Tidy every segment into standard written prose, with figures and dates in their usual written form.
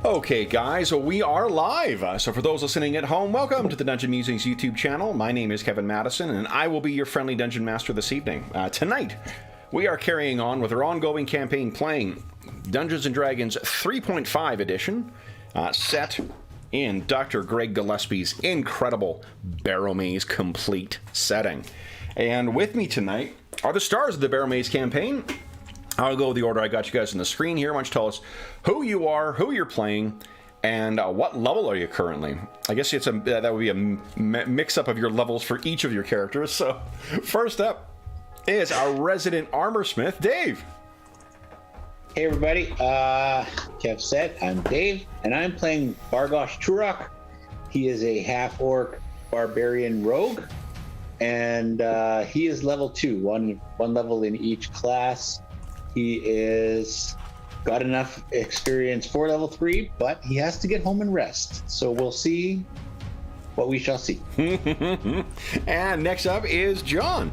Okay, guys, so we are live. So for those listening at home, welcome to the Dungeon Musings YouTube channel. My name is Kevin Madison, and I will be your friendly Dungeon Master this evening. Tonight, we are carrying on with our ongoing campaign playing Dungeons & Dragons 3.5 edition, set in Dr. Greg Gillespie's incredible Barrowmaze complete setting. And with me tonight are the stars of the Barrowmaze campaign. I'll go the order I got you guys on the screen here. Why don't you tell us who you are, who you're playing, and what level are you currently? I guess it's that would be a mix-up of your levels for each of your characters. So first up is our resident armor smith, Dave. Hey everybody, Kev said, I'm Dave, and I'm playing Vargosh Turok. He is a half-orc barbarian rogue, and he is level 2, one level in each class. He is got enough experience for level 3, but he has to get home and rest. So we'll see what we shall see. And next up is John.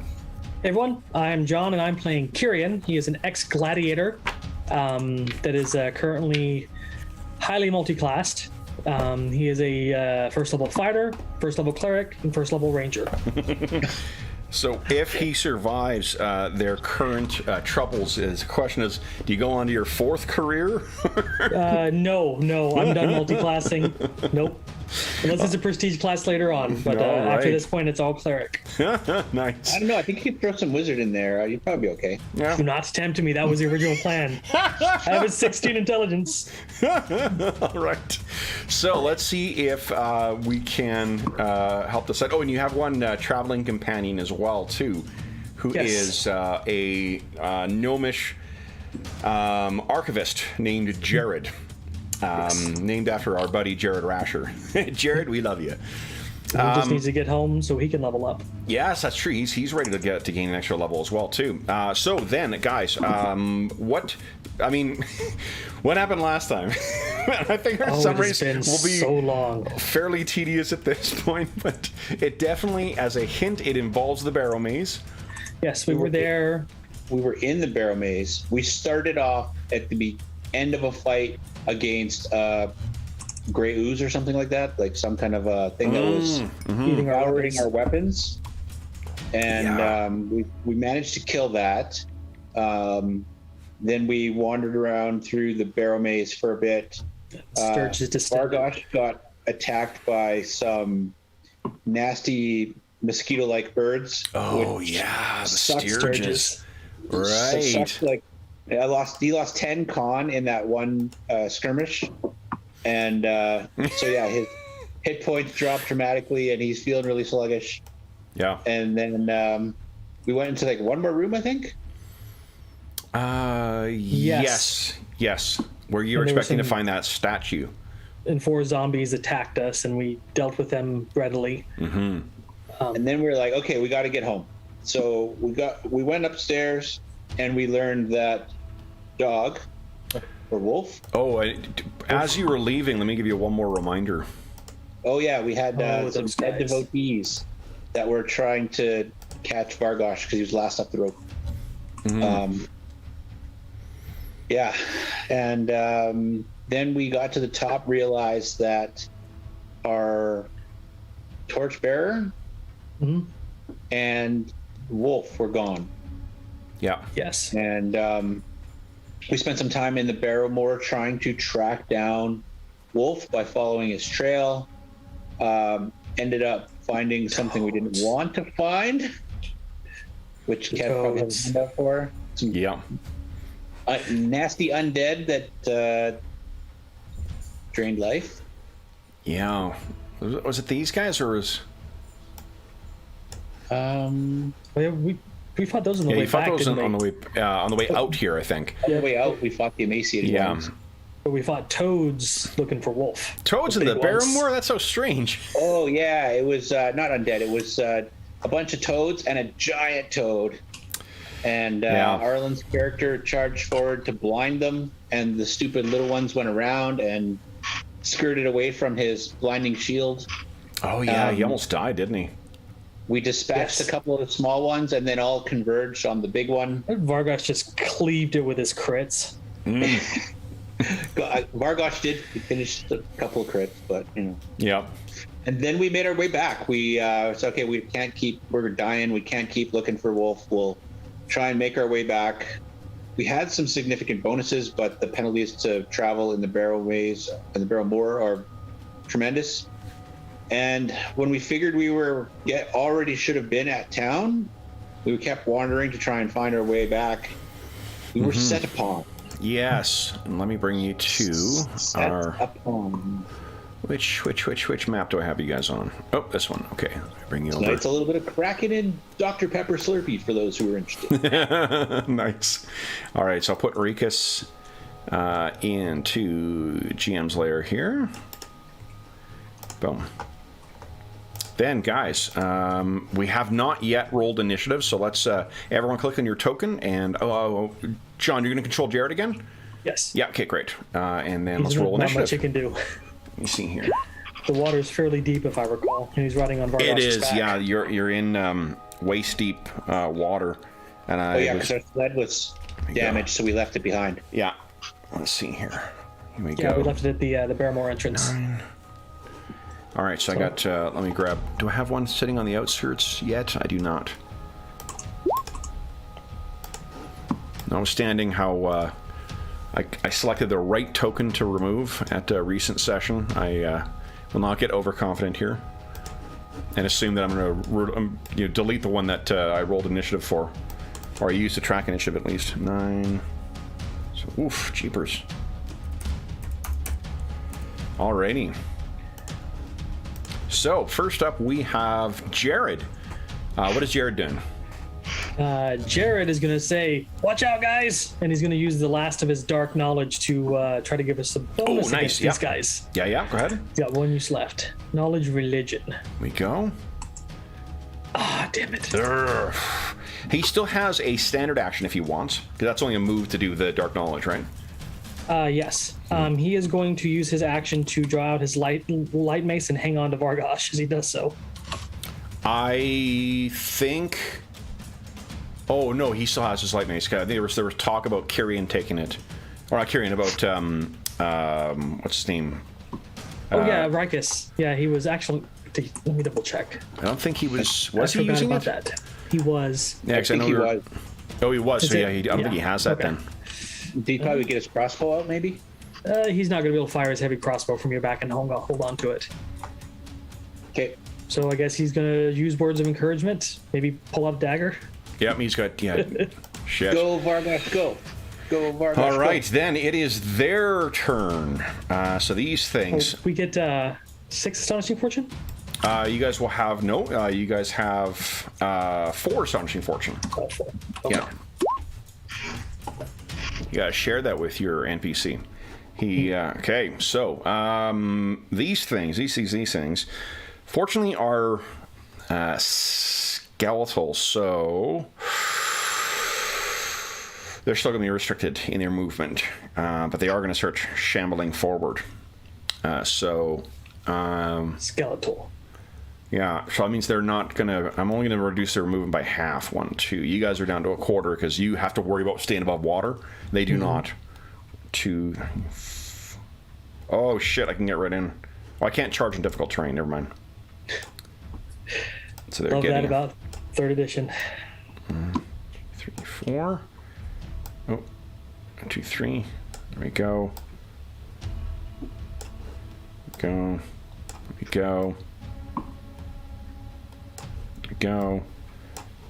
Hey everyone, I'm John and I'm playing Kyrian. He is an ex-gladiator that is currently highly multi-classed. He is a first level fighter, first level cleric, and first level ranger. So if he survives their current troubles, the question is, do you go on to your 4th career? No, I'm done multi-classing. Nope. Unless it's a prestige class later on. But after this point, it's all cleric. Nice. I don't know, I think you could throw some wizard in there. You'd probably be okay. Yeah. Do not tempt me. That was the original plan. I have a 16 intelligence. All right. So let's see if we can help this out. Oh, and you have one traveling companion as well, too, who is a gnomish archivist named Jared. Named after our buddy Jared Rasher. Jared, we love you. He just needs to get home so he can level up. Yes, that's true. He's ready to gain an extra level as well too. So then, guys, what happened last time? I think our summaries will be so long, fairly tedious at this point, but it definitely, as a hint, it involves the Barrowmaze. Yes, we were there. We were in the Barrowmaze. We started off at the end of a fight against gray ooze or something like that, like some kind of a thing that was devouring our weapons, and we managed to kill that. Then we wandered around through the Barrowmaze for a bit. Vargosh got attacked by some nasty mosquito-like birds. Oh yeah, the Sturges. Right. He lost 10 con in that one skirmish, and so yeah, his hit points dropped dramatically, and he's feeling really sluggish. Yeah. And then we went into like one more room, I think. Yes. Where you were expecting to find that statue. And 4 zombies attacked us, and we dealt with them readily. Mm-hmm. And then we were like, okay, we got to get home. So we went upstairs, and we learned that dog or wolf. Oh, as you were leaving, let me give you one more reminder. Oh yeah, we had some dead devotees that were trying to catch Vargosh because he was last up the rope. Mm-hmm. Yeah, and then we got to the top, realized that our torchbearer and wolf were gone. Yeah. Yes. And we spent some time in the Barrowmoor trying to track down Wolf by following his trail. Ended up finding something we didn't want to find, which Kev probably has signed up for. Some nasty undead that drained life. Yeah. Was it these guys, or was... We fought those on the way back. You fought those on the way out here, I think. On the way out, we fought the emaciated ones. But we fought toads looking for wolf. Toads in the Barrowmoor? That's so strange. Oh yeah, it was not undead. It was a bunch of toads and a giant toad. And Arlen's character charged forward to blind them, and the stupid little ones went around and skirted away from his blinding shield. Oh yeah, he almost died, didn't he? We dispatched a couple of the small ones and then all converged on the big one. Vargosh just cleaved it with his crits. Vargosh did finish a couple of crits, but Yep. And then we made our way back. We it's okay. We're dying. We can't keep looking for Wolf. We'll try and make our way back. We had some significant bonuses, but the penalties to travel in the Barrowmaze and the Barrowmoor are tremendous. And when we figured we already should have been at town, we kept wandering to try and find our way back. We were set upon. Yes, and let me bring you to our. Which map do I have you guys on? Oh, this one. Okay, let me bring you over. It's a little bit of Kraken and Dr. Pepper Slurpee for those who are interested. Nice. All right, so I'll put Rikus into GM's lair here. Boom. Then, guys, we have not yet rolled initiative, so let's everyone click on your token. And John, you're going to control Jared again? Yes. Yeah. Okay. Great. And then let's roll initiative. Not much you can do. Let me see here. The water's fairly deep, if I recall, and he's riding on Vargosh's It is. back. Yeah. You're in waist deep water, and because our sled was damaged, so we left it behind. Yeah. Let's see here. Here we go. Yeah, we left it at the Barrowmoor entrance. 9. All right, so I got, let me grab, do I have one sitting on the outskirts yet? I do not. Notwithstanding how I selected the right token to remove at a recent session, I will not get overconfident here and assume that I'm going to delete the one that I rolled initiative for, or I used to track initiative at least. 9. So, oof, jeepers. Alrighty. So, first up, we have Jared. What is Jared doing? Jared is going to say, "Watch out, guys!" And he's going to use the last of his dark knowledge to try to give us some bonus against these guys. Yeah, go ahead. He's got 1 use left. Knowledge religion. Here we go. Ah, damn it. Urgh. He still has a standard action if he wants, because that's only a move to do the dark knowledge, right? Yes. He is going to use his action to draw out his light mace and hang on to Vargosh as he does so. I think. Oh no, he still has his light mace. There was talk about Kyrian taking it, or not Kyrian, about what's his name? Rikus. Yeah, he was actually. Let me double check. I don't think he was. Was I he using about it? That. He was. Yeah, I think he was. Oh, he was. Is so it? yeah, I don't think he has that then. Did he probably get his crossbow out, maybe? He's not going to be able to fire his heavy crossbow from your back and hold on to it. Okay. So I guess he's going to use words of encouragement. Maybe pull out a dagger. Yep, he's got shit. Go Vargosh, go. Go Vargosh. All right, then it is their turn. So these things. We get 6 astonishing fortune. You guys will have you guys have 4 astonishing fortune. Oh, 4. Okay. Yeah. You gotta share that with your NPC. Okay. So these things, fortunately, are skeletal. So they're still gonna be restricted in their movement, but they are gonna start shambling forward. Skeletal. Yeah, so that means they're not gonna. I'm only gonna reduce their movement by half. 1, 2. You guys are down to a quarter because you have to worry about staying above water. They do not. 2. Oh shit! I can get right in. Oh, I can't charge in difficult terrain. Never mind. So they're Love getting that about 3rd edition. 3, 4. Oh, 1, 2, 3. There we go. There we go. Go,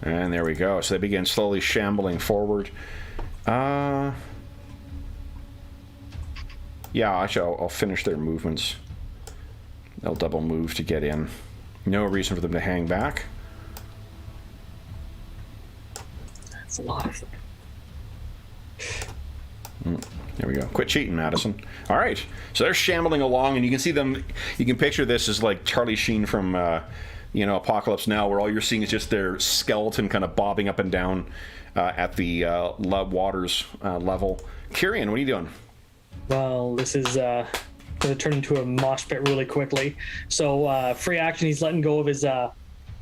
and there we go. So they begin slowly shambling forward. Yeah, actually, I'll finish their movements. They'll double move to get in. No reason for them to hang back. That's a lot. There we go. Quit cheating, Madison. All right. So they're shambling along, and you can see them. You can picture this as like Charlie Sheen from Apocalypse Now, where all you're seeing is just their skeleton kind of bobbing up and down at the water's level. Kyrian, what are you doing? Well, this is going to turn into a mosh pit really quickly. So free action, he's letting go of his...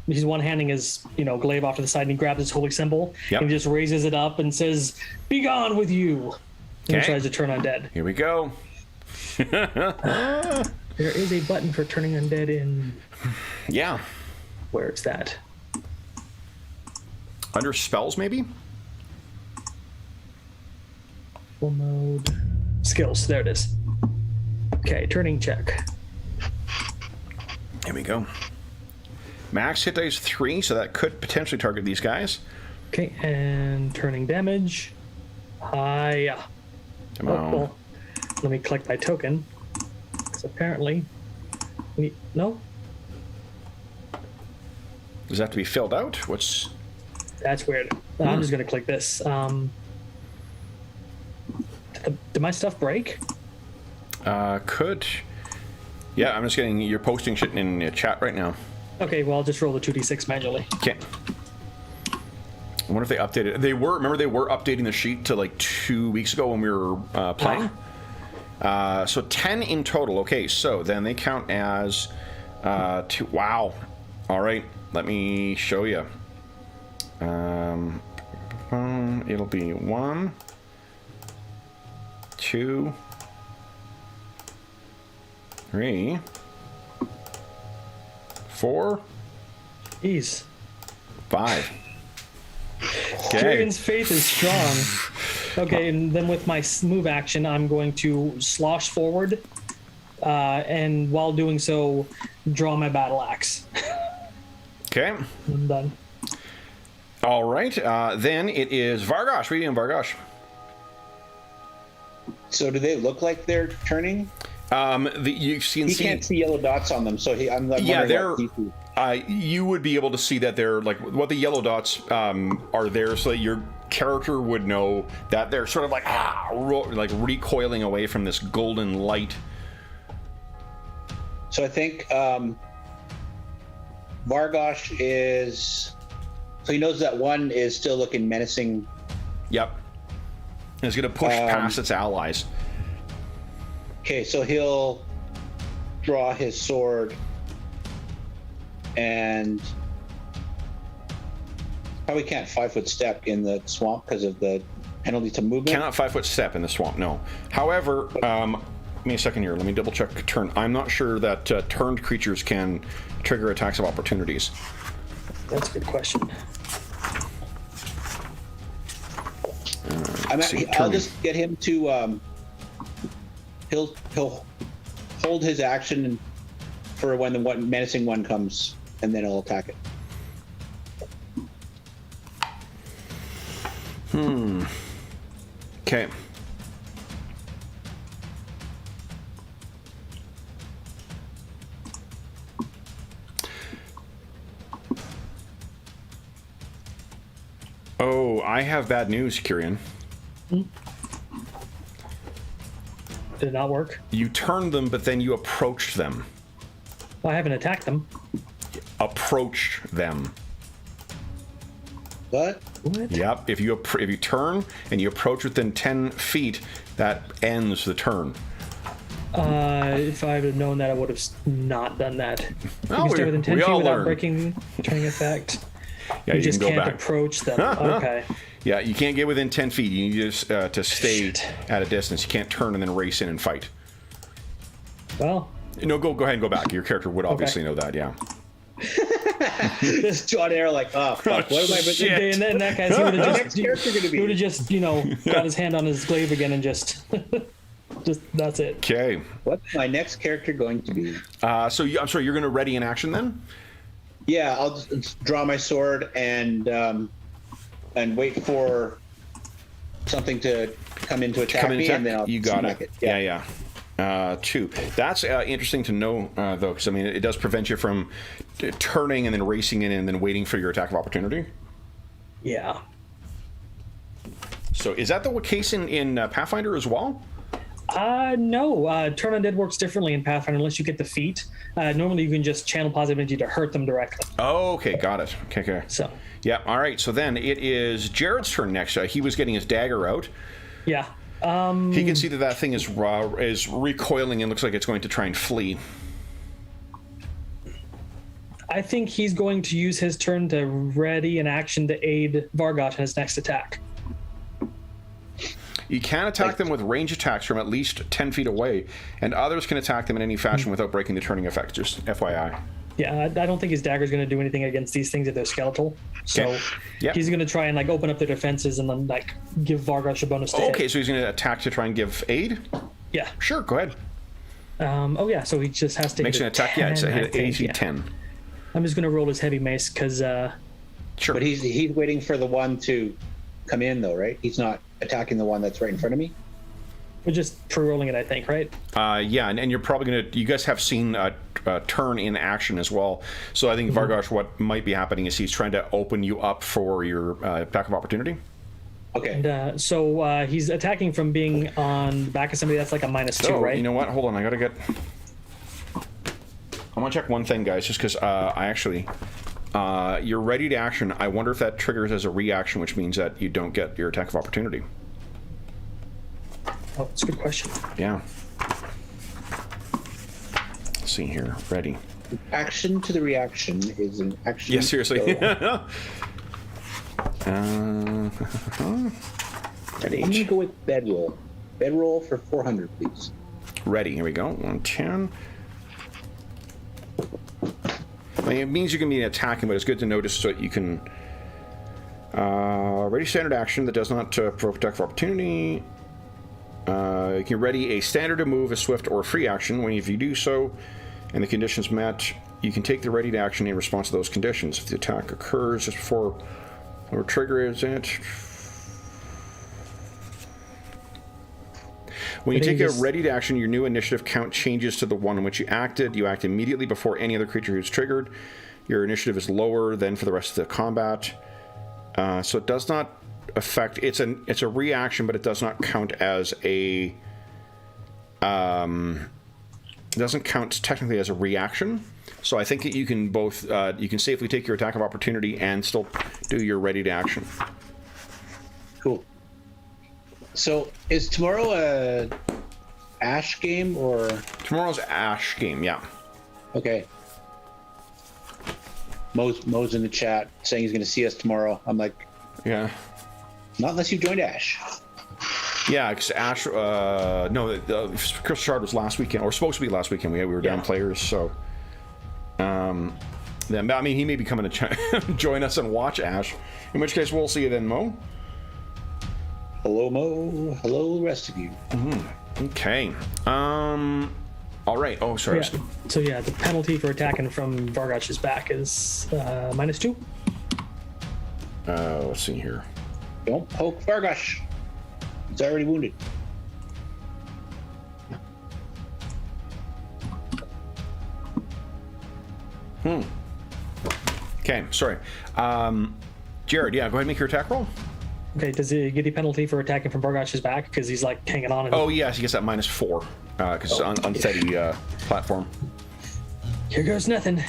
he's one-handing his, glaive off to the side, and he grabs his holy symbol. Yep. And he just raises it up and says, "Be gone with you." And tries to turn undead. Here we go. There is a button for turning undead in... Yeah. Where is that? Under spells, maybe? Full mode. Skills. There it is. Okay, turning check. Here we go. Max hit dice 3, so that could potentially target these guys. Okay, and turning damage. Hiya. Come on. Well, let me collect my token. Because apparently... No? Does that have to be filled out? What's... That's weird. I'm just going to click this. Did my stuff break? Could. Yeah, I'm just getting... You're posting shit in the chat right now. Okay, well, I'll just roll the 2d6 manually. Okay. I wonder if they updated... Remember they were updating the sheet to like 2 weeks ago when we were playing? So 10 in total. Okay, so then they count as... 2... Wow. All right, let me show you. It'll be 1, 2, 3, 4, Jeez. 5. Okay. Kieran's faith is strong. Okay, and then with my move action, I'm going to slosh forward, and while doing so, draw my battle axe. Okay. I'm done. All right. Then it is Vargosh. What are you doing, Vargosh? So do they look like they're turning? You can He see. can't see yellow dots on them, so I'm like, Yeah, they're. you would be able to see that they're like what the yellow dots are there, so that your character would know that they're sort of like like recoiling away from this golden light. So I think Vargosh is. So he knows that one is still looking menacing. Yep. And it's going to push past its allies. Okay, so he'll draw his sword and probably can't 5-foot step in the swamp because of the penalty to movement. Cannot 5-foot step in the swamp, no. However, give me a second here. Let me double check turn. I'm not sure that turned creatures can trigger attacks of opportunities. That's a good question. I'll just get him to. He'll hold his action for when the menacing one comes, and then he'll attack it. Okay. Oh, I have bad news, Kieran. Did it not work? You turned them, but then you approached them. Well, I haven't attacked them. Approach them. What? What? Yep. If you turn and you approach within 10 feet, that ends the turn. If I had known that, I would have not done that. Oh, You can stay within 10 we feet all without learn. breaking turning effect. Yeah, You just can go can't back. approach them. Okay. Yeah, you can't get within 10 feet. You need to stay Shit. at a distance. You can't turn and then race in and fight. Well, No, go ahead and go back. Your character would obviously know that, yeah. This John Arrow, like, oh fuck, what am I? Shit. okay, and in that case, he would have Next just, character gonna he would be? have just, got his hand on his glaive again and just that's it. Okay. What's my next character going to be? I'm sorry, you're going to ready in action then? Yeah, I'll just draw my sword and wait for something to come in to attack me, and then I'll You got smack it. Yeah. 2. That's interesting to know, though, because, I mean, it does prevent you from turning and then racing in and then waiting for your attack of opportunity. Yeah. So is that the case in Pathfinder as well? No. Turn Undead works differently in Pathfinder unless you get the feat. Normally, you can just channel positive energy to hurt them directly. Oh, okay, got it. Okay. So. Yeah, all right. So then it is Jared's turn next. He was getting his dagger out. Yeah. He can see that thing is recoiling and looks like it's going to try and flee. I think he's going to use his turn to ready an action to aid Vargosh in his next attack. You can attack them with range attacks from at least 10 feet away, and others can attack them in any fashion without breaking the turning effect, just FYI. Yeah, I don't think his dagger's going to do anything against these things if they're skeletal. So he's going to try and like open up their defenses and then like give Vargosh a bonus to hit. So he's going to attack to try and give aid? Yeah. Sure, go ahead. So he just has to Makes hit an attack, 10, it's a hit AC yeah. 10. I'm just going to roll his heavy mace because... Sure. But he's waiting for the one to come in, though, right? He's not attacking the one that's right in front of me? we're just pre-rolling it, I think, right? Yeah, and you're probably going to... You guys have seen a turn in action as well. So I think, Vargosh, what might be happening is he's trying to open you up for your attack of opportunity. Okay. And so he's attacking from being on the back of somebody. That's like a -2, right? You know what? Hold on. I got to get... I want to check one thing, guys, just because I actually... you're ready to action. I wonder if that triggers as a reaction, which means that you don't get your attack of opportunity. Oh, that's a good question. Yeah. Let's see here. Ready. Action to the reaction is an action. Yeah, seriously. So, I'm going to go with bedroll. Bedroll for 400, please. Ready. Here we go. 110. I mean, it means you can be attacking, but it's good to notice so that you can... ready standard action that does not provoke attack of opportunity. You can ready a standard to move, a swift, or a free action. When if you do so, and the conditions met, you can take the ready to action in response to those conditions. If the attack occurs just before or trigger is it. When you take a ready to action, your new initiative count changes to the one in which you acted. You act immediately before any other creature who's triggered. Your initiative is lower than for the rest of the combat. So it does not affect... It's a reaction, but it does not count as a... it doesn't count technically as a reaction. So I think that you can both... you can safely take your attack of opportunity and still do your ready to action. Cool. So, is tomorrow a Ash game or... Tomorrow's Ash game, yeah. Okay. Mo's in the chat saying he's going to see us tomorrow. I'm like... Yeah. Not unless you've joined Ash. Yeah, because Ash... no, Crystal Shard was last weekend, or supposed to be last weekend. We were down players, so... then, I mean, he may be coming to join us and watch Ash. In which case, we'll see you then, Mo. Hello, Mo. Hello, the rest of you. Okay. All right. Oh, sorry. Yeah. So yeah, the penalty for attacking from Vargosh's back is -2. Let's see here. Don't poke Vargosh. He's already wounded. Okay, sorry. Jared, yeah, go ahead and make your attack roll. Okay, does he get a penalty for attacking from Vargosh's back because he's like hanging on? Oh, yes, he gets that -4 because it's an unsteady platform. Here goes nothing.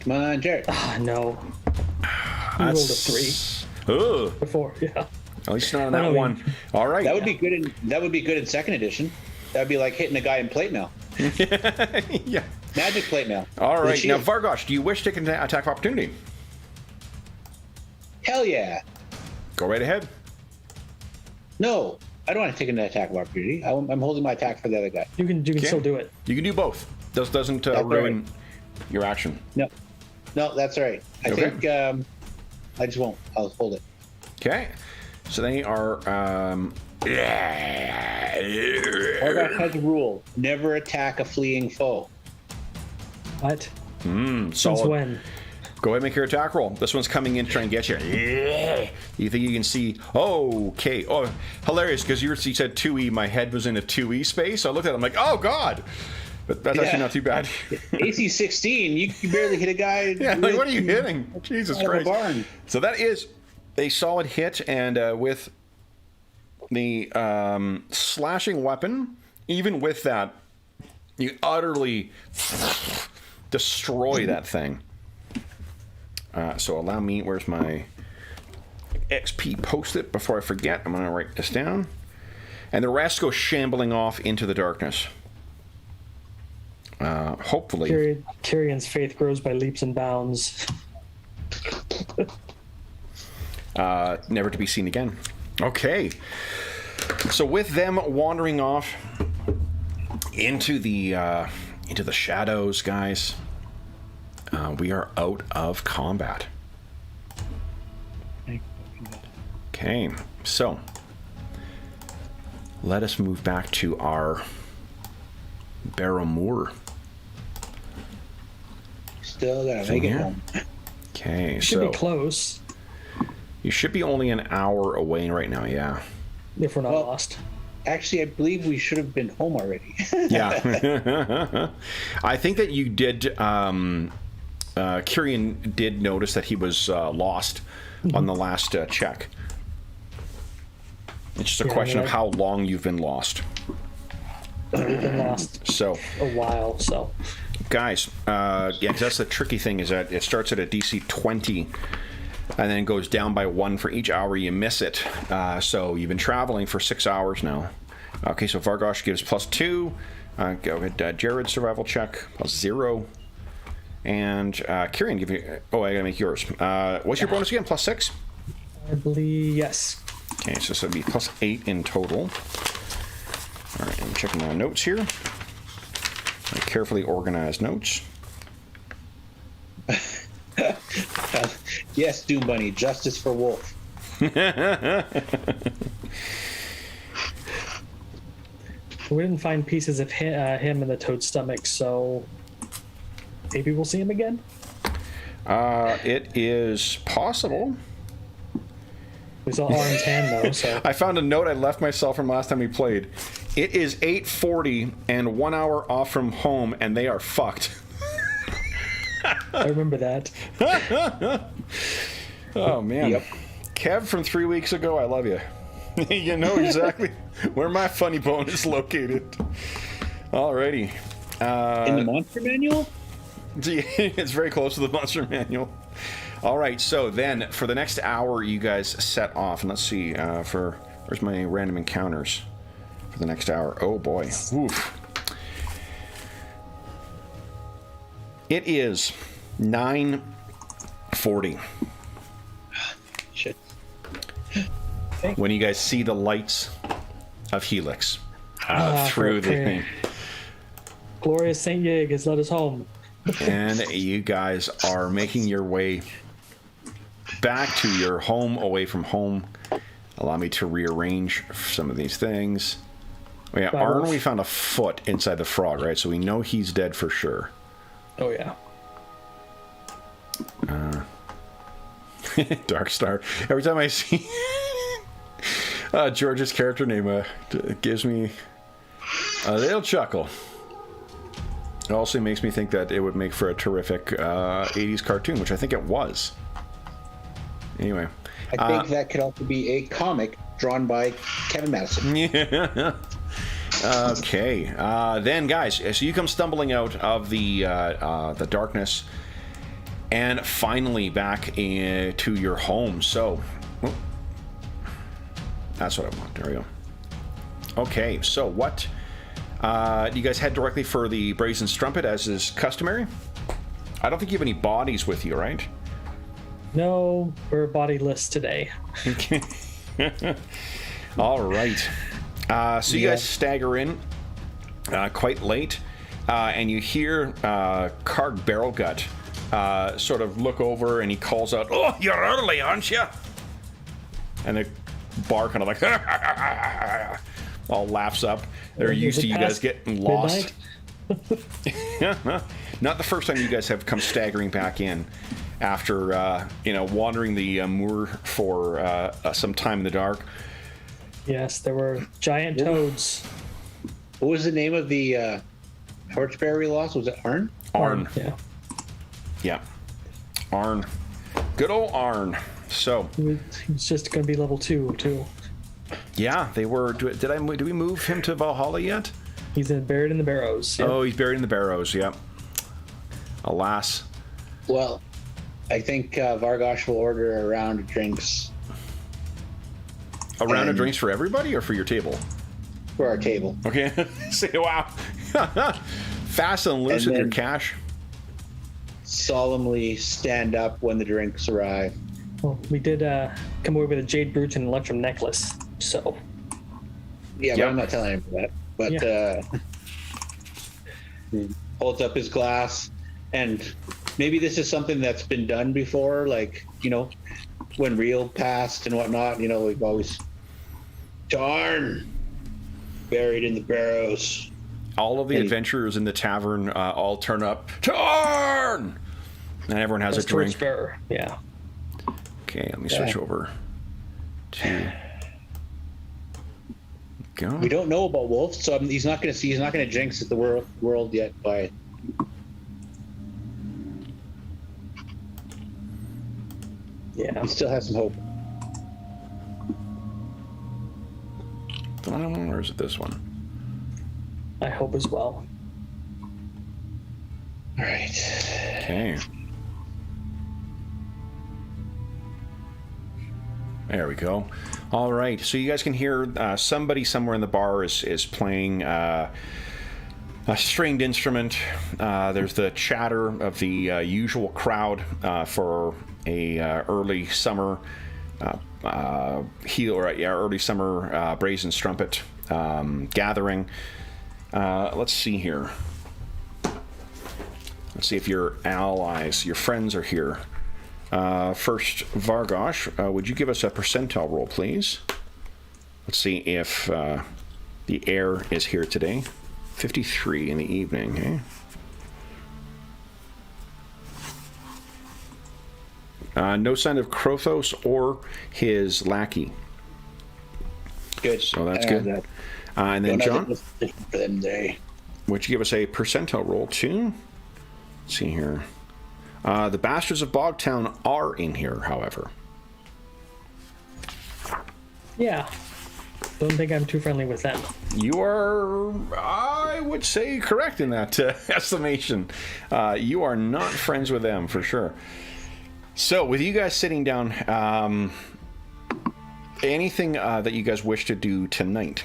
Come on, Jared. Ah, no. He rolled a 3 Ugh. before. Yeah. At least not on that one. All right. That would be good. That would be good in second edition. That would be like hitting a guy in plate mail. Yeah. Magic plate mail. All right. Now, Vargosh, do you wish to take an attack of opportunity? Hell yeah. Go right ahead. No, I don't want to take an attack of opportunity. I'm holding my attack for the other guy. You can still do it. You can do both. Doesn't ruin your action. No, that's all right. I think I just won't. I'll hold it. Okay. So they are... Vargosh has a rule: never attack a fleeing foe. What? solid. Since when? Go ahead and make your attack roll. This one's coming in to try and get you. Yeah. You think you can see... Okay. Oh, hilarious, because you said 2E. My head was in a 2E space. So I looked at it. I'm like, oh, God. But that's actually not too bad. AC 16. You barely hit a guy. Yeah, like, what are you hitting? Jesus Christ. Barn. So that is a solid hit. And with the slashing weapon, even with that, you utterly destroy that thing. So allow me, where's my XP post-it before I forget? I'm going to write this down. And the rest go shambling off into the darkness. Hopefully. Tyrion's faith grows by leaps and bounds. Never to be seen again. Okay. So with them wandering off into the shadows, guys, we are out of combat. Okay, so let us move back to our Barrowmaze. Still gotta make it home. Okay, Should be close. You should be only an hour away right now, yeah. If we're not lost. Actually, I believe we should have been home already. Yeah. I think that you did, Kirian did notice that he was lost on the last check. It's just a question of how long you've been lost. We've been lost So a while, so. Guys, yeah, 'cause that's the tricky thing, is that it starts at a DC 20 and then goes down by 1 for each hour you miss it. So you've been traveling for 6 hours now. Okay, so Vargosh gives +2. Go ahead, Jared's survival check +0. And Kirian, give you... Oh, I gotta make yours. What's your bonus again? +6? I believe, yes. Okay, so this would be +8 in total. All right, I'm checking my notes here. My carefully organized notes. Yes, Doom Bunny, justice for Wolf. We didn't find pieces of him in the toad's stomach, so maybe we'll see him again? It is possible. We saw Arlen's hand, though, so... I found a note I left myself from last time we played. It is 8:40 and 1 hour off from home, and they are fucked. I remember that. Oh, man. Yep. Kev from 3 weeks ago, I love you. You know exactly where my funny bone is located. Alrighty. In the Monster Manual? It's very close to the Monster Manual. All right, so then for the next hour, you guys set off, and let's see. Where's my random encounters for the next hour? Oh boy, oof! It is 9:40 Shit. when you guys see the lights of Helix through the thing. Glorious Saint Yig has led us home. And you guys are making your way back to your home, away from home. Allow me to rearrange some of these things. Oh, yeah, Arlen, we found a foot inside the frog, right? So we know he's dead for sure. Oh, yeah. Dark Star. Every time I see George's character name, it gives me a little chuckle. It also makes me think that it would make for a terrific 80s cartoon, which I think it was. Anyway. I think that could also be a comic drawn by Kevin Madison. Yeah. Okay. Then, guys, so you come stumbling out of the darkness and finally back to your home. So, that's what I want. There we go. Okay, so what... you guys head directly for the Brazen Strumpet, as is customary? I don't think you have any bodies with you, right? No, we're bodiless today. Okay. All right. So you guys stagger in quite late, and you hear Karg Barrowgut sort of look over, and he calls out, "Oh, you're early, aren't you?" And the bar kind of like all laughs up. They're used to you guys getting lost. Not the first time you guys have come staggering back in after wandering the moor for some time in the dark. Yes, there were giant toads. What was the name of the torchbearer we lost? Was it Arn? Arn. Yeah. Yeah. Arn. Good old Arn. So. He was just going to be level 2, too. Yeah, they were. Did we move him to Valhalla yet? He's buried in the Barrows. Yep. Oh, he's buried in the Barrows. Yep. Alas. Well, I think Vargosh will order a round of drinks. A round of drinks for everybody, or for your table? For our table. Okay. Say, wow. Fast and loose with your cash. Solemnly stand up when the drinks arrive Well, we did come away with a jade brooch and electrum necklace, so. Yeah, Yep. but I'm not telling him that. But he holds up his glass, and maybe this is something that's been done before, like, when Real passed and whatnot, we've always, darn, buried in the barrows. All of the adventurers in the tavern all turn up, turn! And everyone has a drink. Torchbearer, yeah. Okay, let me switch over to... Go. We don't know about Wolf, so he's not going to jinx at the world yet by... Yeah. He still has some hope. The other one, or is it this one? I hope as well. All right. Okay. There we go. All right, so you guys can hear somebody somewhere in the bar is playing a stringed instrument. There's the chatter of the usual crowd for a early summer early summer brazen strumpet gathering. Let's see here. Let's see if your allies, your friends are here. First, Vargosh, would you give us a percentile roll, please? Let's see if the heir is here today. 53 in the evening, no sign of Krothos or his lackey. Good. So that's good. And then John, for them day. would you give us a percentile roll, too? Let's see here. The Bastards of Bogtown are in here, however. Yeah. Don't think I'm too friendly with them. You are, I would say, correct in that estimation. You are not friends with them, for sure. So, with you guys sitting down, anything that you guys wish to do tonight?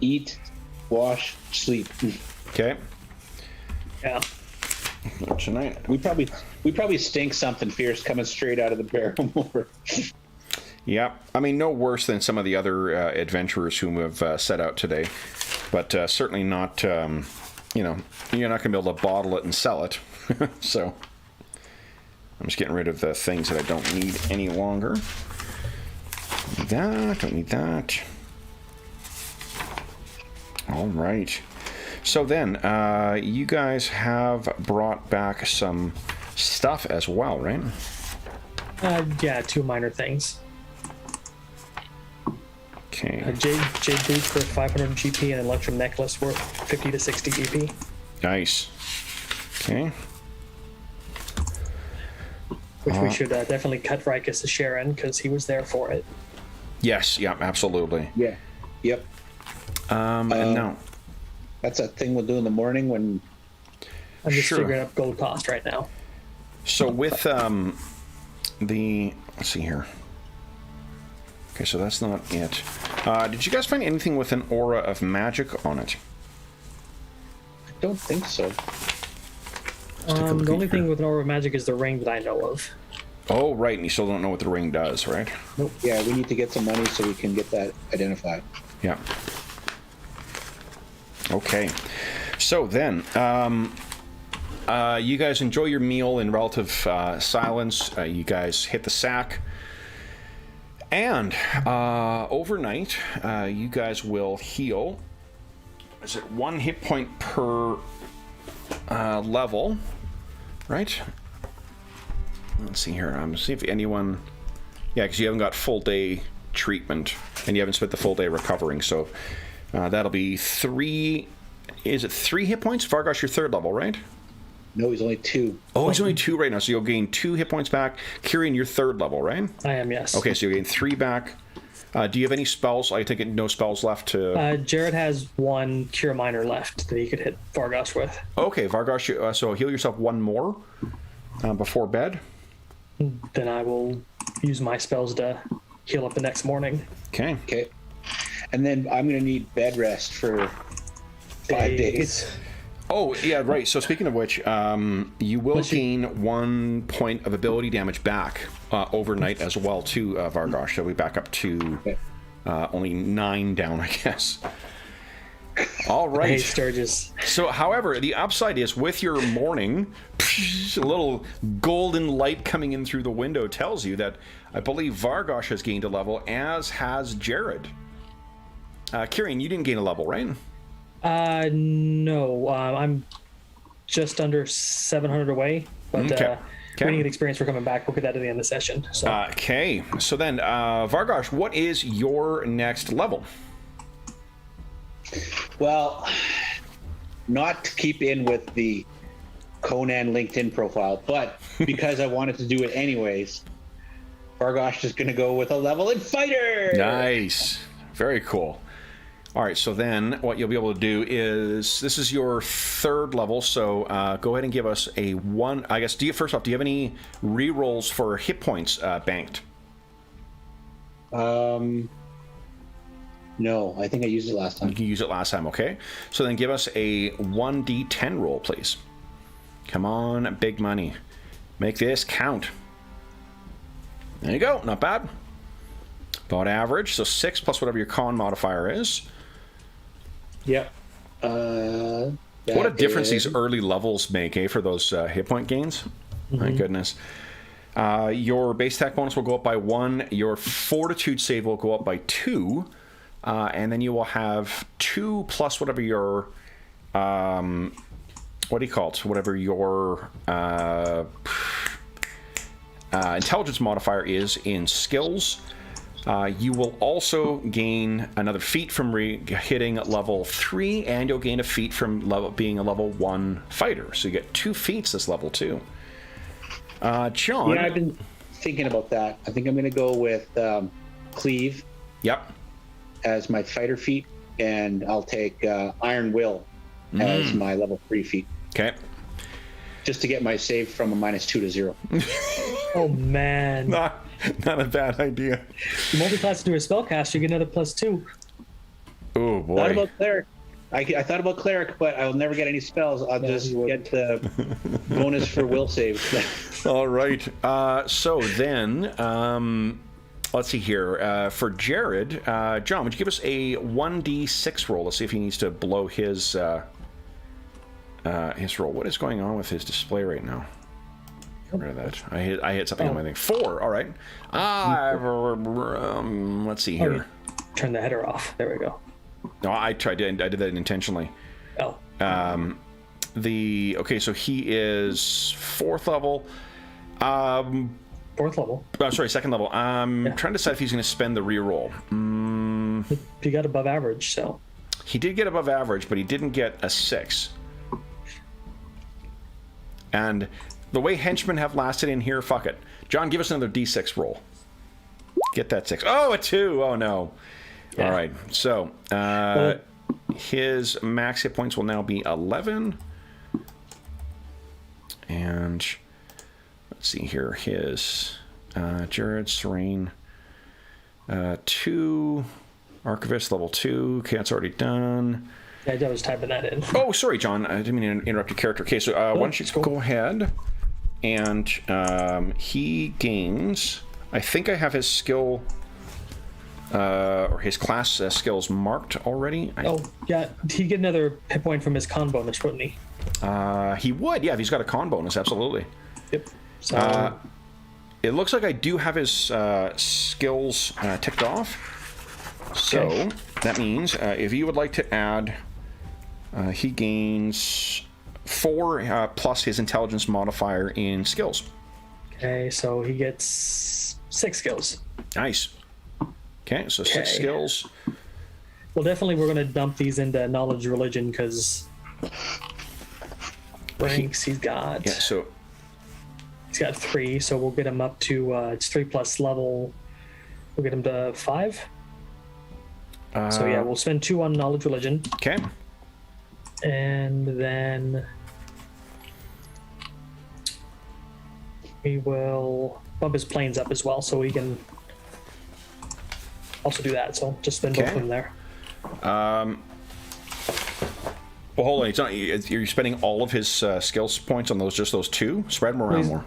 Eat, wash, sleep. Okay. Yeah. Tonight. We probably stink something fierce coming straight out of the barrel. Yeah, I mean, no worse than some of the other adventurers whom have set out today, but certainly not. You're not going to be able to bottle it and sell it. So I'm just getting rid of the things that I don't need any longer. Don't need that. All right. So then, you guys have brought back some stuff as well, right? Yeah, 2 minor things. Okay. Jade boots for 500 GP and an electrum necklace worth 50 to 60 GP. Nice. Okay. Which we should definitely cut Rikus to Sharon because he was there for it. Yes. Yeah. Absolutely. Yeah. Yep. And now. That's that thing we'll do in the morning when... I'm just Sure. figuring out gold cost right now. So with the, let's see here. Okay, so that's not it. Did you guys find anything with an aura of magic on it? I don't think so. The only thing with an aura of magic is the ring that I know of. Oh, right, and you still don't know what the ring does, right? Nope. Yeah, we need to get some money so we can get that identified. Yeah. Okay. So then, you guys enjoy your meal in relative silence. You guys hit the sack. And overnight, you guys will heal. Is it 1 hit point per level? Right? Let's see here. I'm see if anyone... Yeah, because you haven't got full day treatment, and you haven't spent the full day recovering, so that'll be 3... Is it 3 hit points? Vargosh, your 3rd level, right? No, he's only 2. Oh, he's only 2 right now, so you'll gain 2 hit points back. Kieran, your 3rd level, right? I am, yes. Okay, so you'll gain 3 back. Do you have any spells? I take it no spells left to... Jared has 1 Cure Minor left that he could hit Vargosh with. Okay, Vargosh, so heal yourself 1 more before bed. Then I will use my spells to heal up the next morning. Okay. Okay. And then I'm going to need bed rest for 5 days. Oh, yeah, right. So speaking of which, you will gain 1 point of ability damage back overnight as well, too, Vargosh. So we back up to only 9 down, I guess. All right. Hey, Sturgis. So, however, the upside is with your morning, a little golden light coming in through the window tells you that I believe Vargosh has gained a level, as has Jared. Kieran, you didn't gain a level, right? No. I'm just under 700 away, but we didn't get experience for coming back. We'll get that at the end of the session. So. Okay. So then, Vargosh, what is your next level? Well, not to keep in with the Conan LinkedIn profile, but because I wanted to do it anyways, Vargosh is going to go with a level in fighter. Nice. Very cool. All right, so then what you'll be able to do is, this is your 3rd level, so go ahead and give us a 1. I guess, first off, do you have any rerolls for hit points banked? No, I think I used it last time. You can use it last time, okay? So then give us a 1d10 roll, please. Come on, big money. Make this count. There you go, not bad. About average, so 6 plus whatever your con modifier is. Yep. What a difference these early levels make, for those hit point gains. My goodness. Your base attack bonus will go up by 1. Your fortitude save will go up by 2. And then you will have 2 plus whatever your, what do you call it? Whatever your intelligence modifier is in skills. You will also gain another feat from hitting level 3, and you'll gain a feat from being a level 1 fighter. So you get 2 feats this level too. John? Yeah, I've been thinking about that. I think I'm going to go with Cleave. Yep. As my fighter feat, and I'll take Iron Will as my level 3 feat. Okay. Just to get my save from a -2 to 0. Oh, man. Not a bad idea. You multi-class into a spellcaster, you get another +2. Oh, boy. Thought about Cleric. I thought about Cleric, but I'll never get any spells. I'll just get the bonus for will save. All right. So then, let's see here. For Jared, John, would you give us a 1d6 roll? Let's see if he needs to blow his roll. What is going on with his display right now? Get rid of that. I hit something on my thing. 4. All right. Let's see here. Turn the header off. There we go. No, I did that intentionally. Oh. Okay, so he is 4th level. 4th level. Oh, sorry, 2nd level. Trying to decide if he's going to spend the reroll. He got above average, so. He did get above average, but he didn't get a 6. And the way henchmen have lasted in here, fuck it. John, give us another d6 roll. Get that 6. Oh, a 2. Oh, no. Yeah. All right. So, his max hit points will now be 11. And let's see here. His Jared, Serene, 2. Archivist, level 2. Okay, that's already done. Yeah, I was typing that in. Oh, sorry, John. I didn't mean to interrupt your character. Okay, so why don't you go ahead and he gains... I think I have his skill... or his class skills marked already. Yeah. He'd get another hit point from his con bonus, wouldn't he? He would, yeah, if he's got a con bonus, absolutely. Yep. So, it looks like I do have his skills ticked off. So, that means if you would like to add... he gains 4 plus his intelligence modifier in skills. Okay, so he gets 6 skills. Nice. Okay, so 6 skills. Well, definitely we're going to dump these into knowledge religion because ranks he's got. Yeah, so he's got 3, so we'll get him up to it's 3 plus level. We'll get him to 5. So yeah, we'll spend 2 on knowledge religion. Okay. And then we will bump his planes up as well, so we can also do that. So just spend both of them there. Well, hold on. It's not, you're spending all of his skills points on just those two. Spread them around more.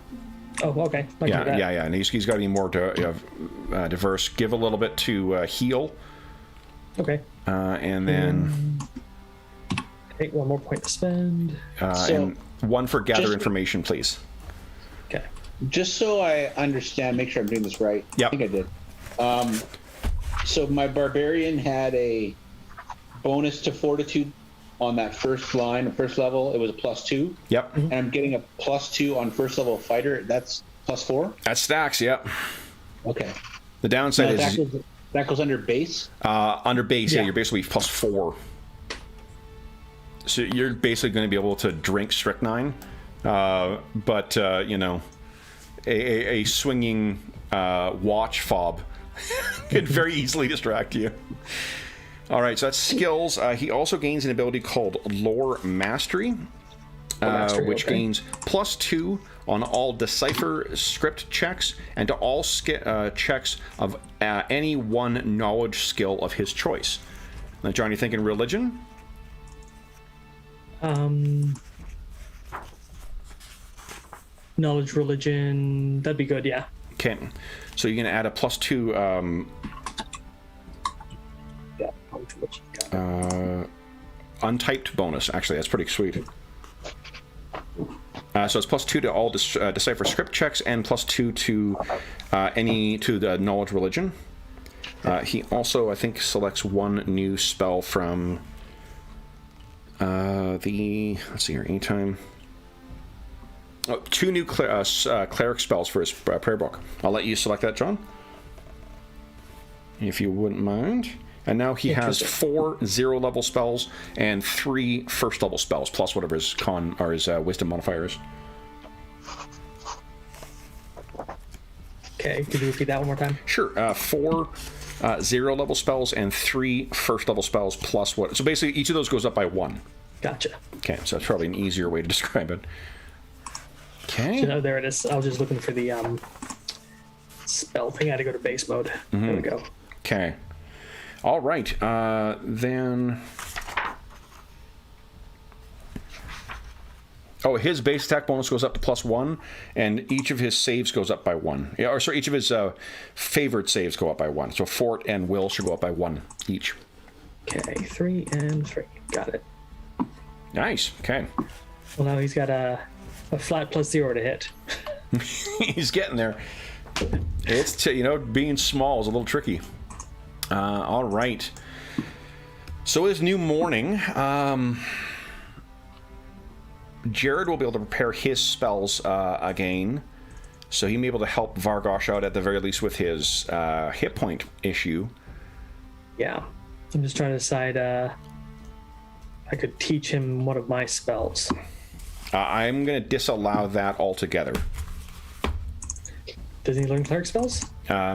Oh, okay. Yeah. And he's got to be more diverse. Give a little bit to heal. Okay. And then take one more point to spend. And one for gather information, please. Okay. Just so I understand, make sure I'm doing this right. Yep. I think I did. So my barbarian had a bonus to fortitude on that first line, first level. It was a +2. Yep. And I'm getting a +2 on first level fighter. That's +4. That stacks. Yep. Okay. The downside is that goes under base. Under base. Yeah, you're basically +4. So you're basically going to be able to drink strychnine, but a swinging watch fob could very easily distract you. All right, so that's skills. He also gains an ability called Lore Mastery, which gains +2 on all decipher script checks and to all checks of any one knowledge skill of his choice. Now, John, you thinking religion? Knowledge, religion, that'd be good, yeah. Okay, so you're going to add a +2 untyped bonus. Actually, that's pretty sweet. So it's +2 to all decipher script checks and +2 to the knowledge religion. He also, I think, selects one new spell from let's see here, anytime. Oh, 2 new cleric spells for his prayer book. I'll let you select that, John, if you wouldn't mind. And now he has 4 0-level spells and 3 first-level spells, plus whatever his con or his wisdom modifier is. Okay, could you repeat that one more time? Sure. 4 0-level spells and 3 first-level spells, plus what? So basically, each of those goes up by 1. Gotcha. Okay, so that's probably an easier way to describe it. Okay. So there it is. I was just looking for the spell thing. I had to go to base mode. Mm-hmm. There we go. Okay. All right. Then. Oh, his base attack bonus goes up to +1, and each of his saves goes up by 1. Yeah, or sorry, each of his favored saves go up by 1. So Fort and Will should go up by 1 each. Okay, 3 and 3. Got it. Nice. Okay. Well, now he's got a flat +0 to hit. He's getting there. It's being small is a little tricky. All right. So it's new morning. Jared will be able to prepare his spells again, so he may be able to help Vargosh out at the very least with his hit point issue. Yeah, I'm just trying to decide. I could teach him one of my spells. I'm going to disallow that altogether. Does he learn cleric spells?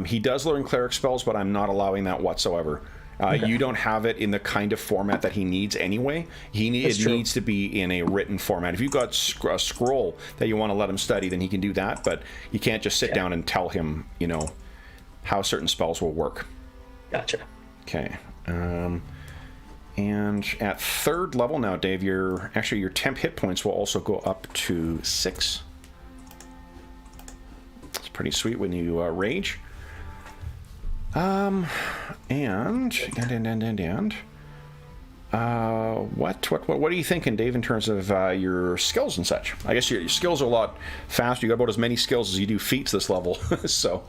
He does learn cleric spells, but I'm not allowing that whatsoever. Okay. You don't have it in the kind of format that he needs anyway. It needs to be in a written format. If you've got a scroll that you want to let him study, then he can do that, but you can't just sit down and tell him, how certain spells will work. Gotcha. Okay. And at 3rd level now, Dave, your temp hit points will also go up to 6. It's pretty sweet when you rage. What are you thinking, Dave, in terms of your skills and such? I guess your skills are a lot faster. You got about as many skills as you do feats this level, so.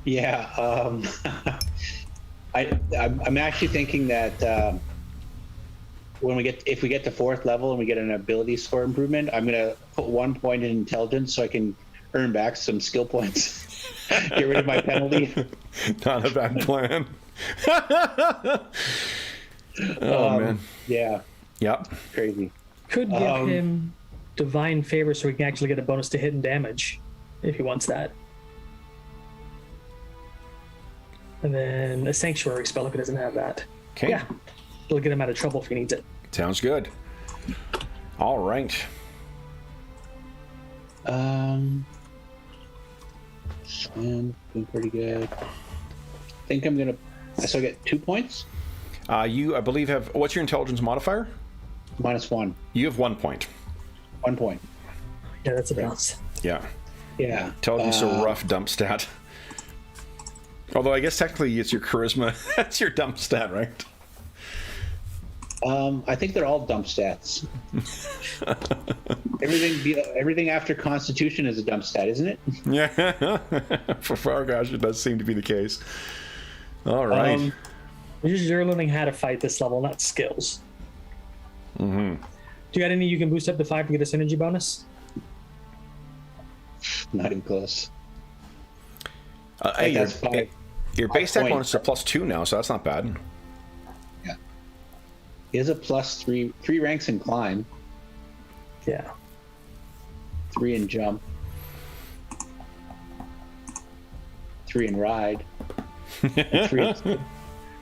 Yeah, I'm actually thinking that if we get to 4th level and we get an ability score improvement, I'm gonna put 1 point in intelligence so I can earn back some skill points. Get rid of my penalty. Not a bad plan. Oh man. Yeah. Yep. Crazy. Could give him divine favor so he can actually get a bonus to hit and damage if he wants that. And then a sanctuary spell if he doesn't have that. Okay. Yeah. It'll get him out of trouble if he needs it. Sounds good. All right. And doing pretty good. I think I still get 2 points. You, I believe, have... What's your intelligence modifier? -1. You have 1 point. 1 point. Yeah, that's a bounce. Yeah. Yeah. Intelligence is a rough dump stat. Although I guess technically it's your charisma. That's your dump stat, right? I think they're all dump stats. Everything after Constitution is a dump stat, isn't it? Yeah. For Vargosh, it does seem to be the case. All right. You're learning how to fight this level, not skills. Mm-hmm. Do you got any you can boost up to 5 to get a synergy bonus? Not even close. Hey, that's 5. Your base attack bonus is a +2 now, so that's not bad. Yeah. He has a +3 ranks in climb. Yeah. 3 in jump. 3 in ride. And 3 in swim.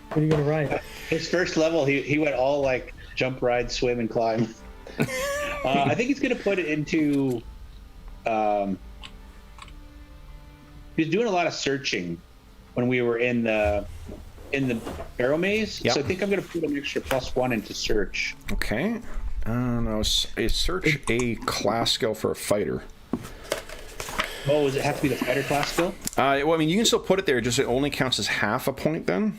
What are you gonna ride? His first level, he went all like jump, ride, swim, and climb. I think he's gonna put it into. He was doing a lot of searching when we were in the Barrowmaze. Yep. So I think I'm gonna put an extra +1 into search. Okay. No, is search a class skill for a fighter? Oh, does it have to be the fighter class skill? Well, I mean, you can still put it there. Just it only counts as half a point then.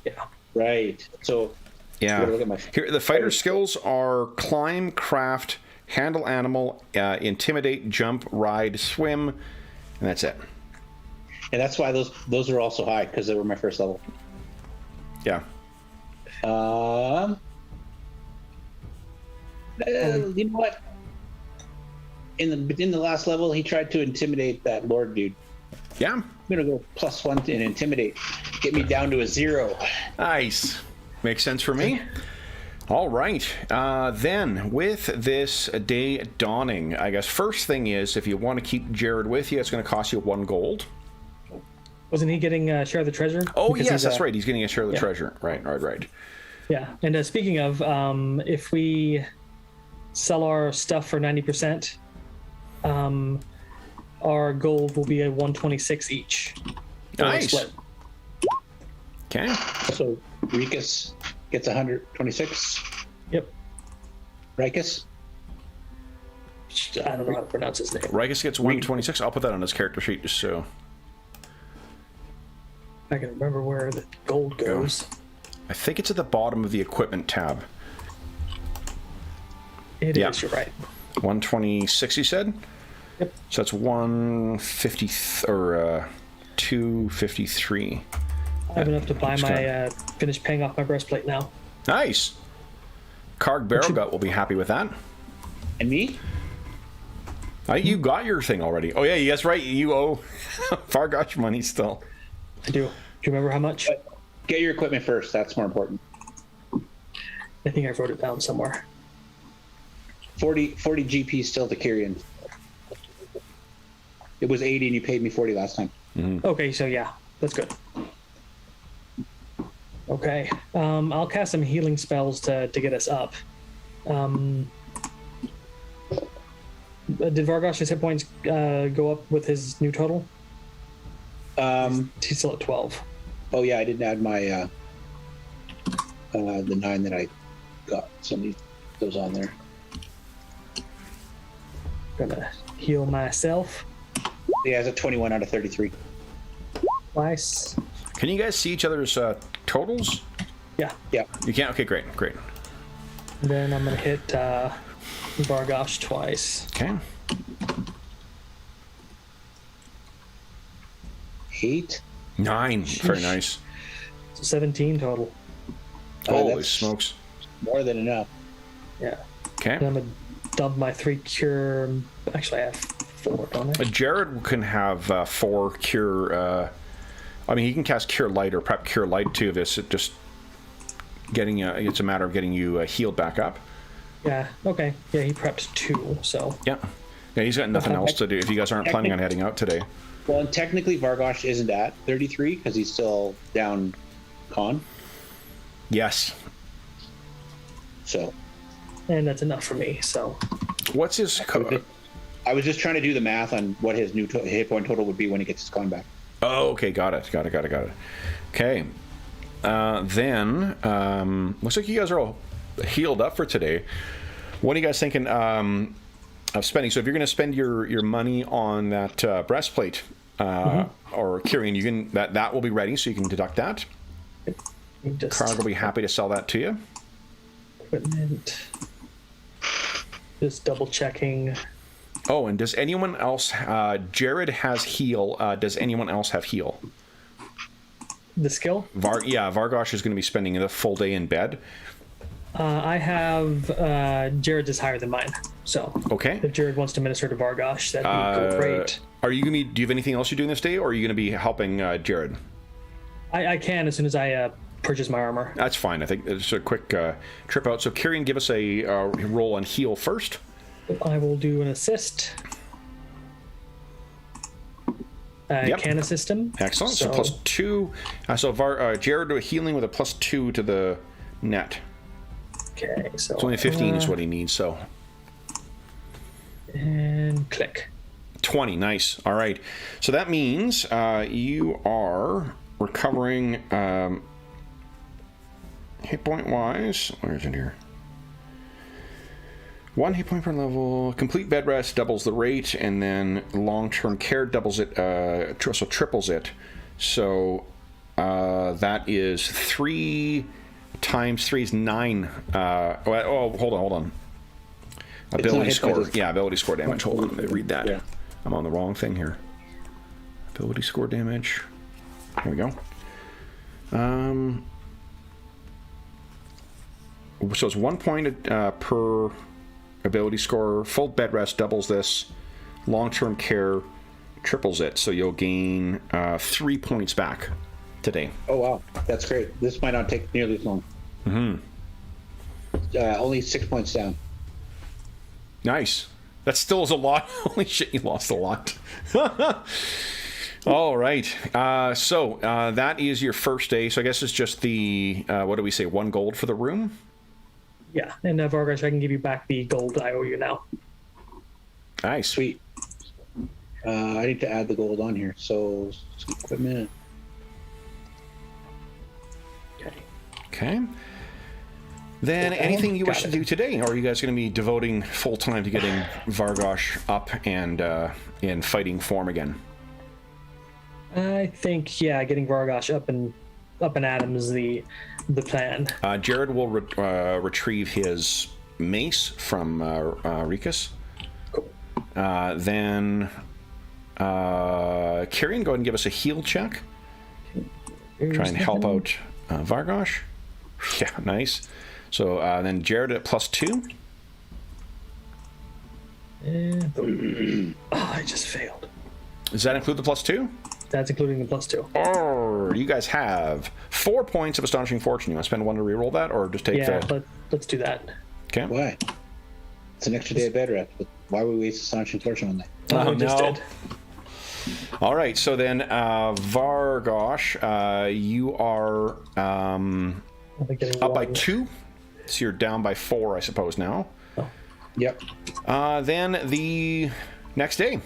Yeah. Right. So. Yeah. Look at my Here, the fighter skills are climb, craft, handle animal, intimidate, jump, ride, swim, and that's it. And that's why those are also high, because they were my first level. Yeah. You know what? In the last level, he tried to intimidate that Lord dude. Yeah. I'm gonna go +1 and intimidate. Get me down to a 0. Nice. Makes sense for me. All right. Then, with this day dawning, I guess first thing is, if you want to keep Jared with you, it's going to cost you 1 gold. Wasn't he getting a share of the treasure? Oh, Because yes, that's right. He's getting a share of the treasure. Right. Yeah. And speaking of, if we sell our stuff for 90%, our gold will be a 126 each. Nice. Split. Okay. So Rikus gets 126. Yep. Rikus? I don't know how to pronounce his name. Rikus gets 126. I'll put that on his character sheet just so. I can remember where the gold goes. I think it's at the bottom of the equipment tab. It Yeah. is, you're right. 126, you said? Yep. So that's 150 or 253. I have enough to buy my, finish paying off my breastplate now. Nice. Karg Barrowgut will be happy with that. And me? You got your thing already. Oh, yeah, that's right. You owe Vargosh money still. I do. Do you remember how much? Get your equipment first. That's more important. I think I wrote it down somewhere. 40 GP still to Kyrian. It was 80 and you paid me 40 last time. Okay, so yeah, that's good. Okay, I'll cast some healing spells to get us up. Did Vargosh's hit points go up with his new total? He's still at 12. Oh yeah, I didn't add my the 9 that I got. So I need those on there. Gonna heal myself. He has a 21 out of 33. Twice. Can you guys see each other's totals? Yeah. Yeah. You can? Okay, great. And then I'm gonna hit Vargosh twice. Okay. 8. 9. Very nice. So 17 total. Holy That's smokes. more than enough. Yeah. Okay. And I'm gonna dump my 3 cure. Actually, I have 4, don't I? Jared can have 4 cure. I mean, he can cast Cure Light or Prep Cure Light too. This just getting it's a matter of getting you healed back up. Yeah. Okay. Yeah, he prepped 2. So. Yeah. He's got nothing else to do if you guys aren't planning on heading out today. Well, and technically Vargosh isn't at 33 because he's still down con. Yes. So. And that's enough for me. So. What's his? I was just trying to do the math on what his new hit point total would be when he gets his con back. Oh, okay, got it. Okay. Then looks like you guys are all healed up for today. What are you guys thinking of spending? So if you're going to spend your money on that breastplate, or Kirian, you can that will be ready, so you can deduct that. Karg will be happy to sell that to you. Equipment. Just double checking. Oh, and does anyone else? Jared has heal. Does anyone else have heal? The skill? Vargosh is going to be spending the full day in bed. I have Jared's is higher than mine, so okay. If Jared wants to minister to Vargosh, that'd be great. Are you going to be? Do you have anything else you're doing this day, or are you going to be helping Jared? I can as soon as I purchase my armor. That's fine. I think it's a quick trip out. So, Kirian, give us a roll on heal first. I will do an assist. Can assist him. Excellent. So +2. Jared healing with a +2 to the net. Okay, so it's only 15 is what he needs. So. And click. 20. Nice. All right. So that means you are recovering hit point wise. Where is it here? 1 hit point per level. Complete bed rest doubles the rate, and then long-term care doubles it. So triples it. So that is 3 times 3 is 9. Hold on. Ability score. Yeah, ability score damage. Hold on. Let me read that. Yeah. I'm on the wrong thing here. Ability score damage. Here we go. So it's 1 point per ability score. Full bed rest doubles this. Long-term care triples it. So you'll gain 3 points back today. Oh, wow. That's great. This might not take nearly as long. Only 6 points down. Nice. That still is a lot. Holy shit, you lost a lot. All right. So that is your first day. So I guess it's just the, what do we say, 1 gold for the room? Yeah. And Vargosh, I can give you back the gold I owe you now. Nice. Sweet. I need to add the gold on here. So equipment. Okay. Then anything you wish to do today, or are you guys going to be devoting full time to getting Vargosh up and in fighting form again? I think getting Vargosh up and at him is the plan. Jared will retrieve his mace from Rikus. Cool. Then Kirian, go ahead and give us a heal check. Try and help out Vargosh. Yeah, nice. So then Jared at +2. I just failed. Does that include the +2? That's including the +2. Oh, you guys have 4 points of Astonishing Fortune. You want to spend 1 to reroll that, or just take let's do that. Okay. Why? It's an extra day of bed rest. But why would we waste Astonishing Fortune on that? Oh, no. Just did. All right, so then Vargosh, you are up by 2. So you're down by 4, I suppose, now. Oh. Yep. Then the next day.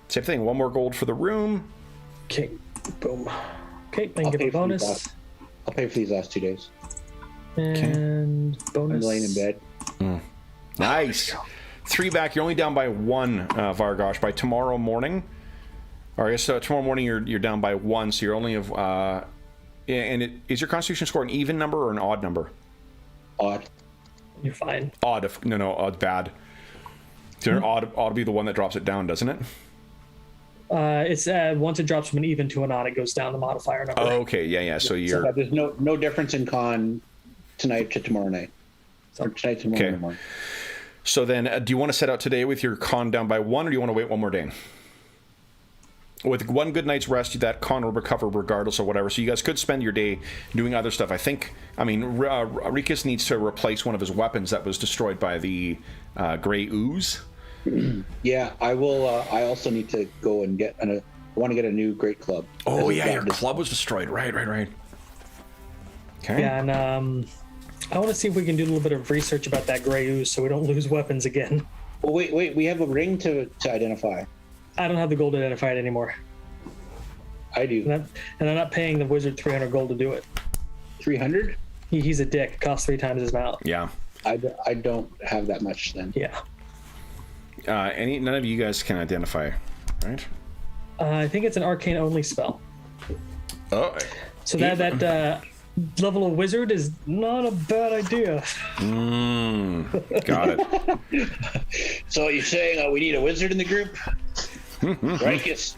Same thing. 1 more gold for the room. Okay. Boom. Okay, I can give a bonus. I'll pay for these last 2 days. And bonus. I'm laying in bed. Nice. 3 back. You're only down by 1, Vargosh. By tomorrow morning. Or I guess tomorrow morning you're down by 1, so you're only of... is your Constitution score an even number or an odd number? Odd. You're fine. Odd. No, odd bad. So odd ought to be the one that drops it down, doesn't it? It's once it drops from an even to an odd, it goes down the modifier number. Oh, okay, yeah. So you're... So there's no difference in con tonight to tomorrow night. Or tonight to tomorrow morning. So then, do you want to set out today with your con down by 1, or do you want to wait 1 more day? With 1 good night's rest, that con will recover regardless of whatever. So you guys could spend your day doing other stuff. Rikus needs to replace one of his weapons that was destroyed by the gray ooze. Yeah, I will. I also need to go and get I want to get a new great club. Oh yeah, your club was destroyed. Right. Okay. Yeah, and I want to see if we can do a little bit of research about that gray ooze so we don't lose weapons again. Well, wait. We have a ring to identify. I don't have the gold to identify it anymore. I do. And I'm not paying the wizard 300 gold to do it. 300? He's a dick. It costs 3 times his amount. Yeah. I don't have that much then. Yeah. None of you guys can identify, right? I think it's an arcane only spell. Oh. So that level of wizard is not a bad idea. Got it. So you're saying we need a wizard in the group? Rikus,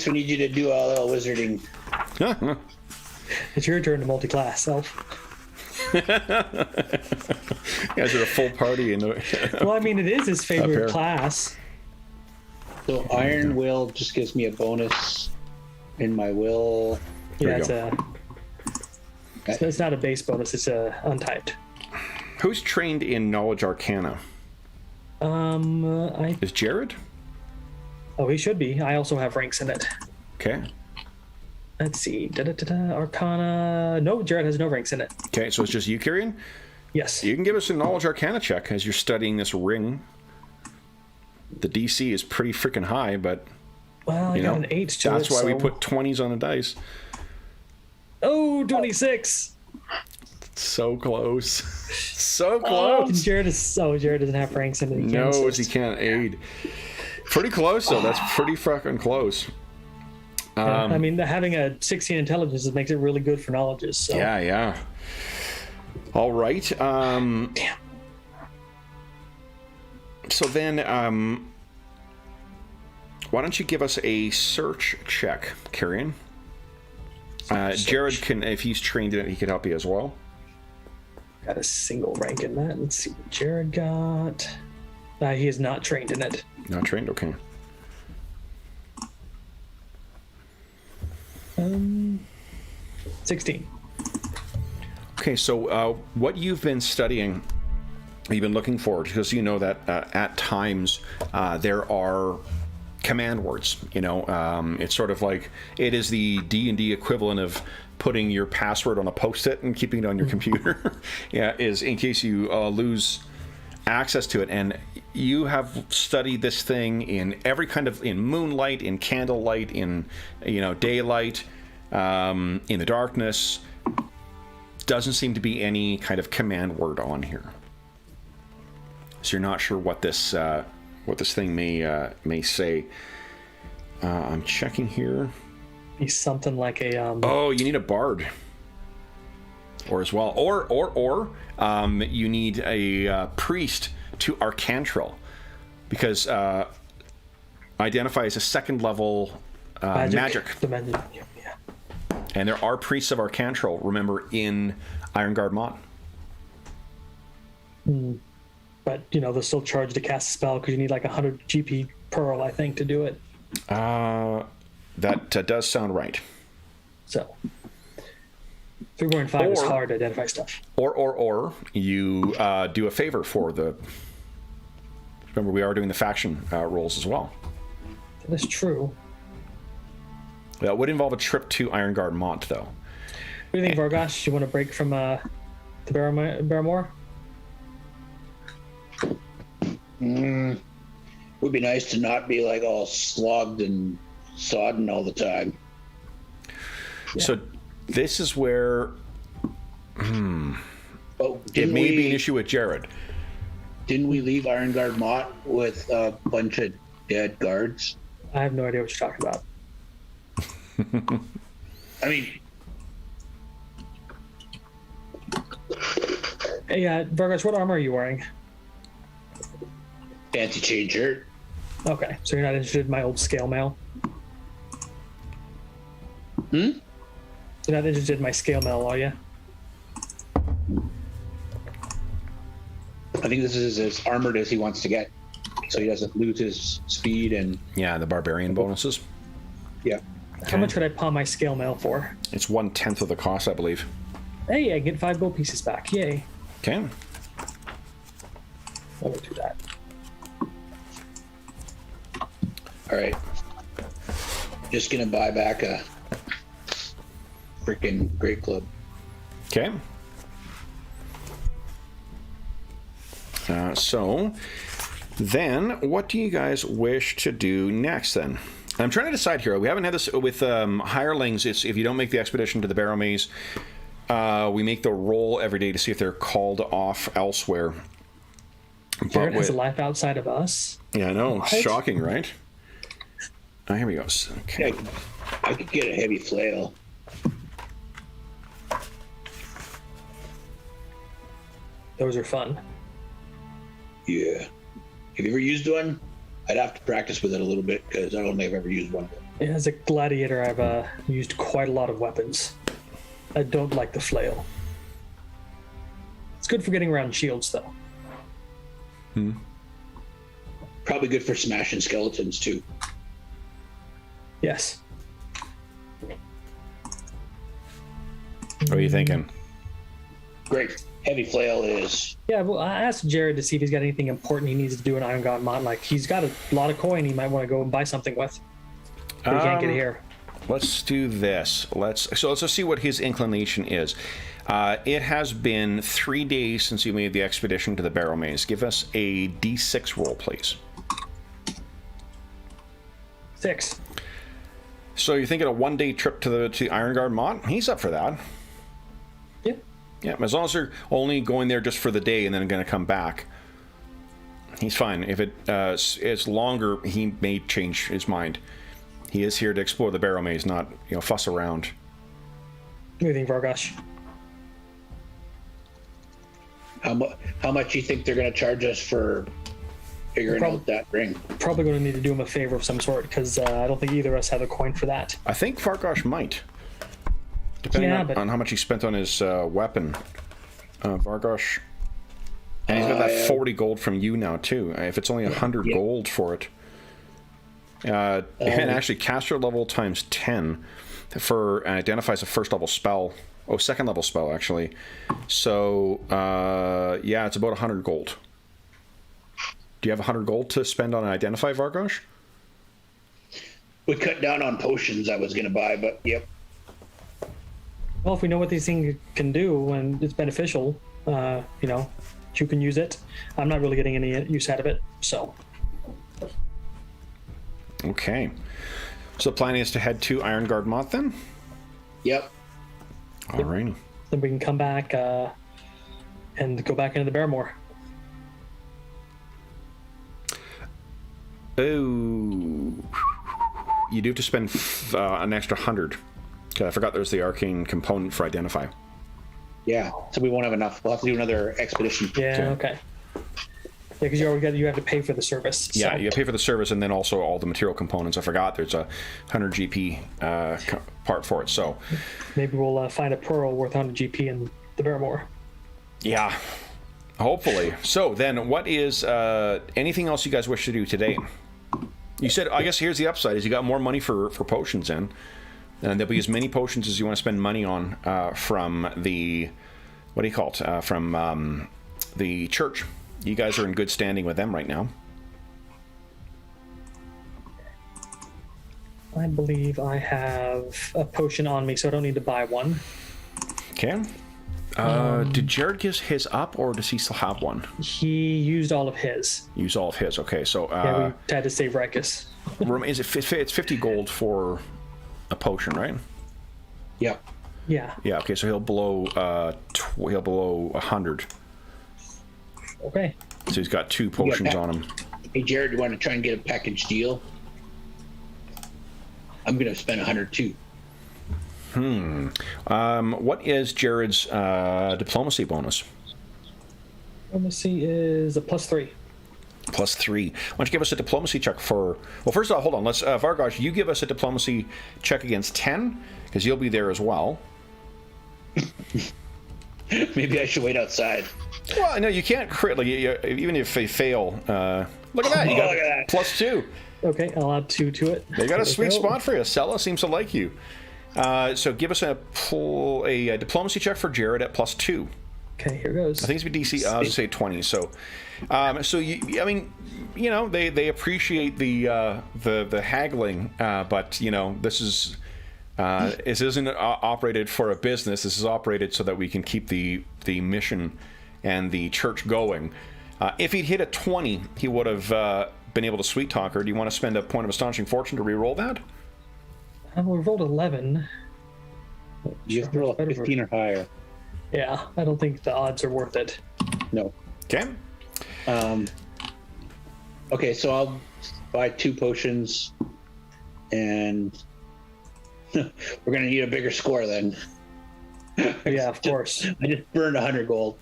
we need you to do a little wizarding. It's your turn to multi-class, Elf. You guys are a full party. Well, I mean, it is his favorite class. So Iron Will just gives me a bonus in my will. Yeah, it's not a base bonus, it's untyped. Who's trained in Knowledge Arcana? Is Jared? Oh, he should be. I also have ranks in it. Okay. Let's see. Arcana. No, Jared has no ranks in it. Okay, so it's just you, Kyrian? Yes. You can give us a Knowledge Arcana check as you're studying this ring. The DC is pretty freaking high, but... Well, I got an 8 to that's why we put 20s on the dice. Oh, 26! So close. So close! Jared doesn't have ranks in it. No, he can't aid. Pretty close, though. That's pretty fucking close. Yeah, I mean, having a 16 intelligence makes it really good for knowledges. So. Yeah. All right. Damn. So then, why don't you give us a search check, Kyrian? Jared can, if he's trained in it, he could help you as well. Got a single rank in that. Let's see what Jared got. He is not trained in it. Not trained? Okay. 16. Okay, so what you've been studying, you've been looking for, because you know that at times there are command words. It's sort of like it is the D&D equivalent of putting your password on a post-it and keeping it on your computer. Is in case you lose access to it. And you have studied this thing in every kind of, in moonlight, in candlelight, in daylight, in the darkness. Doesn't seem to be any kind of command word on here, so you're not sure what this thing may say. I'm checking here. Be something like a Oh, you need a bard, or as well, or you need a priest to Arcantril, because identify as a second level magic. Yeah. And there are priests of Arcantril, remember, in Ironguard Mott. But, they'll still charge to cast a spell because you need like 100 GP Pearl, I think, to do it. That does sound right. So, 3.5 is hard to identify stuff. Or you do a favor for the... Remember, we are doing the faction rolls as well. That is true. That would involve a trip to Ironguard Mont, though. What do you think, Vargosh? You want to break from the Barrowmaze? Would be nice to not be like all slogged and sodden all the time. Yeah. So this is where it may be an issue with Jared. Didn't we leave Ironguard Mott with a bunch of dead guards? I have no idea what you're talking about. I mean, hey, Vargosh, what armor are you wearing? fancy chain shirt. Okay, so you're not interested in my old scale mail? Hmm? You're not interested in my scale mail, are you? I think this is as armored as he wants to get, so he doesn't lose his speed and... Yeah, the barbarian bonuses. Yeah. How much could I pawn my scale mail for? It's 1/10 of the cost, I believe. Hey, I get 5 gold pieces back. Yay. Okay. I will do that. All right. Just gonna buy back a freaking great club. Okay. So then what do you guys wish to do next then? I'm trying to decide here. We haven't had this with hirelings. It's if you don't make the expedition to the Barrowmaze, we make the roll every day to see if they're called off elsewhere. Jared has a life outside of us. Yeah, I know. What? Shocking, right? Oh, here we go. Okay. I could get a heavy flail. Those are fun. Yeah. Have you ever used one? I'd have to practice with it a little bit because I don't think I've ever used one. As a gladiator, I've used quite a lot of weapons. I don't like the flail. It's good for getting around shields, though. Probably good for smashing skeletons, too. Yes. What are you thinking? Great. Heavy flail is... Yeah, well, I asked Jared to see if he's got anything important he needs to do in Iron God Mod. Like, he's got a lot of coin he might want to go and buy something with. But he can't get it here. Let's do this. Let's just see what his inclination is. It has been 3 days since you made the expedition to the Barrowmaze. Give us a D6 roll, please. 6. So you're thinking a 1-day trip to the Iron Guard Mont? He's up for that. Yeah. Yeah, as long as they're only going there just for the day and then going to come back, he's fine. If it's longer, he may change his mind. He is here to explore the Barrowmaze, not fuss around. What do you think, Vargosh? How much do you think they're going to charge us for figuring out that ring? Probably going to need to do him a favor of some sort because I don't think either of us have a coin for that. I think Vargosh might. Depending on how much he spent on his weapon. Vargosh. And he's got that 40 gold from you now, too. If it's only 100 gold for it. And actually, caster level times 10 for identifies a first level spell. Oh, second level spell, actually. So, yeah, it's about 100 gold. Do you have 100 gold to spend on Identify, Vargosh? We cut down on potions I was going to buy, but yep. Well, if we know what these things can do and it's beneficial, you can use it. I'm not really getting any use out of it, so. Okay. So the plan is to head to Iron Guard Moth then? Yep. Alrighty. Then we can come back and go back into the Barrowmaze. Oh. You do have to spend an extra 100. Okay, I forgot there's the arcane component for Identify. Yeah, so we won't have enough. We'll have to do another expedition. Yeah, okay. Yeah, because you have to pay for the service. So. Yeah, you pay for the service and then also all the material components. I forgot there's a 100 GP part for it. So maybe we'll find a pearl worth 100 GP in the Barrowmaze. Yeah, hopefully. So then, what is anything else you guys wish to do today? You said, I guess here's the upside: is you got more money for potions in, and there'll be as many potions as you want to spend money on from the from the church. You guys are in good standing with them right now. I believe I have a potion on me, so I don't need to buy one. Okay. Did Jared give his up, or does he still have one? He used all of his. Use all of his. Okay, so yeah, we had to save Rikus. Is it? It's 50 gold for a potion, right? Yep. Yeah. Yeah. Okay, so he'll blow 100. Okay. So he's got 2 potions on him. Hey, Jared, you want to try and get a package deal? I'm going to spend 100 too. What is Jared's diplomacy bonus? Diplomacy is a +3. +3. Why don't you give us a diplomacy check for... Well, first of all, hold on. Let's Vargosh, you give us a diplomacy check against 10, because you'll be there as well. Maybe I should wait outside. Well, no, you can't crit. Like, even if they fail... look at that. You got look at that. +2. Okay, I'll add 2 to it. They got a sweet spot for you. Sella seems to like you. So give us a diplomacy check for Jared at +2. Okay, here goes. I think it's DC. I'll just say 20. So, they appreciate the haggling, but this isn't operated for a business. This is operated so that we can keep the mission and the church going. If he'd hit a 20, he would have been able to sweet talk her. Do you want to spend a point of astonishing fortune to re-roll that? We rolled 11. You have to roll a 15 or higher. Yeah, I don't think the odds are worth it. No. Okay. Okay, so I'll buy 2 potions, and we're gonna need a bigger score then. Yeah, of course. I just burned 100 gold.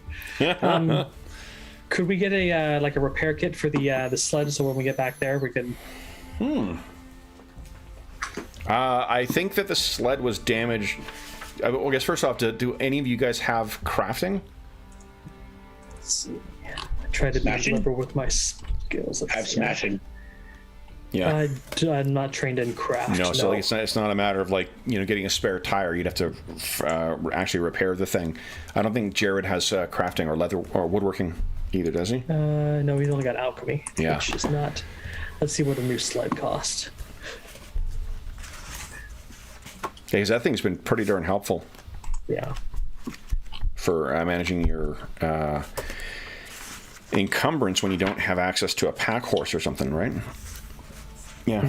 Could we get a like a repair kit for the sled so when we get back there we can? I think that the sled was damaged. I guess first off, do any of you guys have crafting? Let's see. I tried to be Smashing? clever with my skills. I have smashing. Yeah. I'm not trained in craft. No, so like it's not a matter of like getting a spare tire. You'd have to actually repair the thing. I don't think Jared has crafting or leather or woodworking either, does he? No, he's only got alchemy. Yeah. Which is not. Let's see what a new sled costs. Because that thing's been pretty darn helpful Yeah. for managing your encumbrance when you don't have access to a pack horse or something, right? Yeah.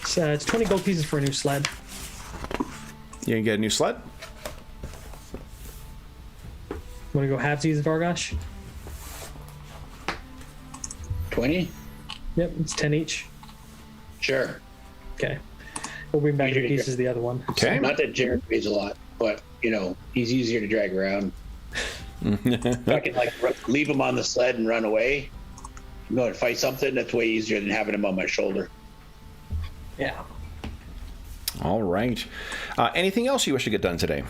So it's 20 gold pieces for a new sled. You can get a new sled? Want to go halvesies, Vargosh? 20? Yep, it's 10 each. Sure. Okay. We'll bring back the Major- pieces of the other one. Okay. Not that Jared weighs a lot, but he's easier to drag around. If I can leave him on the sled and run away, go and fight something, that's way easier than having him on my shoulder. Yeah. All right. Anything else you wish to get done today?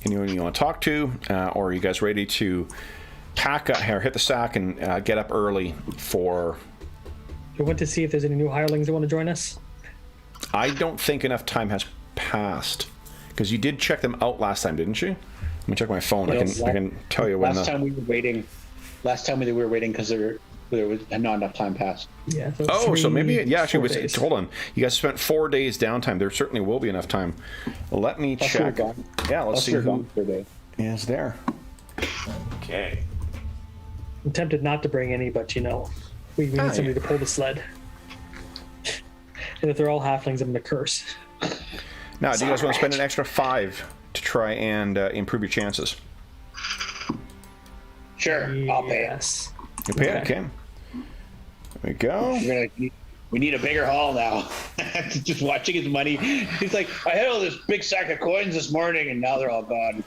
Anyone you want to talk to, or are you guys ready to pack up or hit the sack and get up early for? We went to see if there's any new hirelings that want to join us. I don't think enough time has passed because you did check them out last time, didn't you? Let me check my phone. I can tell you when. Last time we were waiting because there was not enough time passed. Yeah. So maybe actually 4 was. days. Hold on, you guys spent 4 days downtime. There certainly will be enough time. Let me check. Yeah, let's see who is there. Okay. I'm tempted not to bring any, but we need somebody to pull the sled. And if they're all halflings, I'm gonna curse. Now, do you guys want to spend an extra 5 to try and improve your chances? Sure, I'll pay it. Yes. You pay it? Okay. There we go. We need a bigger haul now. Just watching his money. He's like, I had all this big sack of coins this morning, and now they're all gone.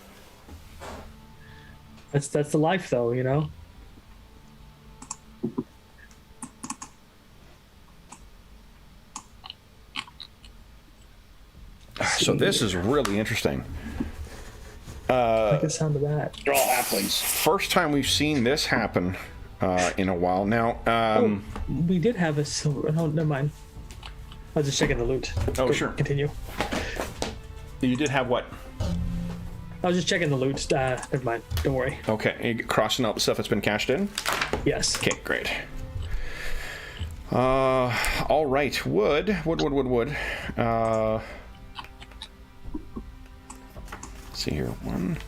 That's the life, though. So this is really interesting. I like the sound of that. They're all halflings. First time we've seen this happen in a while. Now, We did have a silver. Oh, never mind. I was just checking the loot. Oh, Go, sure. Continue. you did have what? I was just checking the loot. Never mind. Don't worry. Okay, you crossing out the stuff that's been cashed in? Yes. Okay, great. All right, wood. Let's see here, 1.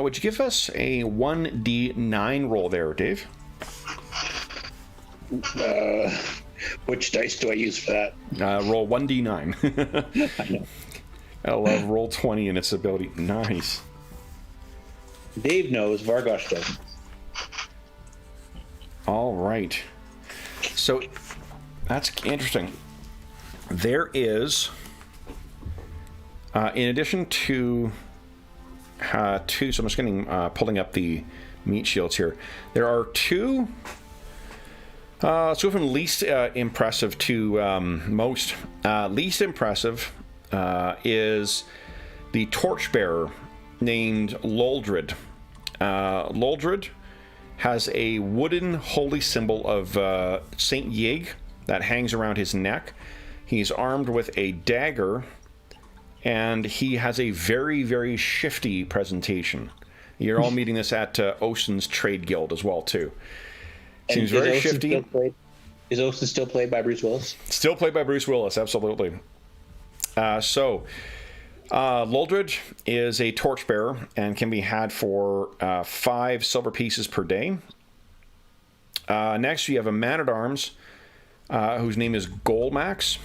Would you give us a 1d9 roll there, Dave? Which dice do I use for that? Roll 1d9. I know. I love roll 20 and its ability. Nice. Dave knows, Vargosh doesn't. All right. So that's interesting. There is, in addition to two, so I'm just getting pulling up the meat shields here. There are 2. Let's go from least impressive to most. Least impressive is the torchbearer named Loldred. Loldred has a wooden holy symbol of Saint Yig that hangs around his neck. He's armed with a dagger, and he has a very, very shifty presentation. You're all meeting this at Ocean's Trade Guild as well, too. Seems very shifty. Is Ocean still played by Bruce Willis? Still played by Bruce Willis, absolutely. Loldred is a torchbearer and can be had for 5 silver pieces per day. Next, you have a man-at-arms whose name is Golmax.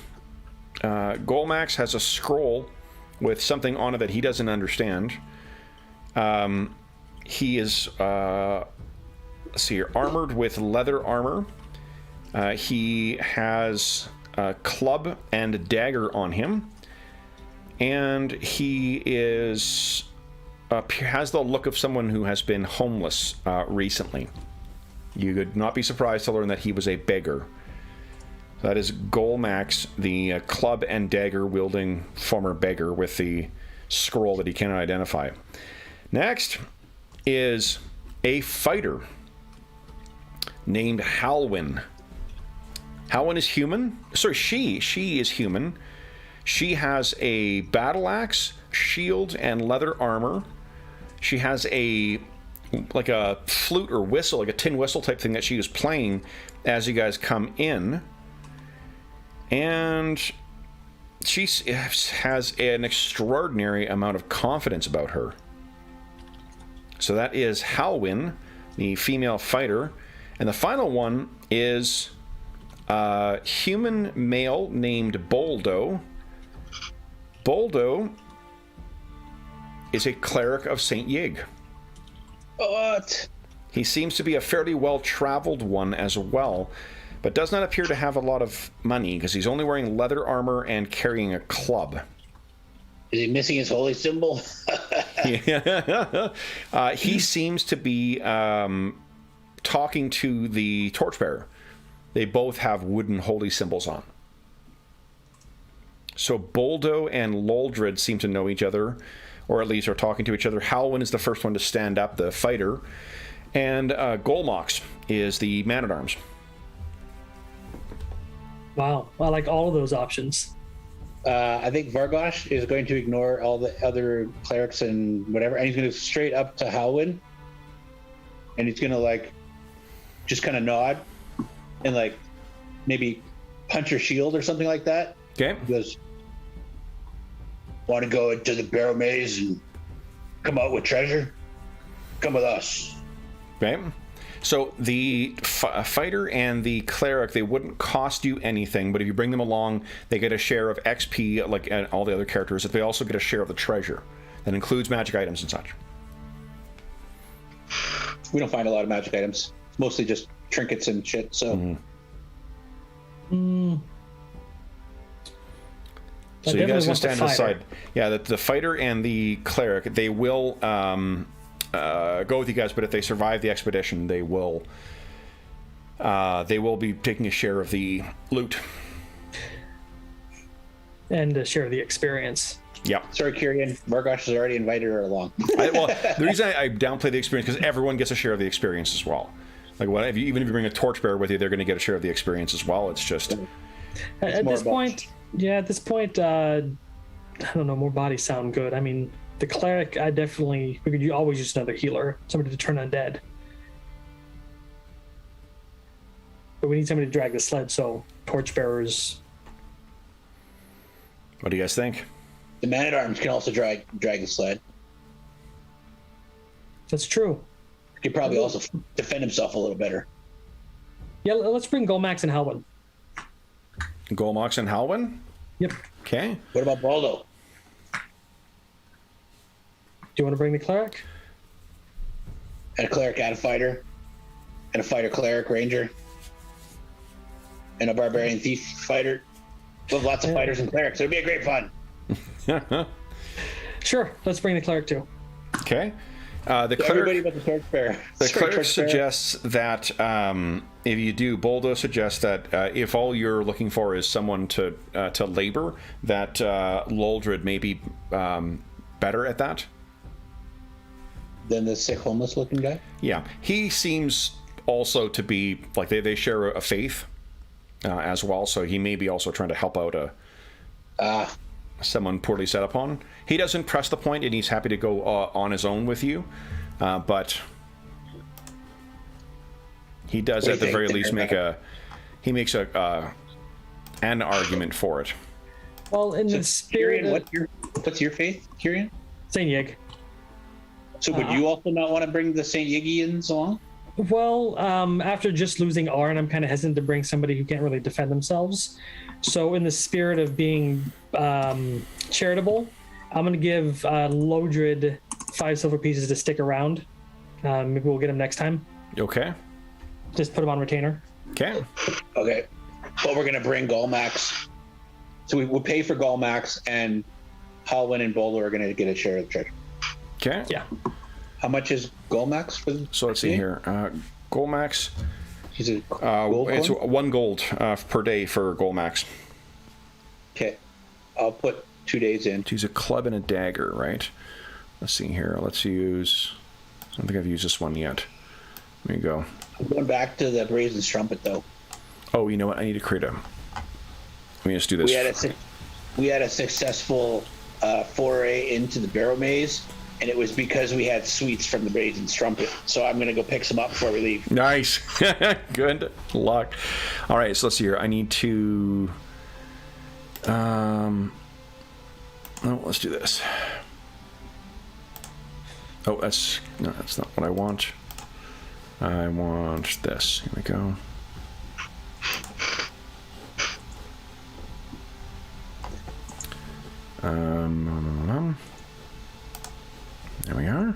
Golmax has a scroll with something on it that he doesn't understand. He is, let's see here, armored with leather armor. He has a club and a dagger on him. And he is has the look of someone who has been homeless recently. You would not be surprised to learn that he was a beggar. That is Golmax, the club and dagger wielding former beggar with the scroll that he cannot identify. Next is a fighter named Halwyn. Halwyn is human. Sorry, she is human. She has a battle axe, shield, and leather armor. She has like a flute or whistle, like a tin whistle type thing that she is playing as you guys come in. And she has an extraordinary amount of confidence about her. So that is Halwyn, the female fighter. And the final one is a human male named Boldo. Boldo is a cleric of St. Yig. What? He seems to be a fairly well-traveled one as well, but does not appear to have a lot of money because he's only wearing leather armor and carrying a club. Is he missing his holy symbol? Yeah. He seems to be talking to the torchbearer. They both have wooden holy symbols on. So Boldo and Loldred seem to know each other, or at least are talking to each other. Halwyn is the first one to stand up, the fighter. And Golmax is the man-at-arms. Wow, I like all of those options. I think Vargosh is going to ignore all the other clerics and whatever, and he's going to straight up to Halwyn, and he's going to like just kind of nod and like maybe punch her shield or something like that. Okay. He goes, want to go into the Barrowmaze and come out with treasure? Come with us. Okay. So the fighter and the cleric, they wouldn't cost you anything, but if you bring them along, they get a share of XP, like all the other characters. They also get a share of the treasure. That includes magic items and such. We don't find a lot of magic items. It's mostly just trinkets and shit, so... So you guys can stand aside. Yeah, the fighter and the cleric, they will go with you guys, but if they survive the expedition, they will be taking a share of the loot. And a share of the experience. Yeah. Sorry, Kyrian. Vargosh has already invited her along. The reason I downplay the experience because everyone gets a share of the experience as well. Like, even if you bring a torchbearer with you, they're going to get a share of the experience as well. It's just at this point. Yeah, at this point, I don't know. More bodies sound good. I mean, the cleric, we could always use another healer, somebody to turn undead. But we need somebody to drag the sled. So torchbearers. What do you guys think? The man-at-arms can also drag the sled. That's true. He could probably also defend himself a little better. Yeah, let's bring Golmax and Halwyn. Golmax and Halwyn? Yep. Okay. What about Baldo? Do you want to bring the cleric? And a cleric and a fighter. And a fighter cleric ranger. And a barbarian thief fighter. We'll have lots of fighters and clerics. It'll be a great fun. Sure. Let's bring the cleric too. Okay. Everybody but the torchbearer. The cleric suggests that if you do, Boldo suggests that if all you're looking for is someone to labor, that Loldred may be better at that. Than the sick, homeless-looking guy? Yeah. He seems also to be, like, they share a faith as well, so he may be also trying to help out someone poorly set upon. He doesn't press the point, and he's happy to go on his own with you, but he does at the very least make an argument for it. Well, in the spirit, Kyrian, what's your faith, Kyrian? St. Yig. So would you also not want to bring the St. Yigians along? Well, after just losing Arlen, I'm kind of hesitant to bring somebody who can't really defend themselves. So, in the spirit of being charitable, I'm going to give Lodred 5 silver pieces to stick around. Maybe we'll get him next time. Okay. Just put him on retainer. Okay. Okay. But we're going to bring Golmax. So we'll pay for Golmax, and Halwyn and Boulder are going to get a share of the treasure. Okay. Yeah. How much is Golmax for the So let's see here. Golmax. Is it gold It's coin? 1 gold per day for Golmax. Okay. I'll put 2 days in. To use a club and a dagger, right? Let's see here. Let's use... I don't think I've used this one yet. There you go. I'm going back to the Brazen Strumpet, though. Oh, you know what? I need to create a... Let me just do this. We had a successful foray into the Barrowmaze, and it was because we had sweets from the Brazen Strumpet. So I'm going to go pick some up before we leave. Nice. Good luck. All right, so let's see here. I need to... No, let's do this. Oh, that's not what I want. I want this. Here we go. There we are.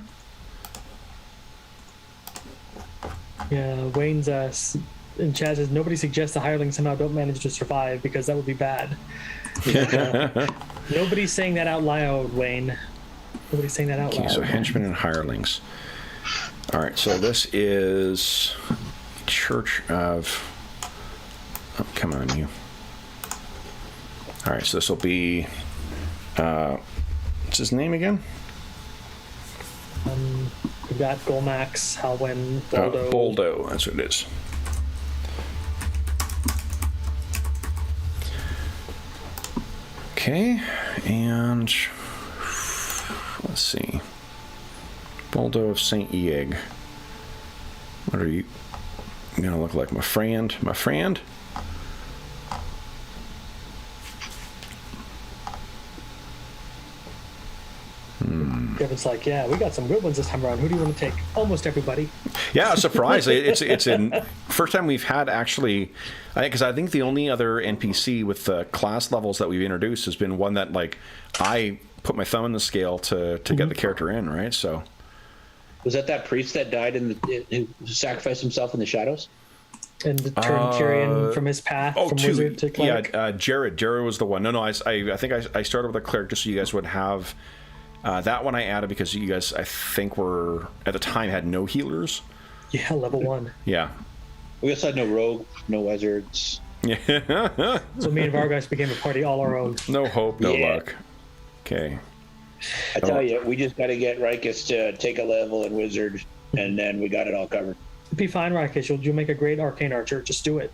Yeah, Wayne's in chat says nobody suggests the hirelings somehow don't manage to survive because that would be bad. Nobody's saying that out loud, Wayne. Nobody's saying that out loud. So henchmen and hirelings. All right, so this is Church of... Oh, come on, you. All right, so this will be... what's his name again? We've got Golmax, Halwyn, Boldo. Boldo, that's what it is. Okay, and let's see. Boldo of St. Eeg. What are you gonna look like? My friend? My friend? Kevin's like, yeah, we got some good ones this time around. Who do you want to take? Almost everybody. Yeah, surprise! it's in first time we've had actually. I think the only other NPC with the class levels that we've introduced has been one that like I put my thumb in the scale to get the character in, right? So Was that priest that died who sacrificed himself in the shadows? And turned Tyrion from his path from wizard to cleric? Yeah, Jared. Jared was the one. No, I think I started with a cleric just so you guys would have... that one I added because you guys, I think, were at the time had no healers. Yeah, level 1. Yeah. We also had no rogue, no wizards. Yeah. So me and Vargosh became a party all our own. No hope, no Yeah. luck. Okay. I tell you, we just got to get Rikus to take a level in wizard, and then we got it all covered. It'd be fine, Rakesh. You'll make a great arcane archer. Just do it.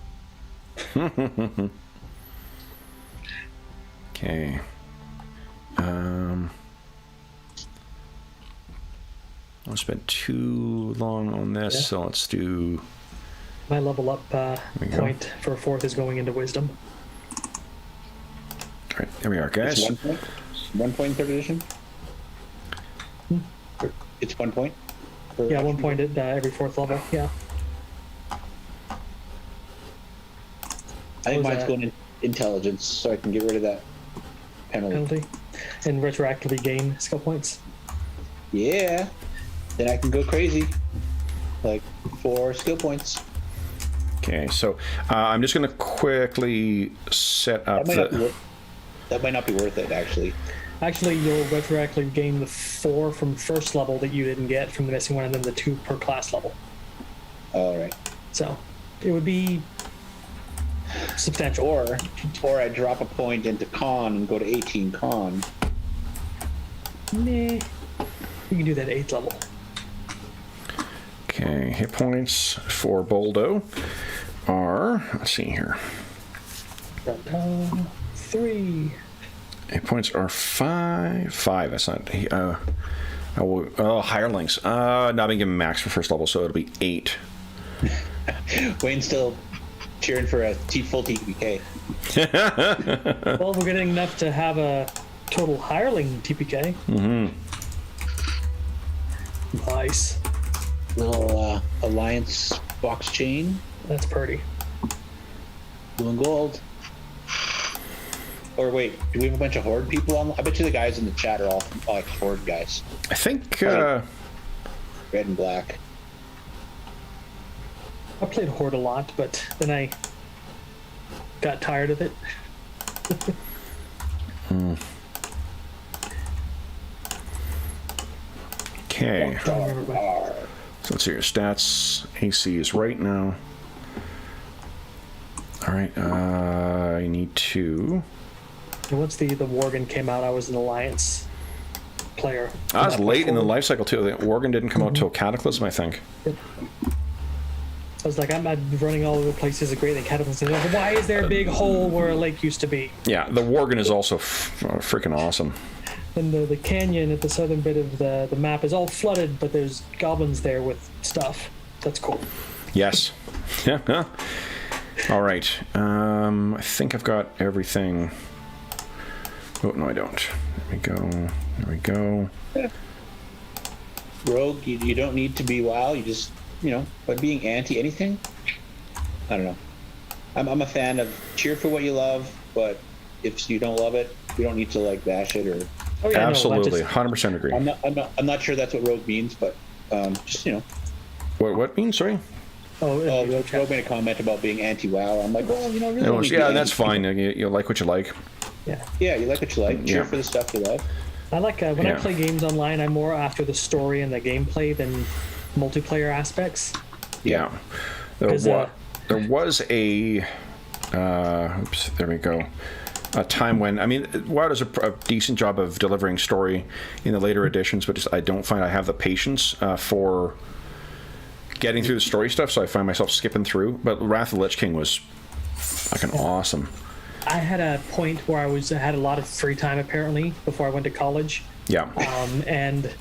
Okay. I spent too long on this, so let's do... My level up we go. point for a 4th is going into wisdom. All right, there we are, guys. It's 1 point? 1 point in 3rd edition? It's 1 point? Yeah, 1 point at every 4th level. Yeah. I think What was mine's that? going in intelligence, so I can get rid of that penalty. And retroactively gain skill points. Yeah. Then I can go crazy. Like 4 skill points. Okay, so I'm just going to quickly set up That might not be worth it, actually. Actually, you'll retroactively gain the 4 from 1st level that you didn't get from the missing one, and then the 2 per class level. All right. So it would be substantial. Or I drop a point into con and go to 18 con. Nah, you can do that at 8th level. Okay, hit points for Boldo are, let's see here. 3. Hit points are 5. 5, that's not... hirelings. Not being given max for 1st level, so it'll be 8. Wayne's still cheering for a full TPK. Well, we're getting enough to have a total hireling TPK. Mm-hmm. Nice. Little Alliance box chain. That's pretty. Blue and gold. Or wait, do we have a bunch of Horde people on? I bet you the guys in the chat are all like Horde guys. I think red and black. I played Horde a lot, but then I got tired of it. Okay. So let's see your stats. AC is right now. All right. I need to. And once the Worgen came out, I was an Alliance player. I was late in the life cycle too. The Worgen didn't come out till Cataclysm, I think. Yep. I was like, I'm running all over the places. A great Cataclysm. Why is there a big hole where a lake used to be? Yeah, the Worgen is also freaking awesome. And the canyon at the southern bit of the map is all flooded, but there's goblins there with stuff. That's cool. Yes. Yeah. All right. I think I've got everything. Oh, no, I don't. There we go. Yeah. Rogue, you don't need to be WoW. You just, by being anti anything, I don't know. I'm a fan of cheer for what you love, but if you don't love it, you don't need to like bash it or. Oh, yeah, absolutely, 100% agree. I'm not sure that's what rogue means, but just What means? Sorry. Rogue made a comment about being anti-WoW. I'm like, well, really. Yeah, that's fine. You like what you like. Yeah. Yeah, you like what you like. Cheer for the stuff you love. I like when I play games online. I'm more after the story and the gameplay than multiplayer aspects. Yeah. There was a. Oops. There we go. A time when WoW does a decent job of delivering story in the later editions, but I don't find I have the patience for getting through the story stuff, so I find myself skipping through. But Wrath of the Lich King was fucking awesome. I had a point where I had a lot of free time apparently before I went to college. Yeah. And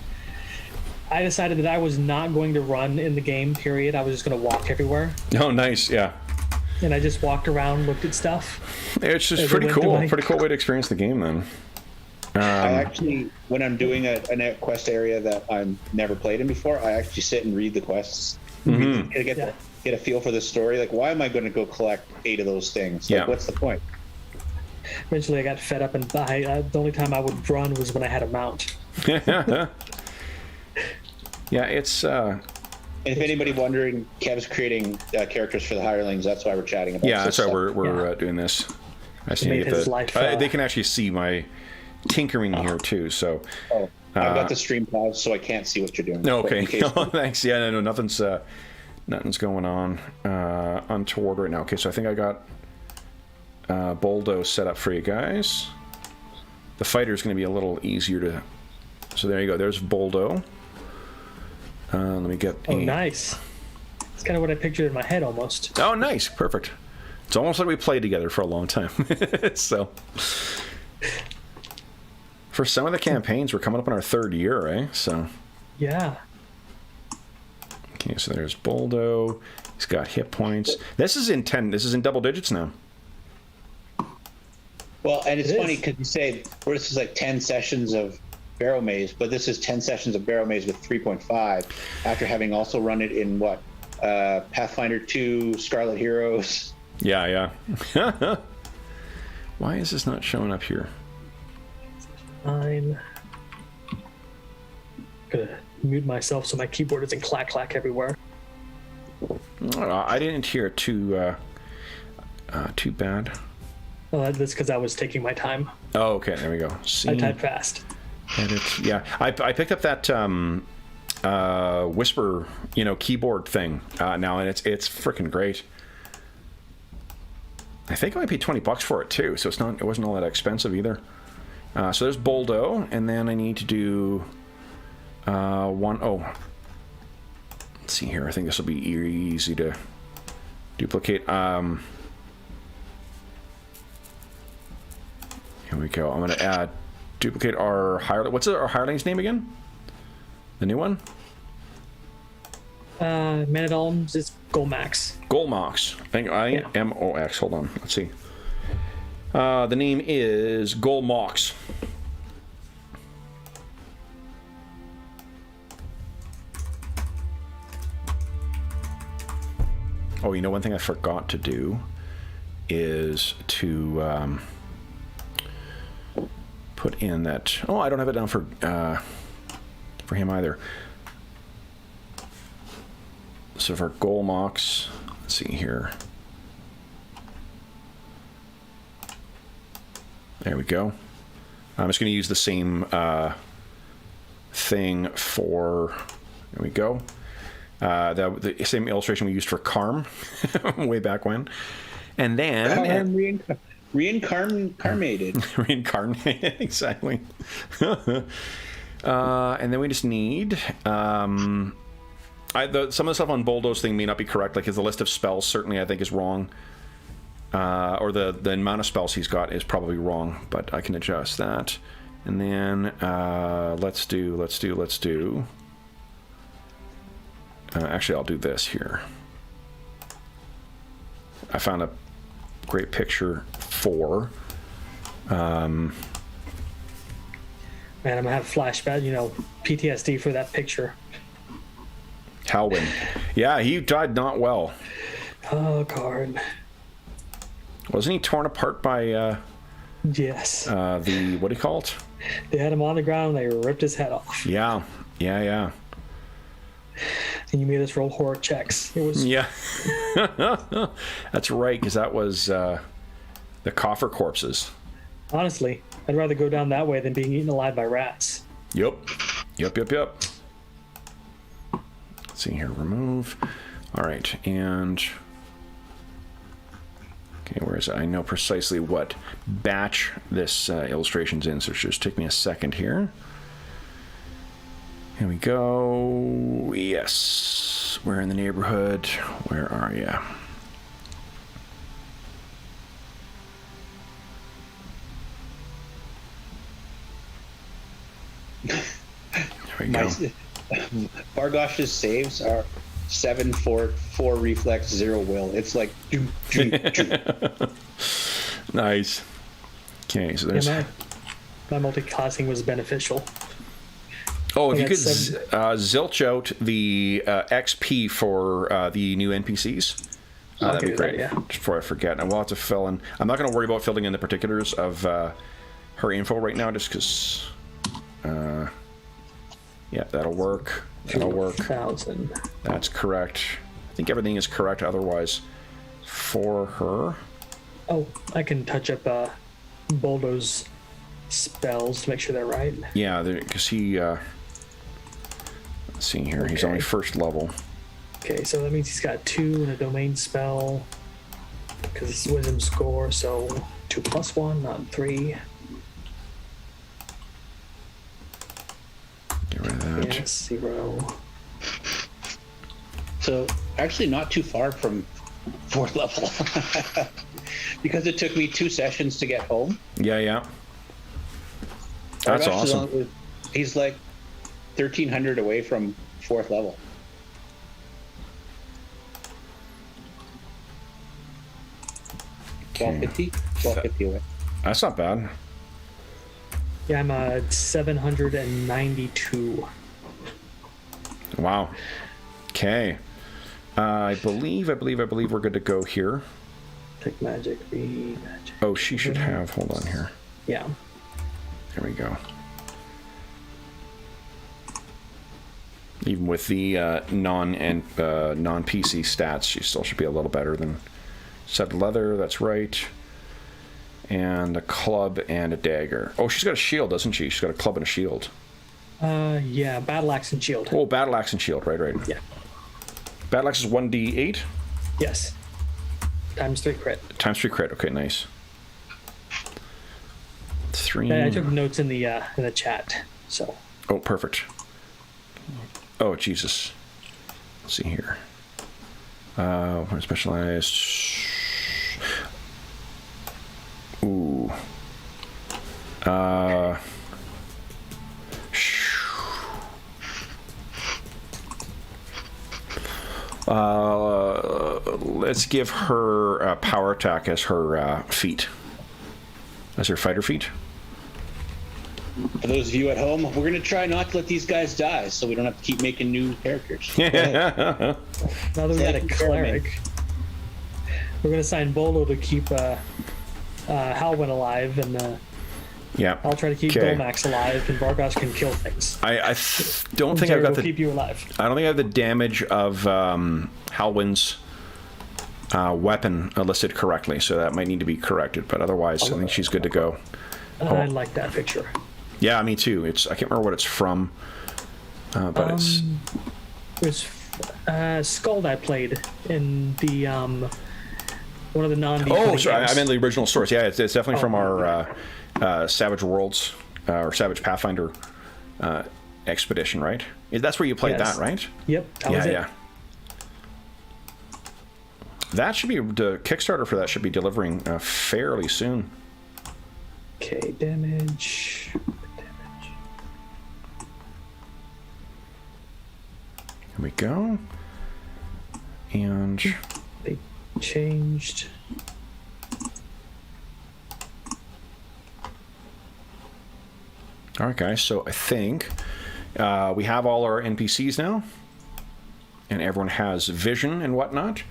I decided that I was not going to run in the game. Period. I was just going to walk everywhere. Oh, nice. Yeah. And I just walked around, looked at stuff. It's just pretty cool. Pretty cool way to experience the game, then. I actually, when I'm doing a quest area that I've never played in before, I actually sit and read the quests. Mm-hmm. Get a feel for the story. Like, why am I going to go collect 8 of those things? Like, what's the point? Eventually, I got fed up, and the only time I would run was when I had a mount. Yeah, it's. And if anybody wondering, Kev's creating characters for the hirelings. That's why we're chatting about. Yeah, that's why we're doing this. I see they can actually see my tinkering here too. So. Oh, I've got the stream paused, so I can't see what you're doing. No, okay. No, thanks. Yeah, no, nothing's going on untoward right now. Okay, so I think I got Boldo set up for you guys. The fighter's going to be a little easier to. So there you go. There's Boldo. Let me get. Nice. It's kind of what I pictured in my head almost. Oh, nice. Perfect. It's almost like we played together for a long time. So, for some of the campaigns, we're coming up on our 3rd year, eh? So. Yeah. Okay, so there's Boldo. He's got hit points. This is in double digits now. Well, and it's funny because you say this is like 10 sessions of Barrowmaze, but this is 10 sessions of Barrowmaze with 3.5 after having also run it in Pathfinder 2, Scarlet Heroes. Yeah. Why is this not showing up here? I'm gonna mute myself so my keyboard doesn't clack everywhere. I didn't hear it too bad. Well, that's because I was taking my time. Oh, okay. There we go. I type fast. Edit. Yeah, I picked up that Whisper, keyboard thing now, and it's freaking great. I think I might pay $20 for it too, so it wasn't all that expensive either. So there's Boldo, and then I need to do one. Oh, let's see here. I think this will be easy to duplicate. Here we go. I'm going to duplicate our hireling. What's our hireling's name again? The new one? Man at Arms is Golmax. Golmax. I-M-O-X. Hold on. Let's see. The name is Golmax. Oh, you know, one thing I forgot to do is to put in that. Oh, I don't have it down for him either. So for Golmox, let's see here. There we go. I'm just going to use the same thing for. There we go. The same illustration we used for Karm way back when. And then reincarnated. Reincarnated, exactly. And then we just need some of the stuff on Boldo's thing may not be correct. Like his list of spells certainly I think is wrong. Or the amount of spells he's got is probably wrong, but I can adjust that. And then let's do. Actually, I'll do this here. I found a great picture for. Man, I'm gonna have flashback, PTSD for that picture. Halwyn. Yeah, he died not well. Oh, God. Wasn't he torn apart by yes. What do you call it? They had him on the ground and they ripped his head off. Yeah. And you made us roll horror checks. It was That's right, because that was the coffer corpses. Honestly, I'd rather go down that way than being eaten alive by rats. Yep. Let's see here, remove. All right, and okay, where is it? I know precisely what batch this illustration's in, so it should just take me a second here. Here we go. Yes, we're in the neighborhood. Where are you? There we go. Vargosh's saves are 7 4 reflex 0 will. It's like Nice. Okay, so there's my multiclassing was beneficial. Oh, if you could zilch out the XP for the new NPCs, that'd be great. Just before I forget, and we'll have to fill in. I'm not going to worry about filling in the particulars of her info right now, just because. Yeah, that'll work. That'll work. 2,000. That's correct. I think everything is correct. Otherwise, for her. Oh, I can touch up Boldo's spells to make sure they're right. Yeah, because he. Let's see here. Okay. He's only first level. Okay, so that means he's got 2 and a domain spell because it's wisdom score. So 2 + 1, not 3. Get rid of that. Yes, 0. So actually, not too far from 4th level, because it took me 2 sessions to get home. Yeah. That's awesome. He's like 1,300 away from 4th level. Okay. 1250 away. That's not bad. Yeah, I'm at 792. Wow. Okay. I believe we're good to go here. Take magic, read magic. Oh, she should have. Hold on here. Yeah. There we go. Even with the non-PC stats, she still should be a little better than set leather. That's right. And a club and a dagger. Oh, she's got a shield, doesn't she? She's got a club and a shield. Yeah, battle axe and shield. Oh, battle axe and shield. Right. Yeah. Battle axe is 1d8. Yes. Times 3 crit. Times 3 crit. Okay, nice. 3. I took notes in the chat. So. Oh, perfect. Oh, Jesus. Let's see here. Specialized. Ooh. Let's give her power attack as her feat. As her fighter feat. For those of you at home, we're going to try not to let these guys die, so we don't have to keep making new characters. Now that we had a cleric. we're gonna assign Bolo to keep Halwyn alive, and Yeah. I'll try to keep Golmax alive, and Vargosh can kill things. I don't think I've got the keep you alive. I don't think I have the damage of Halwyn's weapon listed correctly, so that might need to be corrected. But otherwise, I think she's good to go. I like that picture. Yeah, me too. I can't remember what it's from, but it's. There's Skald I played in the one of the non. Oh, sorry, I meant the original source. Yeah, it's definitely from our Savage Worlds or Savage Pathfinder expedition, right? That's where you played that, right? Yep. That was it. Yeah. That should be the Kickstarter for that should be delivering fairly soon. Okay, damage. Here we go. And they changed. All right, guys. So I think we have all our NPCs now, and everyone has vision and whatnot.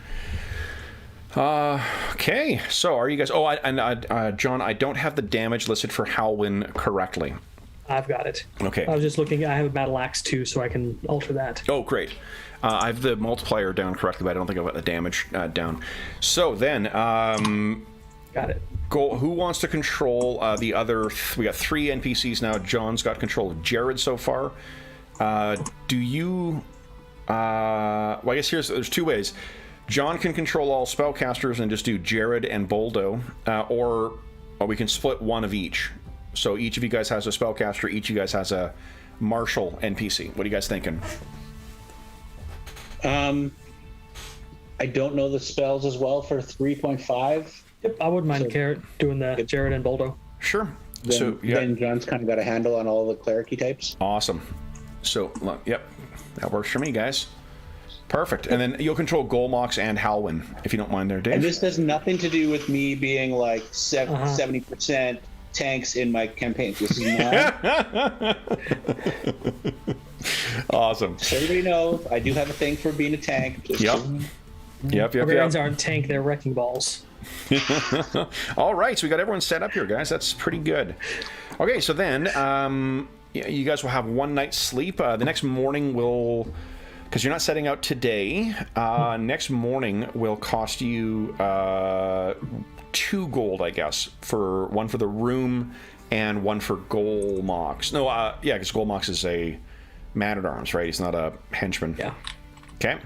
Okay. So are you guys? Oh, John, I don't have the damage listed for Halwyn correctly. I've got it. Okay. I was just looking. I have a battle axe too, so I can alter that. Oh, great. I have the multiplier down correctly, but I don't think I've got the damage down. So then, got it. Who wants to control the other? We got 3 NPCs now. John's got control of Jared so far. Do you? Well, I guess there's 2 ways. John can control all spellcasters and just do Jared and Boldo, or we can split one of each. So each of you guys has a spellcaster. Each of you guys has a martial NPC. What are you guys thinking? I don't know the spells as well for 3.5. Yep, I wouldn't mind doing the Jared and Boldo. Sure. Then John's kind of got a handle on all the clericy types. Awesome. So, yep, that works for me, guys. Perfect. And then you'll control Golmox and Halwyn, if you don't mind there, Dave. And this has nothing to do with me being like 70% tanks in my campaigns. This is not. Awesome. So everybody knows I do have a thing for being a tank. Yep. Barbarians aren't tank, they're wrecking balls. All right, so we got everyone set up here, guys. That's pretty good. Okay, so then you guys will have one night's sleep. The next morning will, because you're not setting out today, next morning will cost you 2 gold, I guess, for one for the room and one for Golmox. No, yeah, because Golmox is a man-at-arms, right? He's not a henchman. Yeah. Okay.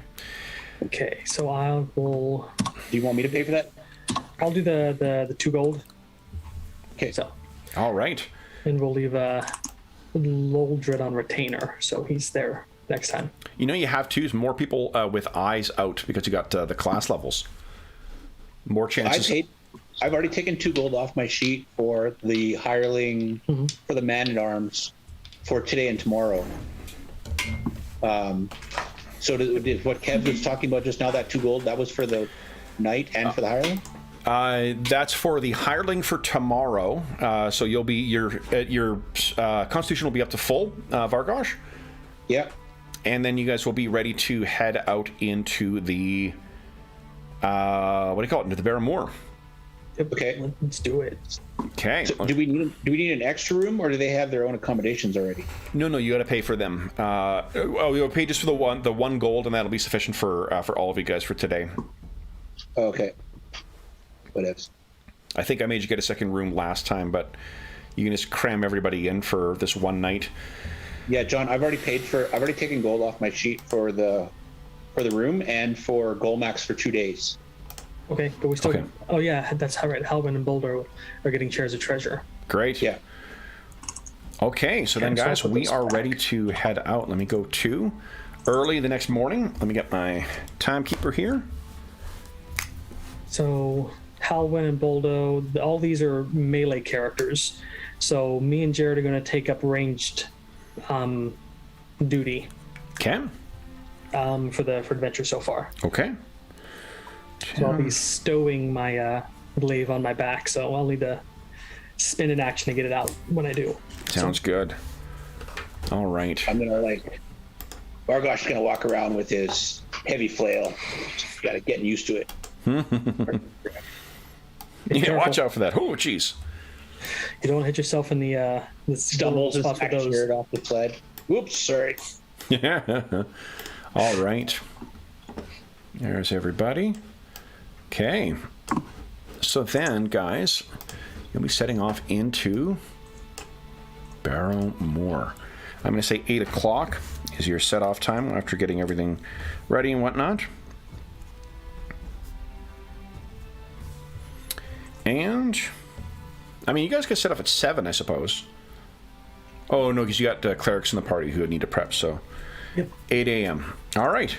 Okay, so I will. Do you want me to pay for that? I'll do the 2 gold. Okay. So. All right. And we'll leave Loldred on retainer, so he's there next time. You know, you have two more people with eyes out because you got the class levels. More chances. I've already taken 2 gold off my sheet for the hireling for the man-at-arms for today and tomorrow. So did what Kev was talking about just now, that 2 gold, that was for the night and for the hireling? That's for the hireling for tomorrow. So you'll be your constitution will be up to full, Vargosh. Yeah. And then you guys will be ready to head out into the what do you call it? Into the Barrowmaze. Okay. Let's do it. Okay. So do we need an extra room, or do they have their own accommodations already? No, you got to pay for them. You'll pay just for the one gold, and that'll be sufficient for all of you guys for today. Okay. Whatevs. I think I made you get a second room last time, but you can just cram everybody in for this one night. Yeah, John, I've already taken gold off my sheet for the room and for Golmax for 2 days. Okay, but we still. Okay. Oh yeah, that's right. Halwyn and Boulder are getting shares of treasure. Great. Yeah. Okay, so then, guys, we are ready to head out. Let me go to early the next morning. Let me get my timekeeper here. So Halwyn and Boldo, all these are melee characters. So me and Jared are going to take up ranged duty. Okay. For the adventure so far. Okay. So I'll be stowing my glaive on my back, so I'll need to spin an action to get it out when I do. Sounds good. All right. I'm gonna Vargosh is gonna walk around with his heavy flail. Just gotta get used to it. Yeah, watch out for that. Oh, jeez. You don't want to hit yourself in the Stumbles his spot for those. shirt off the sled. Whoops, sorry. Yeah. All right. There's everybody. Okay. So then, guys, you'll be setting off into Barrowmaze. I'm going to say 8 o'clock is your set-off time after getting everything ready and whatnot. And, I mean, you guys could set off at 7, I suppose. Oh, no, because you got clerics in the party who would need to prep, so Yep. 8 a.m. All right.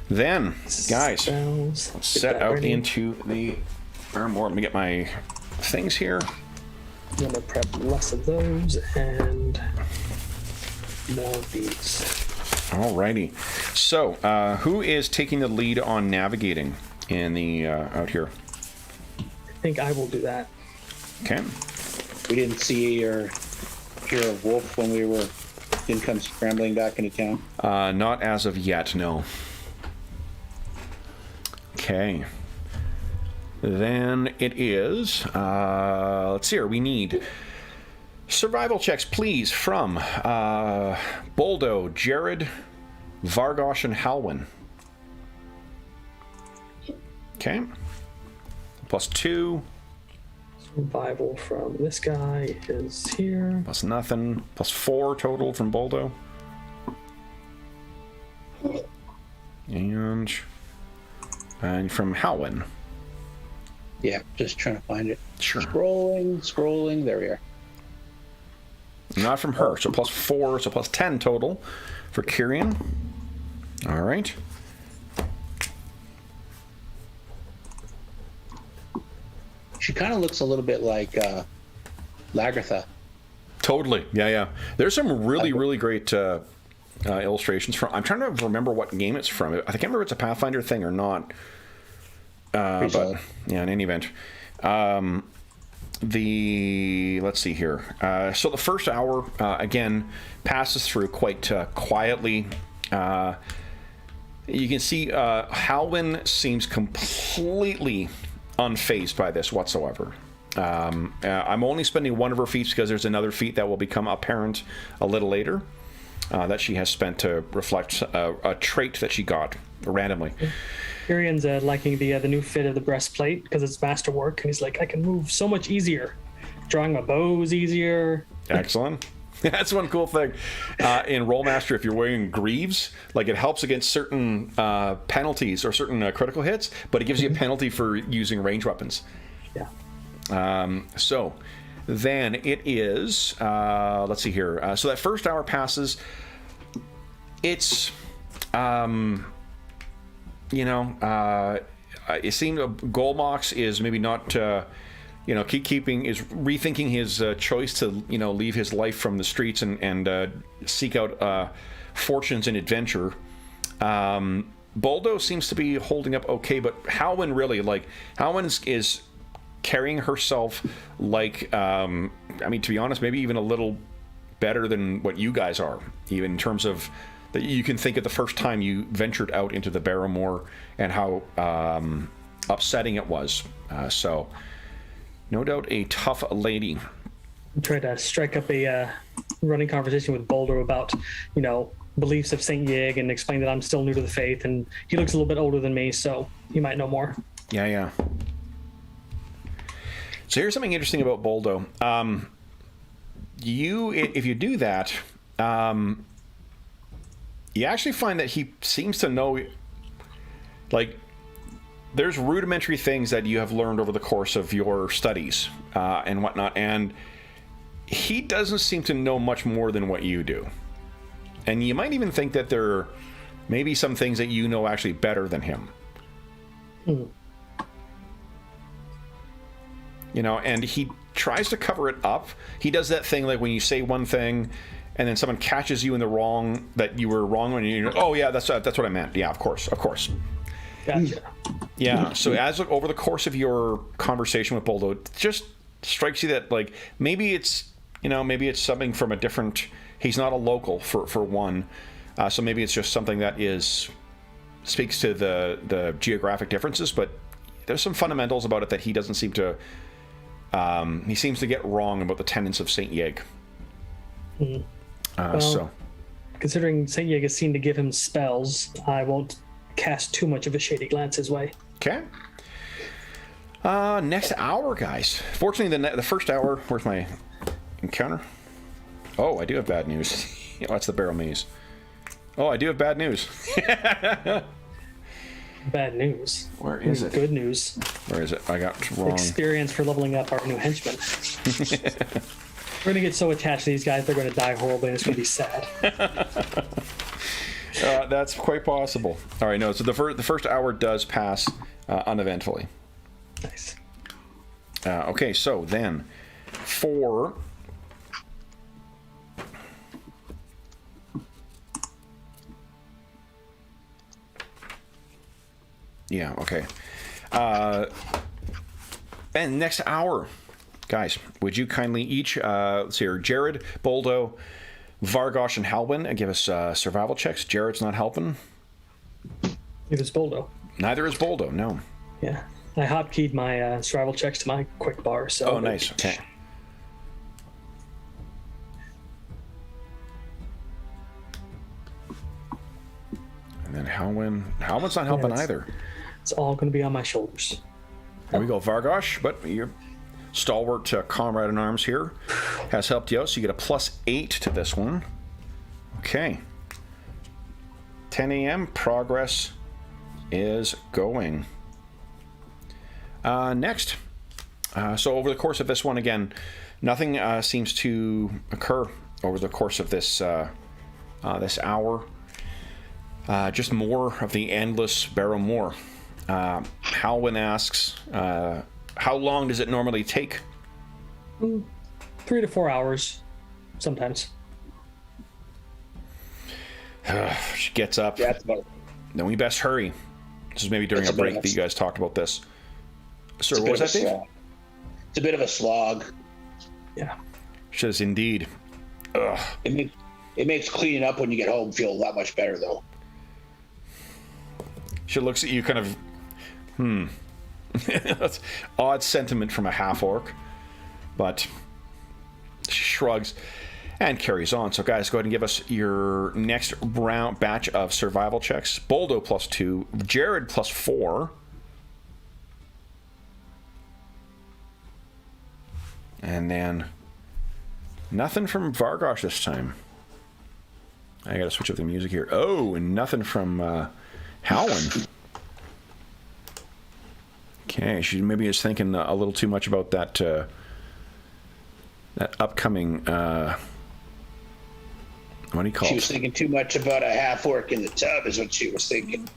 Then, guys, Spells. let's set Get that out ready. into the Barrowmaze. Let me get my things here. I'm going to prep less of those and more of these. Alrighty. So, who is taking the lead on navigating in the out here? I think I will do that. Okay. We didn't see or hear of Wolf when we didn't come scrambling back into town. Not as of yet, no. Okay. Then it is, let's see here, we need survival checks, please, from Boldo, Jared, Vargosh, and Halwyn. Okay. +2. Survival from this guy is here. Plus nothing. +4 total from Boldo. And from Halwyn. Yeah, just trying to find it. Sure. Scrolling. There we are. Not from her. So +4, so +10 total for Kyrian. All right. She kind of looks a little bit like Lagartha. Totally. Yeah. There's some really great illustrations from. I'm trying to remember what game it's from. I can't remember if it's a Pathfinder thing or not. But yeah, in any event, let's see here. So the first hour again passes through quite quietly. You can see Halwyn seems completely unfazed by this whatsoever. I'm only spending one of her feats because there's another feat that will become apparent a little later that she has spent to reflect a trait that she got randomly. Kyrion's liking the new fit of the breastplate because it's masterwork, and he's like, I can move so much easier. Drawing my bows easier. Excellent. That's one cool thing. In Rollmaster, if you're wearing greaves, like it helps against certain penalties or certain critical hits, but it gives you a penalty for using range weapons. Yeah. So then it is, let's see here. So that first hour passes. It's, it seemed Golmox is maybe not, is rethinking his choice to, leave his life from the streets and seek out fortunes and adventure. Boldo seems to be holding up okay, but Halwyn is carrying herself like, to be honest, maybe even a little better than what you guys are, even in terms of that you can think of the first time you ventured out into the Barrowmaze and how upsetting it was. So, no doubt a tough lady. I tried to strike up a running conversation with Boulder about, beliefs of Saint Yig and explain that I'm still new to the faith, and he looks a little bit older than me, so he might know more. Yeah. So here's something interesting about Boldo. If you do that, you actually find that he seems to know, like, there's rudimentary things that you have learned over the course of your studies and whatnot, and he doesn't seem to know much more than what you do. And you might even think that there may be some things that you know actually better than him. And he tries to cover it up. He does that thing like when you say one thing and then someone catches you in the wrong, that you were wrong when you, oh yeah, that's what I meant. Yeah, of course. Gotcha. Yeah, so as over the course of your conversation with Boldo, it just strikes you that, like, maybe it's something from a different, he's not a local for one, so maybe it's just something that speaks to the geographic differences, but there's some fundamentals about it that he doesn't seem to. He seems to get wrong about the tenets of Saint Yeg. So, considering Saint Yeg is seen to give him spells, I won't cast too much of a shady glance his way. Okay. Next hour, guys. Fortunately, the first hour. Where's my encounter? Oh, I do have bad news. Oh, that's the Barrowmaze. Oh, I do have bad news. Bad news. Where is it? Good news. Where is it? I got wrong. Experience for leveling up our new henchmen. We're going to get so attached to these guys, they're going to die horribly, and it's going to be sad. That's quite possible. All right, no, so the first hour does pass uneventfully. Nice. Okay, so then for... Yeah, okay. And next hour, guys, would you kindly each, let's see here, Jared, Boldo, Vargosh, and Halwyn, give us survival checks. Jared's not helping. Neither is Boldo. Neither is Boldo, no. Yeah. I hotkeyed my survival checks to my quick bar, so... Oh, nice, okay. And then Halwyn's not helping either. It's all going to be on my shoulders. There we go, Vargosh, but your stalwart comrade in arms here has helped you out, so you get a +8 to this one. Okay. 10 a.m. Progress is going. Next. So over the course of this one, again, nothing seems to occur over the course of this this hour. Just more of the endless Barrowmoor. Halwyn asks, how long does it normally take? 3 to 4 hours, sometimes. She gets up. Yeah, that's about. Then we best hurry. This is maybe during a break that you guys talked about this. Sir, what was that, Dave? It's a bit of a slog. Yeah. She says, indeed. Ugh. It makes cleaning up when you get home feel a lot much better, though. She looks at you kind of, That's odd sentiment from a half-orc. But she shrugs and carries on. So guys, go ahead and give us your next round batch of survival checks. Boldo +2, Jared +4. And then nothing from Vargosh this time. I gotta switch up the music here. Oh, and nothing from Halwyn. Okay, she maybe is thinking a little too much about that that upcoming what do you call it? She was thinking too much about a half-orc in the tub is what she was thinking.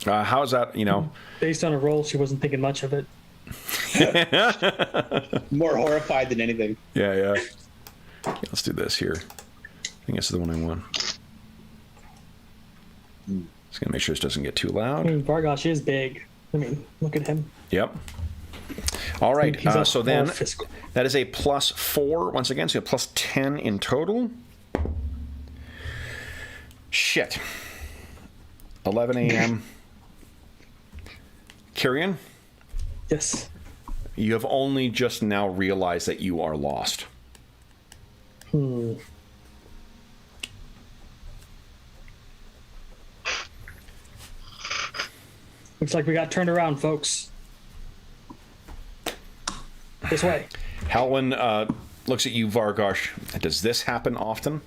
How's that, you know? Based on a roll, she wasn't thinking much of it. More horrified than anything. Yeah. Let's do this here. I think this is the one I want. Just gonna make sure this doesn't get too loud. I mean, Vargosh is big. I mean, look at him. Yep. All right. So then fiscal. that is a +4 once again. So you have +10 in total. Shit. 11 a.m. Kyrian? Yes. You have only just now realized that you are lost. Looks like we got turned around, folks. This way. Halwyn looks at you, Vargosh. Does this happen often?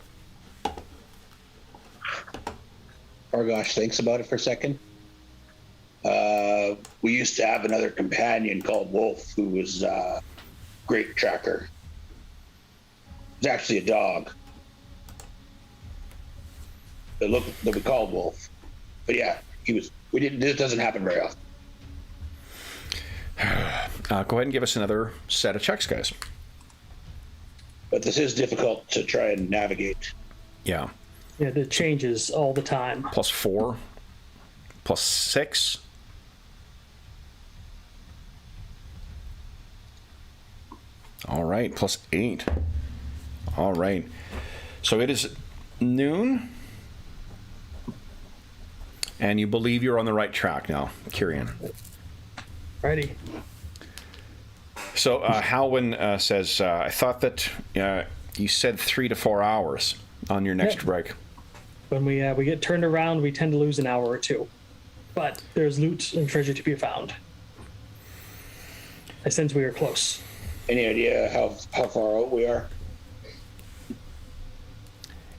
Vargosh thinks about it for a second. We used to have another companion called Wolf who was a great tracker. He was actually a dog. That we called Wolf. But yeah, he was. This doesn't happen very often. Go ahead and give us another set of checks, guys. But this is difficult to try and navigate. Yeah. Yeah, it changes all the time. +4, +6. All right, +8. All right. So it is noon. And you believe you're on the right track now, Kyrian. Righty. So Halwyn says, I thought that you said 3 to 4 hours on your next break. When we get turned around, we tend to lose an hour or two. But there's loot and treasure to be found. I sense we are close. Any idea how far out we are?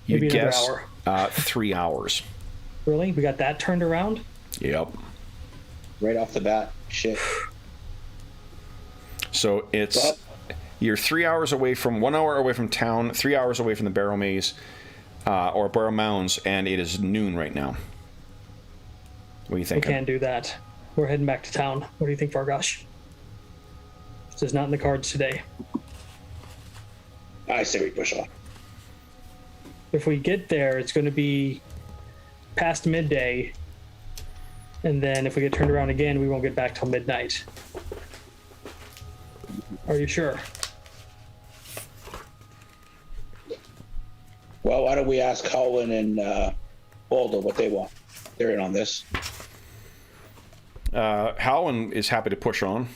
You Maybe guess another 3 hours. Really? We got that turned around? Yep. Right off the bat. Shit. So it's you're 3 hours away from 1 hour away from town, 3 hours away from the Barrowmaze or Barrow Mounds, and it is noon right now. What do you think? We can't do that. We're heading back to town. What do you think, Vargosh? This is not in the cards today. I say we push on. If we get there, it's going to be past midday, and then if we get turned around again, we won't get back till midnight. Are you sure? Well, why don't we ask Colin and Baldo what they want? They're in on this. Halwyn is happy to push on.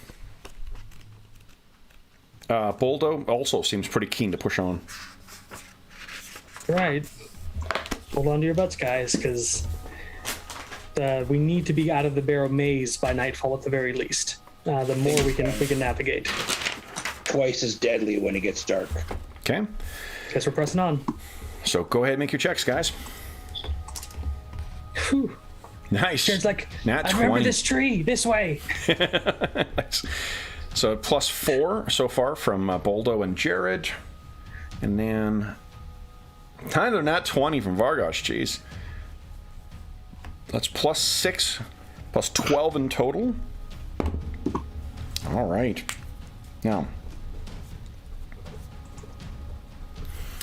Boldo also seems pretty keen to push on. Right. Hold on to your butts, guys, because we need to be out of the Barrowmaze by nightfall at the very least. The more we can navigate. Twice as deadly when it gets dark. Okay. Guess we're pressing on. So go ahead and make your checks, guys. Whew. Nice. It's like, Nat I remember 20. this tree, this way. Nice. So +4 so far from Boldo and Jared. And then kind of nat 20 from Vargosh, jeez. That's +6, +12 in total. All right. Now,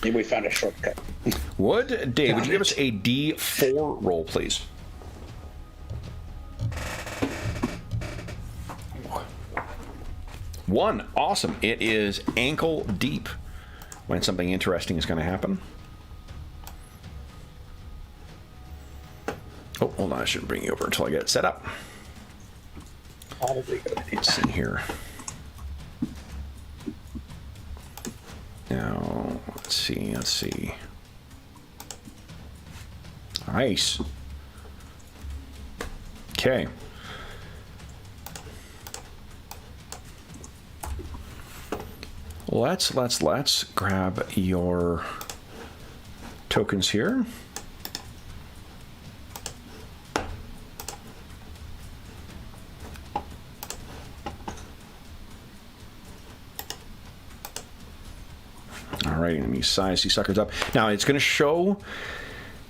Maybe we found a shortcut. Dave, would you give us a D4 roll, please? One. Awesome. It is ankle deep when something interesting is going to happen. Oh, hold on. I shouldn't bring you over until I get it set up. Probably good idea. Let's see here. Now, let's see. Nice. Okay. Let's grab your tokens here. All right, let me size these suckers up. Now it's going to show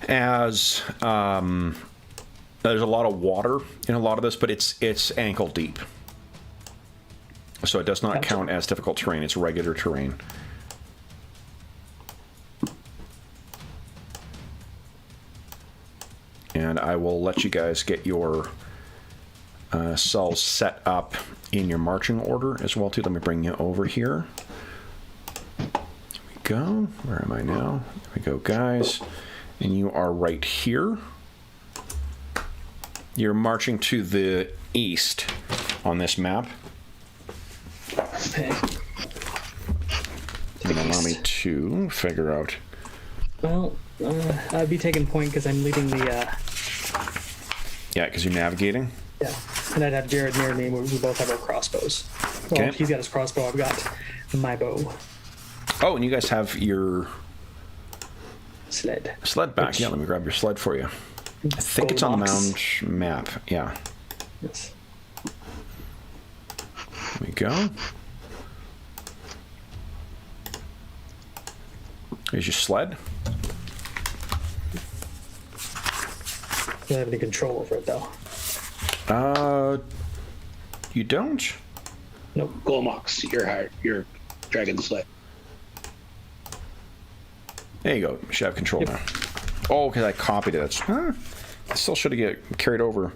as there's a lot of water in a lot of this, but it's ankle deep. So it does not count as difficult terrain. It's regular terrain. And I will let you guys get your cells set up in your marching order as well, too. Let me bring you over here. There we go. Where am I now? There we go, guys. And you are right here. You're marching to the east on this map. Okay. And allow me to figure out. Well, I'd be taking point because I'm leading the. Yeah, because you're navigating. Yeah, and I'd have Jared near me. We both have our crossbows. Well, Okay. he's got his crossbow. I've got my bow. Oh, and you guys have your Sled. sled back. Yeah, let me grab your sled for you. I think it's on the Knox. mound map. Yeah. Yes. There we go. There's your sled. Don't have any control over it though. You don't? Nope. Glomox, your dragon sled. There you go. You should have control now. Oh, because I copied it. I still should have get carried over.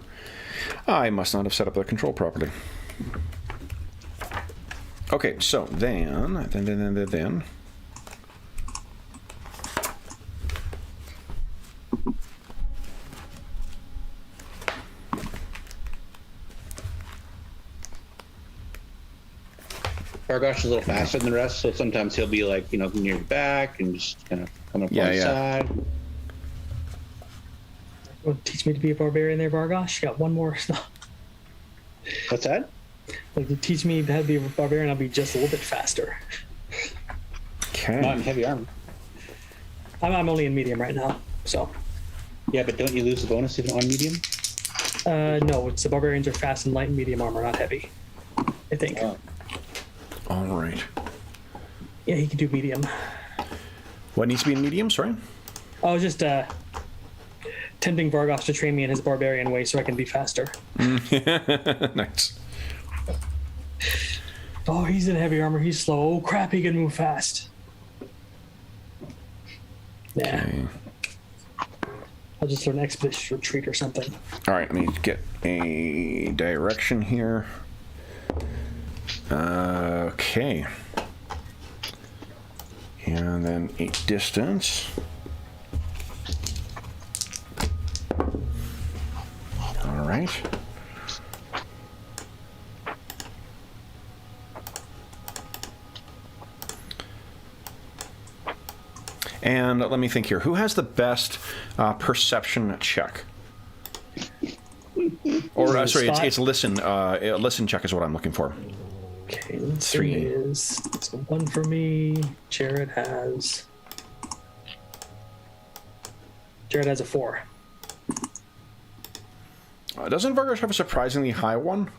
I must not have set up the control properly. Okay, so then. Vargosh is a little faster than the rest, so sometimes he'll be like, near your back and just kind of come up on the side. Well, teach me to be a barbarian there, Vargosh. You got one more. What's that? Like, to teach me how to be a barbarian, I'll be just a little bit faster. Okay. Not in heavy armor. I'm only in medium right now, so. Yeah, but don't you lose the bonus even on medium? No, it's the barbarians are fast and light and medium armor, not heavy. I think. Oh. All right. Yeah, he can do medium. What needs to be in medium, sorry? I was just tempting Vargosh to train me in his barbarian way so I can be faster. Nice. Oh, he's in heavy armor. He's slow. Oh, crap, he can move fast. Yeah. Okay. I'll just learn expedition retreat or something. All right, let me get a direction here. Okay. And then a distance. All right. And let me think here. Who has the best perception check? Or sorry, it's listen. Listen check is what I'm looking for. Okay, 3. It's a 1 for me. Jared has a 4. Doesn't Vargosh have a surprisingly high one?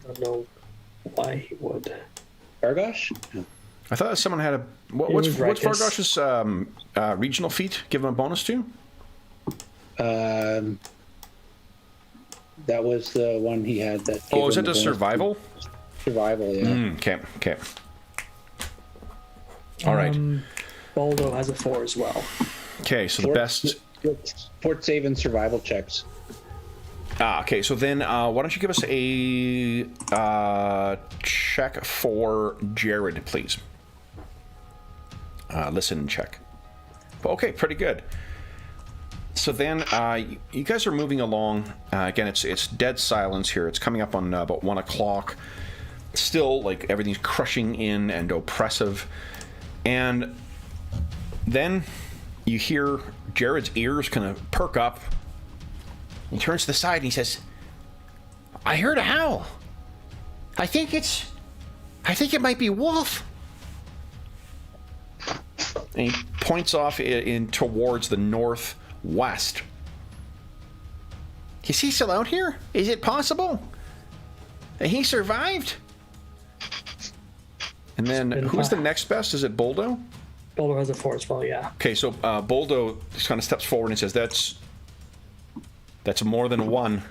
I don't know why he would. Vargosh? I thought someone had a. What's Vargosh's regional feat? Give him a bonus to? That was the one he had that. Oh, is it the survival? Survival, yeah. Okay. All right. Baldo has a 4 as well. Okay, so the best. Fort save and survival checks. Okay, so then why don't you give us a check for Jared, please? Listen and check. Okay, pretty good. So then you guys are moving along. Again, it's dead silence here. It's coming up on about 1 o'clock. Still, like, everything's crushing in and oppressive. And then you hear Jared's ears kind of perk up. He turns to the side and he says, I heard a howl. I think it might be Wolf. And he points off in towards the northwest. Is he still out here? Is it possible that he survived? And then who's the next best? Is it Boldo? Baldo has a 4 as well, yeah. Okay, so Boldo just kind of steps forward and says, That's more than 1.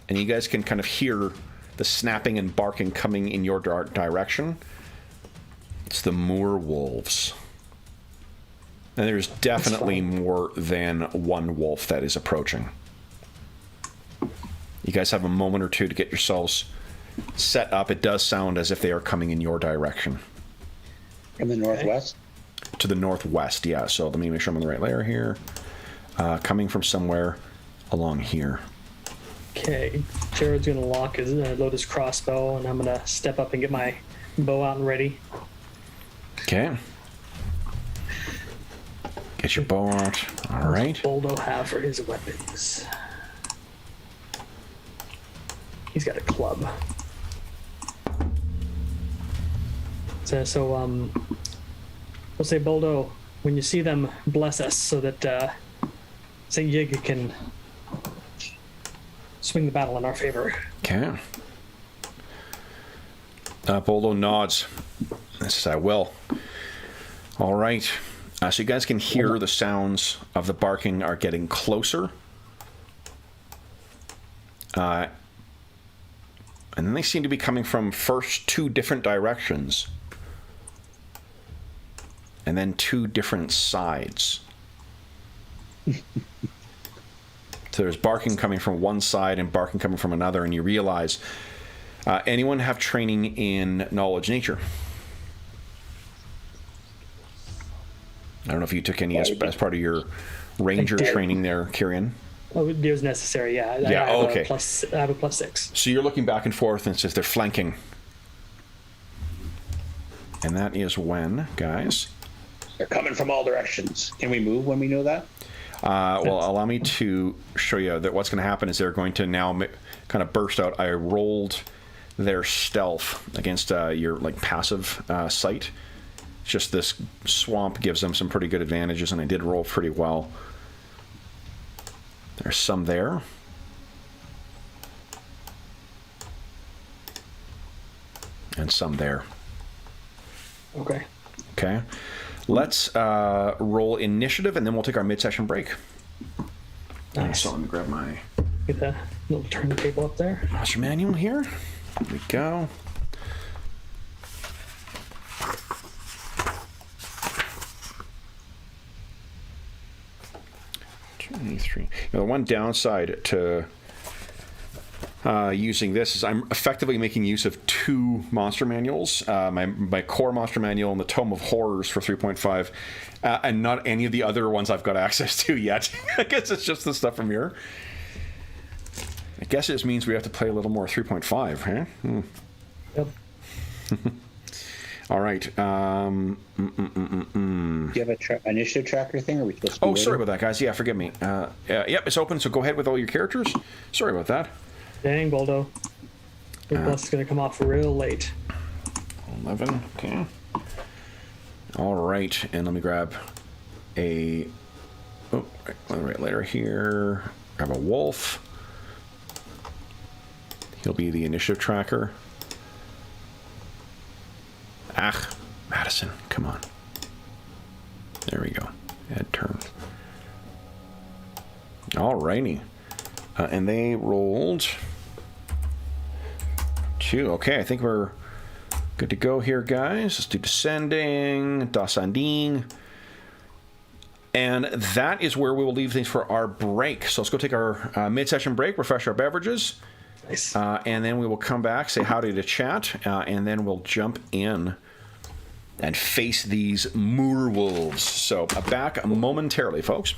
And you guys can kind of hear the snapping and barking coming in your direction. It's the moor wolves. And there's definitely more than 1 wolf that is approaching. You guys have a moment or two to get yourselves set up. It does sound as if they are coming in your direction. In the northwest? To the northwest, yeah. So let me make sure I'm on the right layer here. Coming from somewhere along here. Okay, Jared's gonna load his crossbow, and I'm gonna step up and get my bow out and ready. Okay. Get your bow out. All right. What does Boldo have for his weapons? He's got a club. So we'll say, Boldo, when you see them, bless us so that St. Yig can swing the battle in our favor. Okay. Boldo nods. Says, I will. All right. So you guys can hear the sounds of the barking are getting closer. And then they seem to be coming from first 2 different directions. And then 2 different sides. So there's barking coming from one side and barking coming from another, and you realize, anyone have training in knowledge nature? I don't know if you took any as part of your ranger training there, Kieran. Oh, it was necessary. Yeah. Yeah, I have okay. I have a +6. So you're looking back and forth, and it says they're flanking. And that is when, guys? They're coming from all directions. Can we move when we know that? Well, allow me to show you that what's going to happen is they're going to now kind of burst out. I rolled their stealth against your like passive sight. It's just this swamp gives them some pretty good advantages, and I did roll pretty well. There's some there. And some there. Okay. Okay. Let's roll initiative, and then we'll take our mid-session break. Nice. So let me grab my Get the little turn the table up there. master manual here. There we go. Three. Now, the one downside to using this is I'm effectively making use of two monster manuals, my core monster manual and the Tome of Horrors for 3.5, and not any of the other ones I've got access to yet. I guess it's just the stuff from here. I guess it just means we have to play a little more 3.5, huh? Yep. All right. Do you have an initiative tracker thing? Or are we supposed to be Sorry waiting? about that, guys. Yeah, forgive me. Yep, it's open, so go ahead with all your characters. Sorry about that. Dang, Boldo. Your plus is going to come off real late. 11, okay. All right, and let me grab a... Oh, right later here. Grab a wolf. He'll be the initiative tracker. Madison, come on. There we go. Head turn. All righty. And they rolled 2. Okay, I think we're good to go here, guys. Let's do descending, descending. And that is where we will leave things for our break. So let's go take our mid-session break, refresh our beverages. Nice. And then we will come back, say howdy to chat, and then we'll jump in and face these moor wolves. So back momentarily, folks.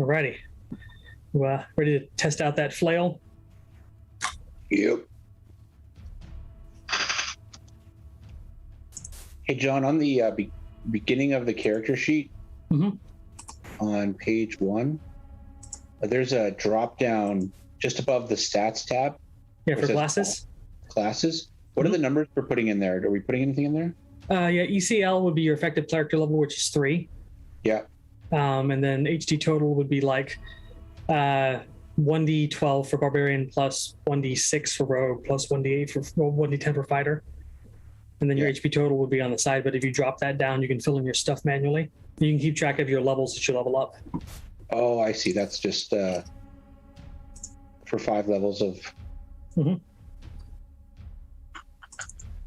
Alrighty. Ready to test out that flail? Yep. Hey, John, on the beginning of the character sheet, on page 1, there's a drop down just above the stats tab. Yeah, for classes. Classes. What are the numbers we're putting in there? Are we putting anything in there? Yeah, ECL would be your effective character level, which is 3. Yeah. And then HD total would be like 1d12 for barbarian plus 1d6 for rogue plus 1d8 for 1d10 for fighter. And then your HP total would be on the side, but if you drop that down, you can fill in your stuff manually. You can keep track of your levels as you level up. Oh, I see. That's just for 5 levels of...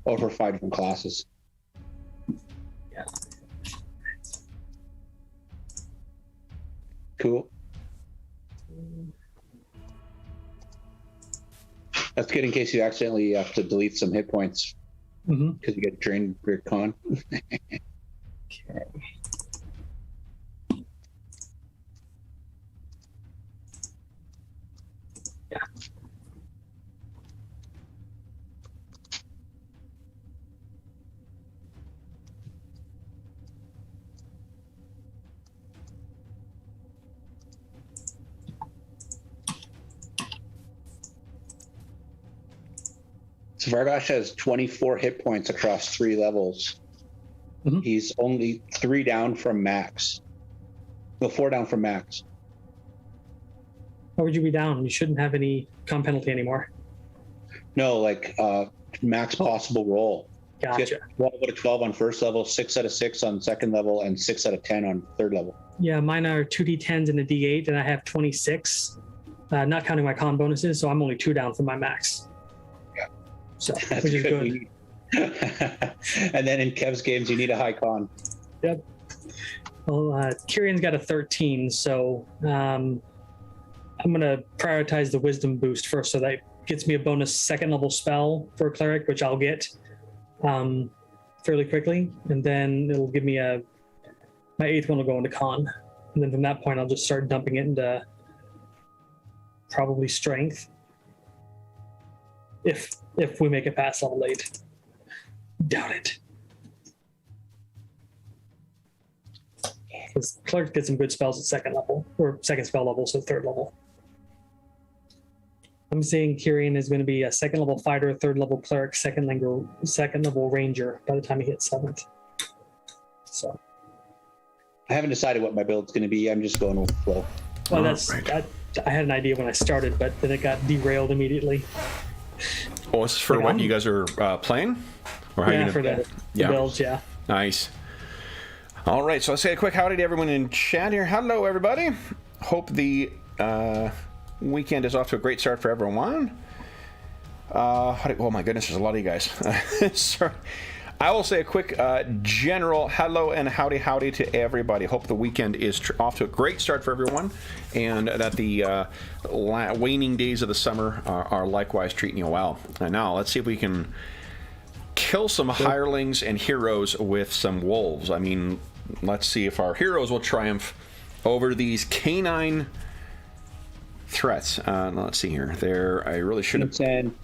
Oh, for 5 different classes. Yeah. Cool. That's good in case you accidentally have to delete some hit points because you get drained your con. Okay. Yeah. So Vargosh has 24 hit points across 3 levels. He's only 3 down from max. No, 4 down from max. Why would you be down? You shouldn't have any con penalty anymore. No, like max possible roll. Gotcha. 12 out of 12 on first level, 6 out of 6 on second level, and 6 out of 10 on third level. Yeah, mine are 2d10s and a d8, and I have 26, not counting my con bonuses, so I'm only 2 down from my max. Yeah. So, That's which is good. And then in Kev's games, you need a high con. Yep. Well, Kirian's got a 13, so I'm going to prioritize the wisdom boost first, so that gets me a bonus 2nd level spell for a cleric, which I'll get fairly quickly, and then it'll give me my 8th one will go into con, and then from that point I'll just start dumping it into probably strength if we make it past level 8. Doubt it. Because cleric gets some good spells at 2nd level, or 2nd spell level, so 3rd level. I'm saying Kirian is going to be a 2nd level fighter, 3rd level cleric, 2nd level ranger by the time he hits 7th. So I haven't decided what my build's going to be. I'm just going with the flow. Well, I had an idea when I started, but then it got derailed immediately. Oh, this is for what you guys are playing? Or how For the builds, yeah. Nice. All right, so let's say a quick howdy to everyone in chat here. Hello, everybody. Hope the weekend is off to a great start for everyone. Oh my goodness, there's a lot of you guys. Sorry. I will say a quick general hello and howdy to everybody. Hope the weekend is off to a great start for everyone, and that the waning days of the summer are likewise treating you well. And now let's see if we can kill some hirelings and heroes with some wolves. I mean, let's see if our heroes will triumph over these canine threats. Let's see here. I really should have send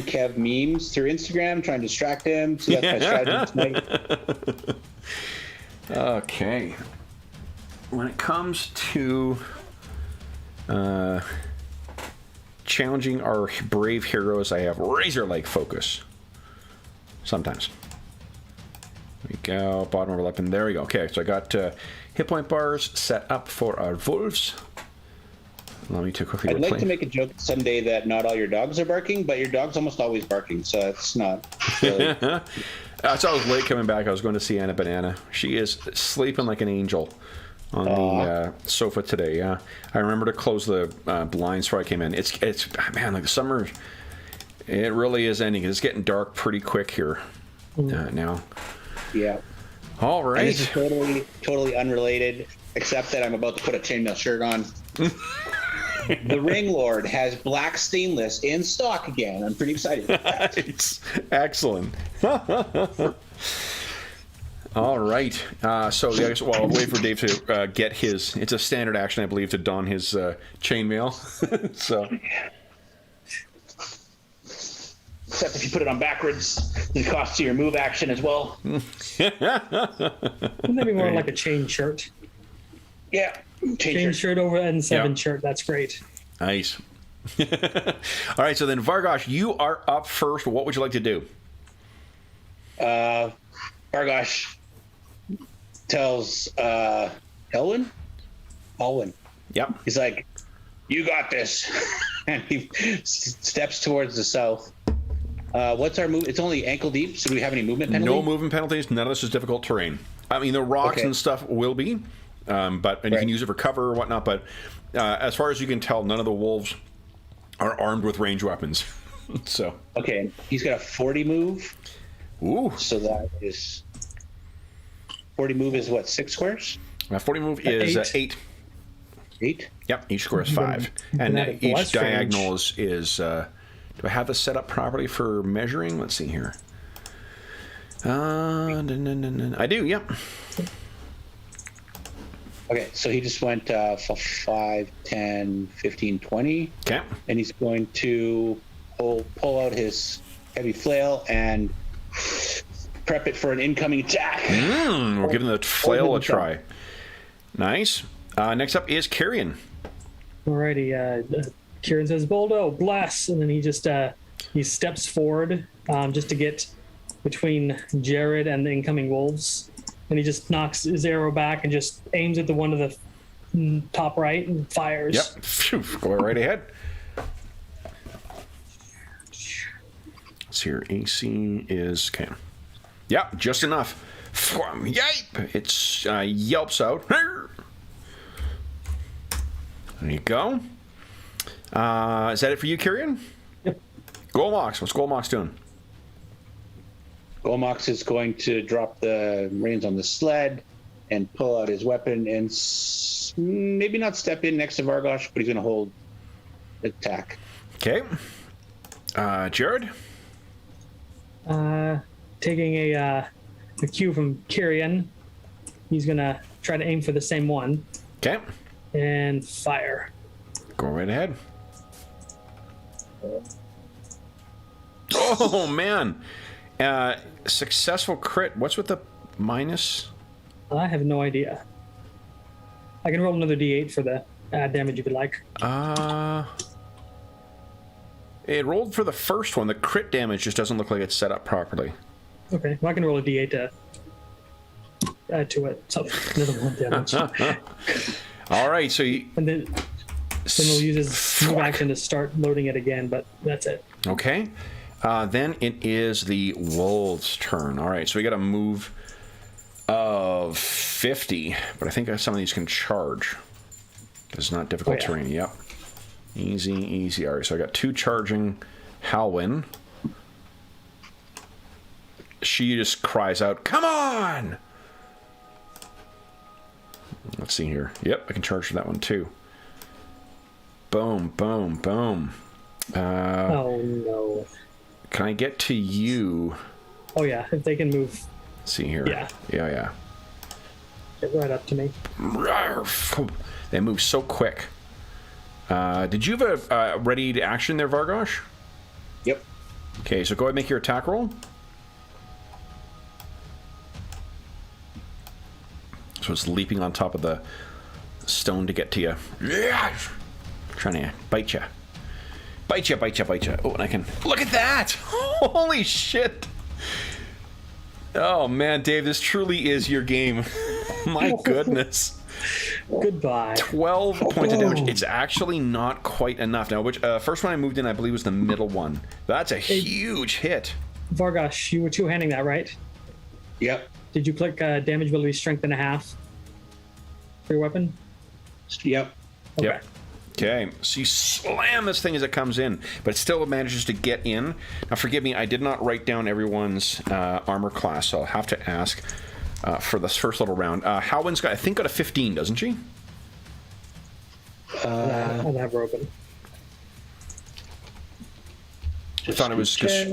Kev memes through Instagram, try and distract him. So that's my strategy tonight. Okay. When it comes to challenging our brave heroes, I have razor-like focus. Sometimes. There we go. Bottom of our weapon. There we go. Okay, so I got hit point bars set up for our wolves. Let me quickly. I'd like to make a joke someday that not all your dogs are barking, but your dog's almost always barking, so it's not really. So I was late coming back. I was going to see Anna Banana. She is sleeping like an angel on the sofa today. Yeah, I remember to close the blinds before I came in. It's man, like the summer. It really is ending. It's getting dark pretty quick here now. Yeah. All right. And this is totally unrelated, except that I'm about to put a chainmail shirt on. The Ring Lord has black stainless in stock again. I'm pretty excited about that. It's excellent. All right. So yeah, well, I'll wait for Dave to get his. It's a standard action, I believe, to don his chainmail. So. Except if you put it on backwards, it costs you your move action as well. Maybe more like a chain shirt. Yeah. Chain shirt over N7 shirt. That's great. Nice. All right, so then Vargosh, you are up first. What would you like to do? Vargosh tells Alwyn. Yep. He's like, "You got this," and he steps towards the south. What's our move? It's only ankle deep. So do we have any movement penalties? No movement penalties. None of this is difficult terrain. I mean, the rocks and stuff will be, but you can use it for cover or whatnot. But as far as you can tell, none of the wolves are armed with ranged weapons. So okay, he's got a 40 move. Ooh. So that is 40 move is what, 6 squares? 40 move is 8. 8? Yep, each square is 5, and each diagonal is. Do I have this set up properly for measuring? Let's see here. I do, yep. Okay, so he just went for 5, 10, 15, 20. Okay. And he's going to pull out his heavy flail and prep it for an incoming attack. We're giving the flail a try. Nice. Next up is Carrion. Alrighty, Kieran says, "Boldo, bless," and then he just he steps forward just to get between Jared and the incoming wolves, and he just knocks his arrow back and just aims at the one to the top right and fires. Yep, phew, go right ahead. So your AC is okay. Yep, just enough. Yipe! It's yelps out. There you go. Is that it for you, Kyrian? Yep. Golmox. What's Golmox doing? Golmox is going to drop the reins on the sled and pull out his weapon and maybe not step in next to Vargosh, but he's going to hold attack. Okay. Jared? Taking a cue from Kyrian, he's going to try to aim for the same one. Okay. And fire. Go right ahead. Oh, man. Successful crit. What's with the minus? I have no idea. I can roll another d8 for the damage if you like. It rolled for the first one. The crit damage just doesn't look like it's set up properly. Okay, well, I can roll a d8 to add to it. So, another 1 damage. All right, so you... And then we'll use his move action to start loading it again, but that's it. Okay. Then it is the wolves' turn. All right, so we got a move of 50, but I think some of these can charge. It's not difficult terrain. Yep. Easy, easy. All right, so I got 2 charging Halwyn. She just cries out, "Come on!" Let's see here. Yep, I can charge for that one too. Boom, boom, boom. Oh no. Can I get to you? Oh yeah, if they can move. Let's see here. Yeah. Yeah. Get right up to me. They move so quick. Did you have a ready to action there, Vargosh? Yep. Okay, so go ahead and make your attack roll. So it's leaping on top of the stone to get to you. Yeah! Trying to bite you. Bite you. Oh, and I can... Look at that! Holy shit! Oh, man, Dave, this truly is your game. My goodness. Goodbye. 12 points of damage. It's actually not quite enough. Now, which first one I moved in, I believe, was the middle one. That's a huge hit. Vargosh, you were two-handing that, right? Yep. Did you click damage ability strength and a half for your weapon? Yep. Okay. Yep. Okay, so you slam this thing as it comes in, but it still manages to get in. Now, forgive me, I did not write down everyone's armor class, so I'll have to ask for this first little round. Halwyn's got, I think, got a 15, doesn't she? I'll have her open. I thought it was just...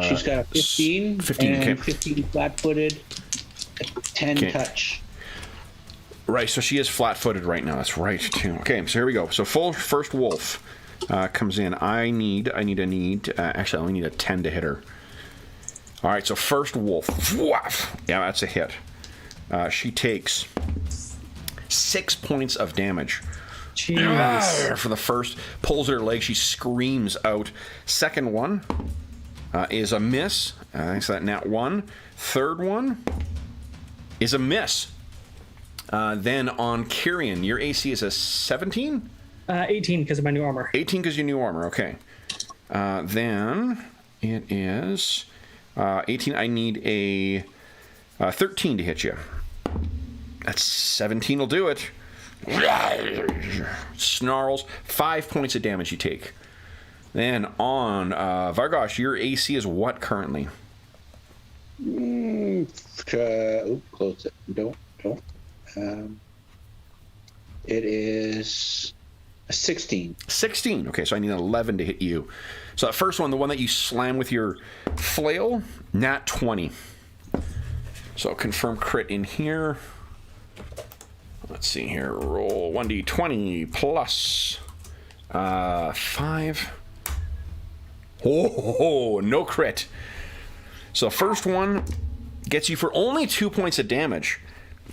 She's got a 15. 15, and okay. 15 flat-footed, 10 touch. Right, so she is flat-footed right now. That's right, too. Okay, so here we go. So first wolf comes in. I need. Actually, I only need a 10 to hit her. All right, so first wolf. Yeah, that's a hit. She takes 6 points of damage. Jeez. For the first, pulls her leg. She screams out. Second one is a miss. Thanks to that nat 1. Third one is a miss. Then on Kyrian, your AC is a 17? 18 because of my new armor. 18 because your new armor, okay. Then it is 18. I need a 13 to hit you. That's 17 will do it. Snarls. 5 points of damage you take. Then on Vargosh, your AC is what currently? Close it. Don't. It is a 16. 16. Okay, so I need an 11 to hit you. So that first one, the one that you slam with your flail, nat 20. So confirm crit in here. Let's see here. Roll 1d20 plus 5. Oh, no crit. So the first one gets you for only 2 points of damage.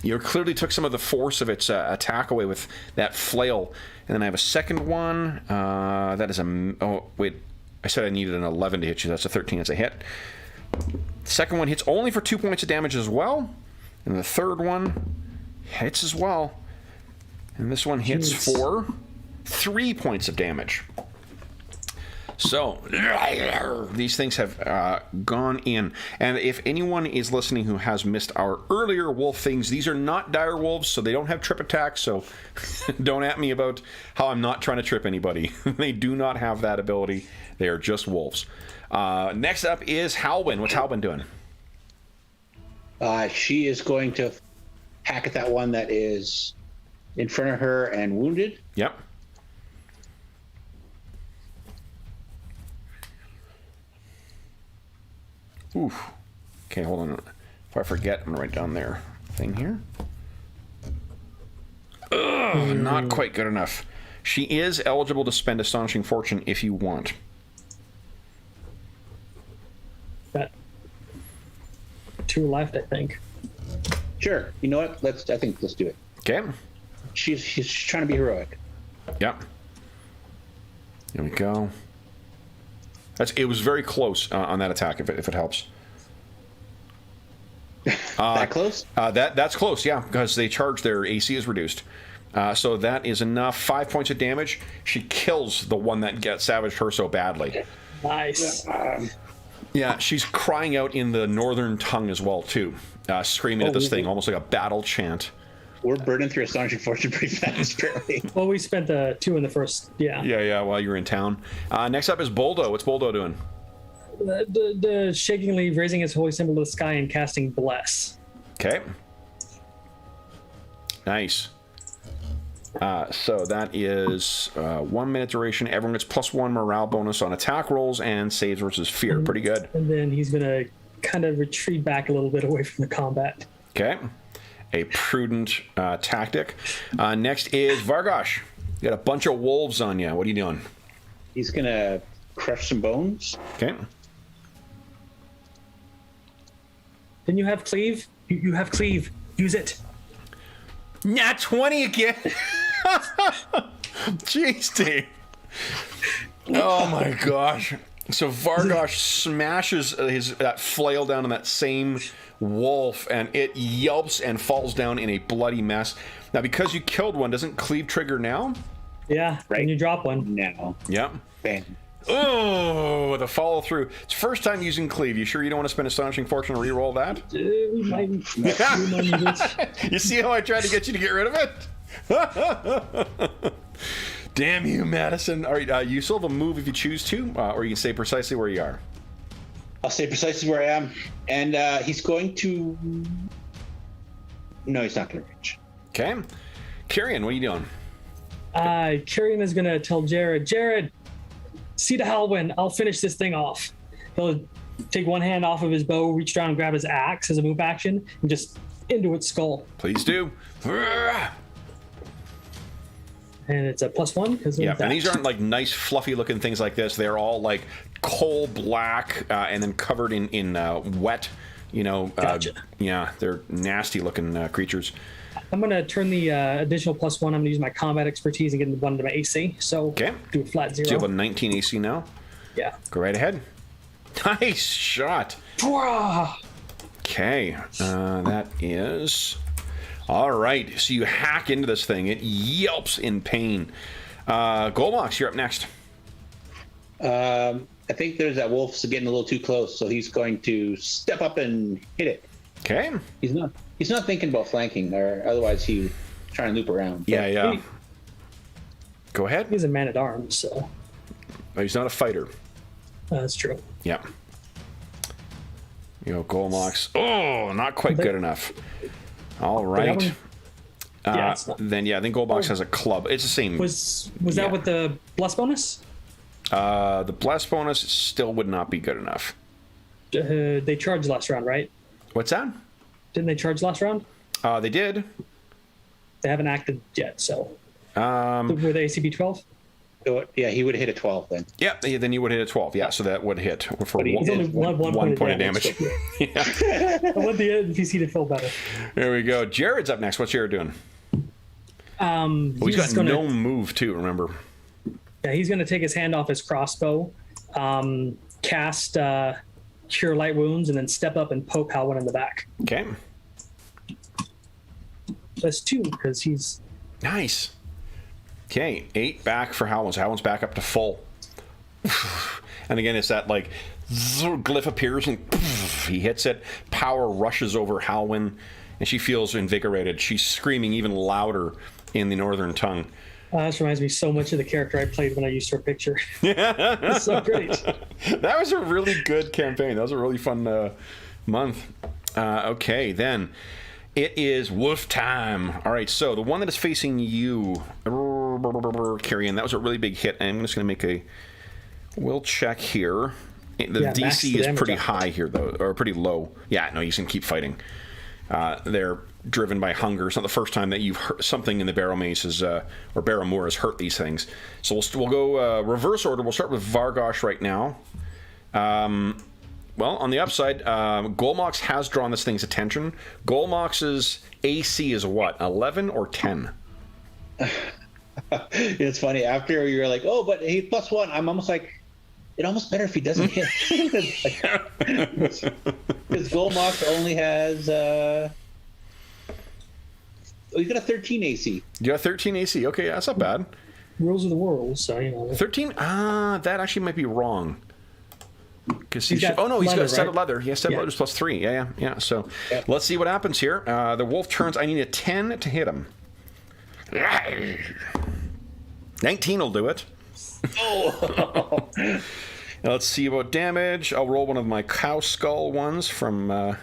You clearly took some of the force of its attack away with that flail. And then I have a second one. That is a... Oh, wait. I said I needed an 11 to hit you. That's a 13 as a hit. Second one hits only for 2 points of damage as well. And the third one hits as well. And this one hits for 3 points of damage. So, these things have gone in. And if anyone is listening who has missed our earlier wolf things, these are not dire wolves, so they don't have trip attacks, so don't at me about how I'm not trying to trip anybody. They do not have that ability. They are just wolves. Next up is Halwyn. What's Halwyn doing? She is going to hack at that one that is in front of her and wounded. Yep. Oof. Okay, hold on. If I forget, I'm going to write down their thing here. Ugh, not quite good enough. She is eligible to spend Astonishing Fortune if you want. Got 2 left, I think. Sure. You know what? Let's do it. Okay. She's trying to be heroic. Yep. Here we go. It was very close on that attack, if it helps. That close? That's close, yeah, because they charge, their AC is reduced. So that is enough. 5 points of damage. She kills the one that savaged her so badly. Nice. Yeah, she's crying out in the northern tongue as well, too. Screaming at this thing, almost like a battle chant. We're burning through Astonishing Fortune pretty fast, apparently. Well, we spent 2 in the first, yeah. Yeah, while you were in town. Next up is Boldo. What's Boldo doing? The shakingly raising his holy symbol to the sky and casting Bless. Okay. Nice. So that is 1 minute duration. Everyone gets +1 morale bonus on attack rolls and saves versus fear. Pretty good. And then he's going to kind of retreat back a little bit away from the combat. Okay. A prudent tactic. Next is Vargosh. You got a bunch of wolves on you. What are you doing? He's going to crush some bones. Okay. Didn't you have cleave? You have cleave. Use it. Nat 20 again. Jeez, Dave. Oh my gosh. So Vargosh smashes that flail down on that same wolf, and it yelps and falls down in a bloody mess. Now, because you killed one, doesn't cleave trigger now? Right. Yeah, when you drop one. Now. Yep. Bam. Oh, the follow through. It's first time using cleave. You sure you don't want to spend Astonishing Fortune to re-roll that? We might need it. You see how I tried to get you to get rid of it? Damn you, Madison. All right, you still have a move if you choose to, or you can stay precisely where you are. I'll stay precisely where I am. And he's going to... No, he's not going to reach. Okay. Kyrian, what are you doing? Kyrian is going to tell Jared, see to Halwyn, I'll finish this thing off. He'll take one hand off of his bow, reach down and grab his axe as a move action, and just into its skull. Please do. And it's a +1 because yeah, and these aren't like nice fluffy looking things like this. They're all like coal black and then covered in wet, Gotcha. Yeah, they're nasty looking creatures. I'm going to turn the additional +1. I'm going to use my combat expertise and get one to my AC. So okay. Do a flat 0. So you have a 19 AC now? Yeah. Go right ahead. Nice shot. Okay, that is... All right, so you hack into this thing. It yelps in pain. Golmox, you're up next. I think there's that wolf's getting a little too close, so he's going to step up and hit it. Okay. He's not thinking about flanking, or otherwise he would try and loop around. Yeah. Go ahead. He's a man-at-arms, so... But he's not a fighter. That's true. Yeah. Golmox. Oh, not quite good enough. All right. Yeah, it's not. Then I think Golmox has a club. It's the same. Was that with the bless bonus? The bless bonus still would not be good enough. They charged last round, right? What's that? Didn't they charge last round? They did. They haven't acted yet, so. Were they ACB 12? Yeah, he would hit a 12 then. Yeah, then you would hit a 12. Yeah, so that would hit for He's only one point of damage. Yeah. I want the NPC to feel better. There we go. Jared's up next. What's Jared doing? He's got no move too, remember? Yeah, he's going to take his hand off his crossbow, cast Cure Light Wounds, and then step up and poke Halwyn in the back. Okay. That's 2, because he's... Nice. Okay, 8 back for Halwyn. So Halwyn's back up to full. And again, it's that like glyph appears and he hits it. Power rushes over Halwyn, and she feels invigorated. She's screaming even louder in the Northern tongue. This reminds me so much of the character I played when I used her picture. It's so great. That was a really good campaign. That was a really fun month. Okay, then. It is wolf time. All right, so the one that is facing you, Carrion, that was a really big hit. I'm just going to make a will check here. The DC is pretty high here, though, or pretty low. Yeah, no, you can keep fighting. They're driven by hunger. It's not the first time that you've hurt something in the Barrowmaze or Barrowmoor has hurt these things. So we'll go reverse order. We'll start with Vargosh right now. Well, on the upside, Golmox has drawn this thing's attention. Golmox's AC is what, 11 or 10? It's funny. After you're like, oh, but he +1, I'm almost like, it almost better if he doesn't hit. Because Golmox only has... he's got a 13 AC. You got 13 AC. Okay, that's not bad. Rules of the world, so, 13? That actually might be wrong. Because he's got a set of leather. He has set of leather +3. Yeah. So let's see what happens here. The wolf turns. I need a 10 to hit him. 19 will do it. Oh. Now let's see about damage. I'll roll one of my cow skull ones from what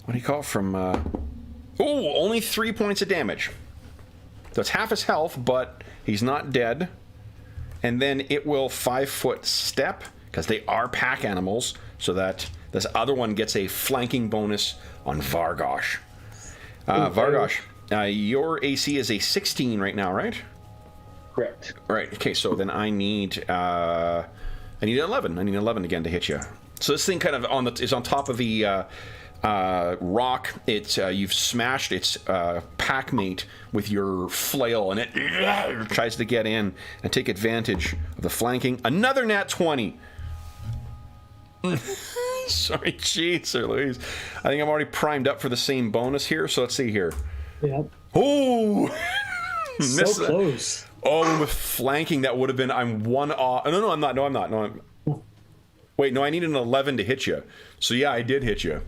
do you call it? From only 3 points of damage. So it's half his health, but he's not dead. And then it will 5-foot step, because they are pack animals, so that this other one gets a flanking bonus on Vargosh. Vargosh, your AC is a 16 right now, right? Correct. Right. Okay, so then I need 11. I need 11 again to hit you. So this thing kind of is on top of the rock. It's you've smashed its pack mate with your flail, and it tries to get in and take advantage of the flanking. Another nat 20. Sorry, cheats or Louise. I think I'm already primed up for the same bonus here. So let's see here. Yeah. Oh, so close. Oh, with flanking, that would have been. I'm one off. No, I'm not. No, I'm not. No, wait, no, I need an 11 to hit you. So yeah, I did hit you.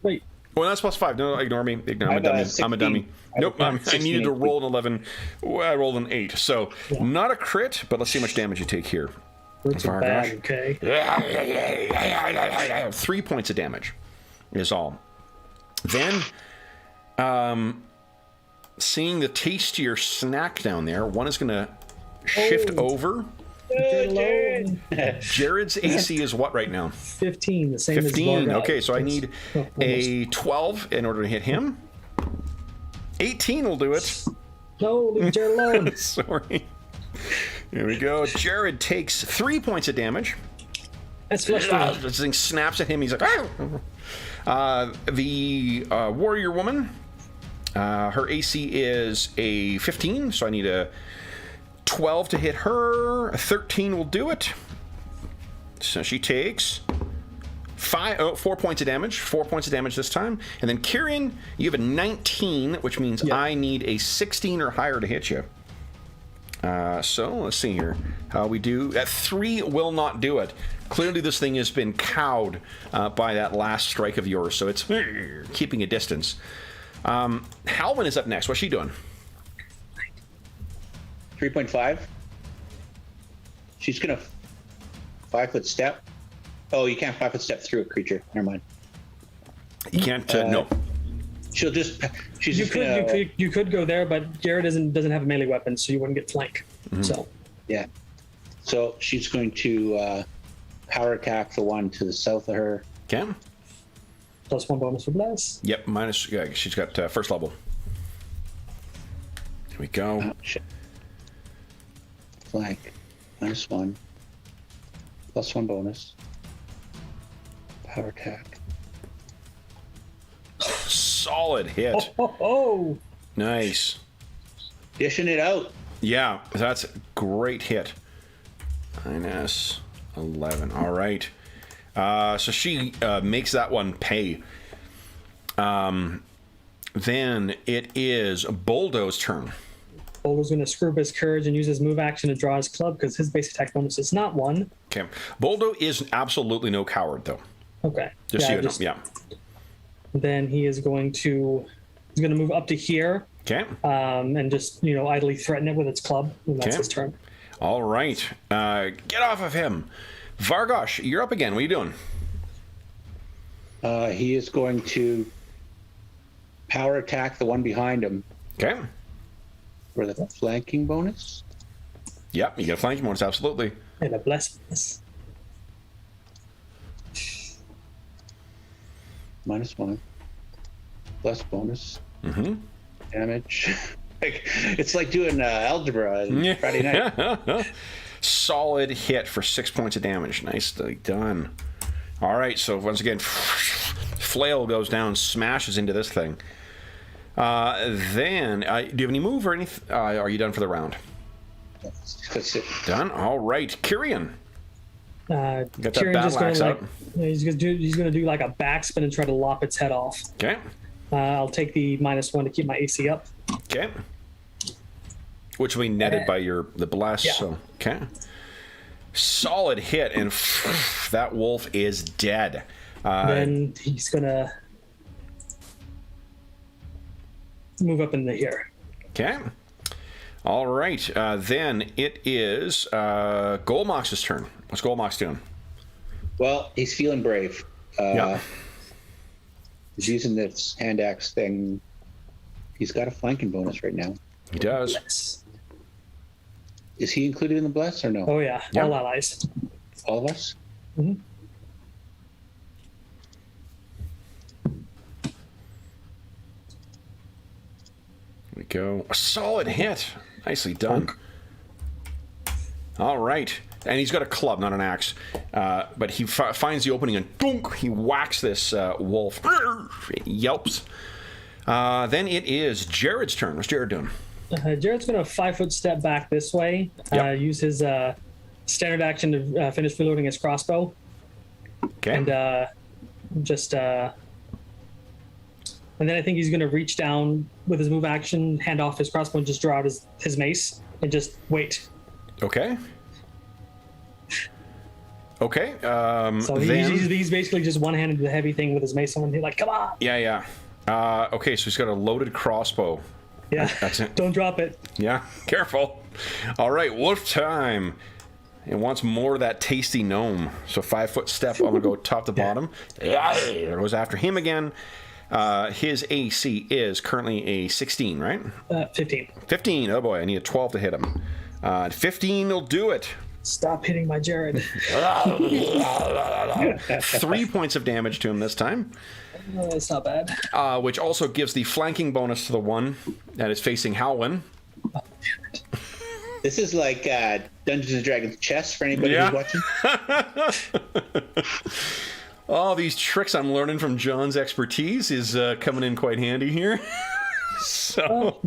Wait. Well, that's +5. No, ignore me. I'm a dummy. I'm a dummy. Nope, I needed to roll an 11. I rolled an 8. So not a crit, but let's see how much damage you take here. That's bad, okay. 3 points of damage is all. Then, seeing the tastier snack down there, one is going to shift over Jared. Jared's AC is what right now? 15, the same 15. as Vargosh. Okay, so I need a 12 in order to hit him. 18 will do it. No, leave Jared alone. Sorry. Here we go. Jared takes 3 points of damage. That's flesh wound. This thing snaps at him. He's like, the warrior woman, her AC is a 15, so I need a 12 to hit her. A 13 will do it. So she takes 4 points of damage. 4 points of damage this time. And then Kieran, you have a 19, which means I need a 16 or higher to hit you. So let's see here how we do. That 3 will not do it. Clearly this thing has been cowed by that last strike of yours, so it's keeping a distance. Halvin is up next. What's she doing? 3.5. She's gonna 5-foot step. Oh, you can't 5-foot step through a creature. Never mind. You can't. No. She'll just. She's You just gonna. could go there, but Jared doesn't have a melee weapon, so you wouldn't get flank. So Yeah. So she's going to power attack the one to the south of her. Okay. +1 bonus for bless. Yep. Minus. Yeah, she's got first level. Here we go. Oh, shit. Flank. -1. +1 bonus. Power attack. Solid hit. Oh. Nice. Dishing it out. Yeah, that's a great hit. -11. All right. So she makes that one pay. Then it is Boldo's turn. Boldo's going to screw up his courage and use his move action to draw his club because his base attack bonus is not 1. Okay. Boldo is absolutely no coward, though. Okay. Just so you know. Yeah. Then he's going to move up to here. Okay. And just idly threaten it with its club, and that's his turn. All right. Get off of him. Vargosh, you're up again. What are you doing? He is going to power attack the one behind him Okay. for the flanking bonus. Yep, you get a flanking bonus, absolutely. And a bless. -1. Plus bonus. Mm-hmm. Damage. It's like doing algebra on Friday night. Solid hit for 6 points of damage. Nicely done. All right, so once again, flail goes down, smashes into this thing. Then, do you have any move or anything? Are you done for the round? That's it. Done. All right, Kirian. Got that battle axe out. He's going to do like a backspin and try to lop its head off. Okay. I'll take the -1 to keep my AC up. Okay. Which will be netted by the bless. Yeah. So okay. Solid hit, and that wolf is dead. Then he's gonna move up into here. Okay. All right. Then it is Golmox's turn. What's Golmox doing? Well, he's feeling brave. Yeah. He's using this hand axe thing. He's got a flanking bonus right now. He does. Bless. Is he included in the bless or no? Oh yeah, Yeah. all allies. All of us? Mm-hmm. Here we go. A solid hit. Nicely done. All right. And he's got a club, not an axe. But he finds the opening and boom, he whacks this wolf. It yelps. Then it is Jared's turn. What's Jared doing? Jared's going to 5-foot step back this way. Yep. Use his standard action to finish reloading his crossbow. Okay. And and then I think he's going to reach down with his move action, hand off his crossbow, and just draw out his mace and just wait. Okay. Okay. So then... he's basically just one-handed the heavy thing with his mace, and he's like, "Come on!" Yeah. Okay, so he's got a loaded crossbow. Yeah. That's it. Don't drop it. Yeah. Careful. All right, wolf time. It wants more of that tasty gnome. So 5-foot step. I'm gonna go top to bottom. Yeah. There goes after him again. His AC is currently a 16, right? 15. 15. Oh boy, I need a 12 to hit him. 15 will do it. Stop hitting my Jared. 3 points of damage to him this time. Oh, that's not bad. Which also gives the flanking bonus to the one that is facing Halwyn. This is like Dungeons and Dragons chess for anybody who's watching. All these tricks I'm learning from John's expertise is coming in quite handy here. So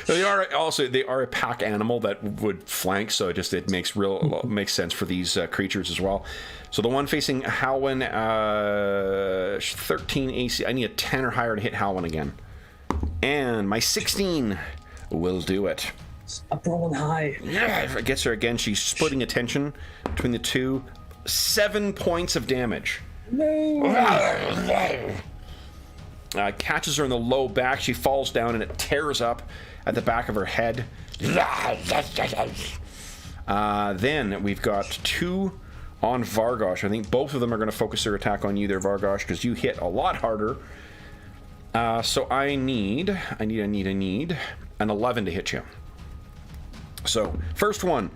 they are a pack animal that would flank, so it makes sense for these creatures as well. So the one facing Halwyn, 13 AC. I need a 10 or higher to hit Halwyn again, and my 16 will do it. I'm rolling high. Yeah, if it gets her again, she's splitting attention between the two. 7 points of damage. No. Catches her in the low back. She falls down and it tears up at the back of her head. Then we've got 2 on Vargosh. I think both of them are going to focus their attack on you there, Vargosh, because you hit a lot harder. So I need an 11 to hit you. So first one,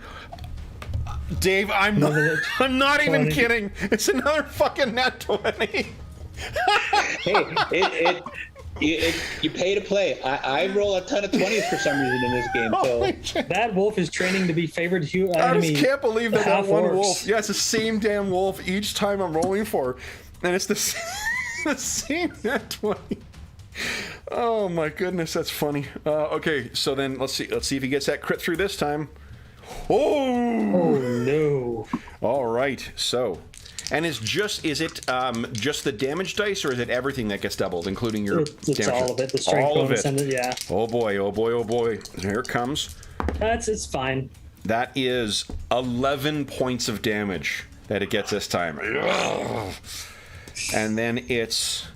Dave. I'm not even kidding. It's another fucking nat 20. Hey, you pay to play. I roll a ton of 20s for some reason in this game. So that wolf is training to be favored enemy. I just can't believe that one orcs. wolf. Yeah, it's the same damn wolf each time I'm rolling for, and it's the same nat 20. Oh my goodness, that's funny. Okay, so then let's see if he gets that crit through this time. Oh no! All right, so, and is it just the damage dice, or is it everything that gets doubled, including your It's damage? all of it. The strength all bonus of it. and yeah. Oh boy! Oh boy! Oh boy! Here it comes. It's fine. That is 11 points of damage that it gets this time. And then its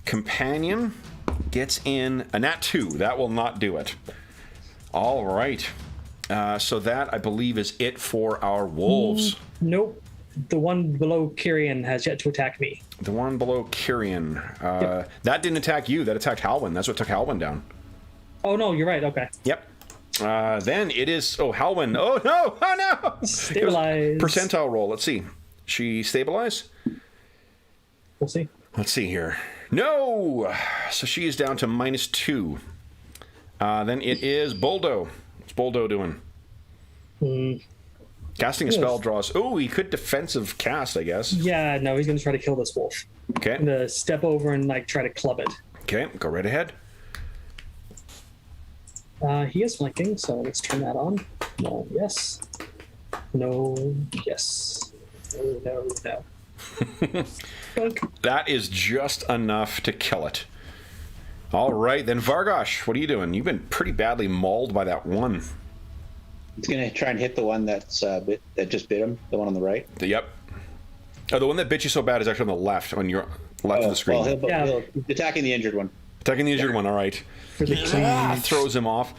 companion gets in a nat 2. That will not do it. All right. So that, I believe, is it for our wolves. Nope. The one below Kyrian has yet to attack me. The one below Kyrian. That didn't attack you. That attacked Halwyn. That's what took Halwyn down. Oh, no, you're right. Okay. Yep. Then it is... Oh, Halwyn. Oh, no. Oh, no. Stabilize. Percentile roll. Let's see. She stabilize? We'll see. Let's see here. No! So she is down to -2. Then it is Boldo. What's Boldo doing? Casting a spell draws... Oh, he could defensive cast, I guess. Yeah, no, he's going to try to kill this wolf. Okay. I'm going to step over and try to club it. Okay, go right ahead. He is flanking, so let's turn that on. No, yes. No, yes. No. That is just enough to kill it. All right, then Vargosh, what are you doing? You've been pretty badly mauled by that one. He's gonna try and hit the one that just bit him, the one on the right. Yep. Oh, the one that bit you so bad is actually on the left, on your left of the screen. Well, he'll attacking the injured one. Attacking the injured one, all right. Throws him off.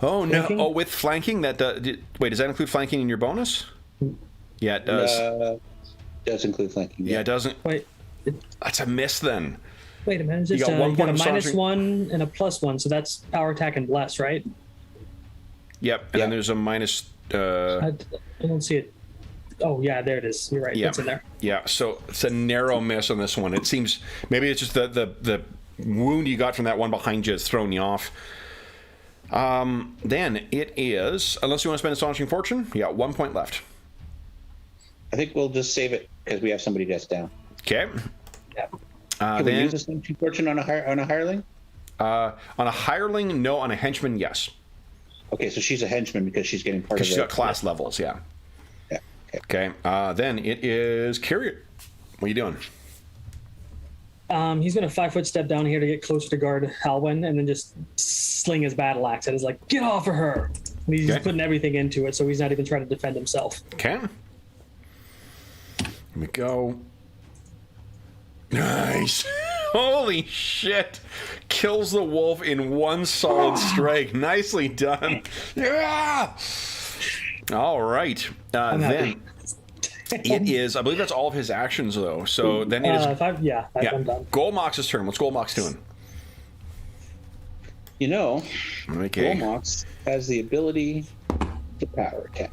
Oh, no. Flanking? Oh, with flanking? Wait, does that include flanking in your bonus? Yeah, it does. Does include flanking. Yeah, it doesn't. Wait. That's a miss then. Wait a minute. You got 1 you point got a of -1 and a +1, so that's power attack and bless, right? Yep, and then there's a minus... I don't see it. Oh, yeah, there it is. You're right. Yeah. It's in there. Yeah, so it's a narrow miss on this one. It seems... Maybe it's just the wound you got from that one behind you has thrown you off. Then it is... Unless you want to spend Astonishing Fortune, you got 1 point left. I think we'll just save it because we have somebody that's down. Okay. Yeah. Can we use Astonishing Fortune on a hireling? On a hireling, no. On a henchman, yes. Okay, so she's a henchman because she's getting part of it. Because she's got class levels, yeah. Yeah. Okay. Then it is Kyrian. What are you doing? He's going to 5-foot step down here to get closer to guard Halwyn and then just sling his battle axe at. He's like, get off of her. And he's just putting everything into it, so he's not even trying to defend himself. Okay. Here we go. Nice. Holy shit. Kills the wolf in one solid strike. Nicely done. Yeah. All right. Then it is, I believe that's all of his actions, though. So then it is... I'm done. Golmox's turn. What's Golmox doing? You know, Okay. Golmox has the ability the power attack.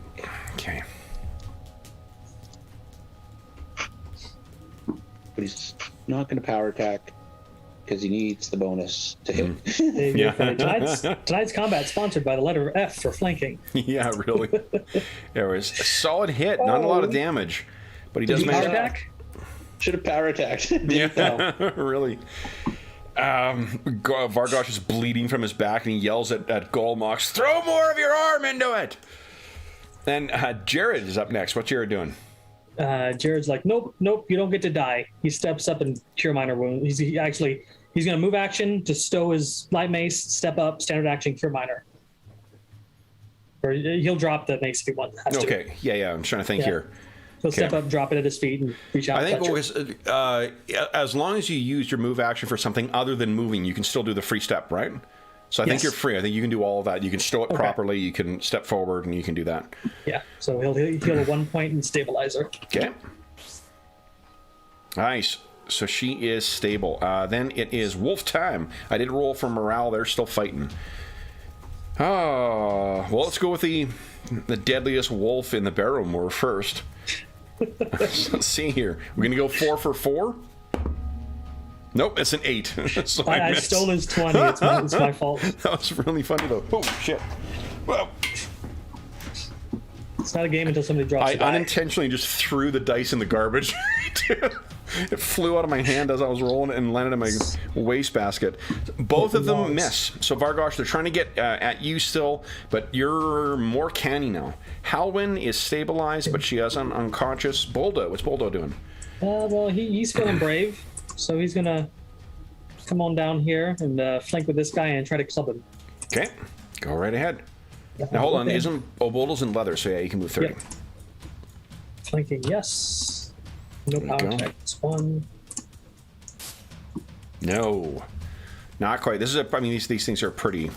Okay. But he's not going to power attack because he needs the bonus to hit. Yeah. Tonight's combat sponsored by the letter F for flanking. Yeah, really. There was a solid hit, not a lot of damage, but he does Did you power manage. attack? Should have power attacked. Yeah, really. Vargosh is bleeding from his back, and he yells at Golmox, "Throw more of your arm into it!" And Jared is up next. What's Jared doing? Jared's like, nope, you don't get to die. He steps up and cure minor wound. He's going to move action to stow his light mace, step up, standard action, cure minor. Or he'll drop the mace if he wants. Okay, yeah, I'm trying to think here. He'll step up, drop it at his feet, and reach out. I think as long as you use your move action for something other than moving, you can still do the free step, right? So I think you're free. I think you can do all of that. You can stow it properly. You can step forward, and you can do that. Yeah. So he'll heal a 1 point in stabilizer. Okay. Nice. So she is stable. Then it is wolf time. I did roll for morale. They're still fighting. Oh, well, let's go with the deadliest wolf in the Barrowmaze first. Let's see here. We're going to go 4 for 4. Nope, it's an 8. So I stole his 20. It's my fault. That was really funny, though. Oh, shit. Well, it's not a game until somebody drops I unintentionally just threw the dice in the garbage. It flew out of my hand as I was rolling it and landed in my wastebasket. Both of them miss. So, Vargosh, they're trying to get at you still, but you're more canny now. Halwyn is stabilized, but she is unconscious. Boldo, what's Boldo doing? Well, he's feeling brave, so he's going to come on down here and flank with this guy and try to club him. Okay, go right ahead. Now, hold on. Boldo's in leather, so yeah, you can move 30. Yep. Flanking, yes. No power attack. It's 1. No, not quite. This is these things are pretty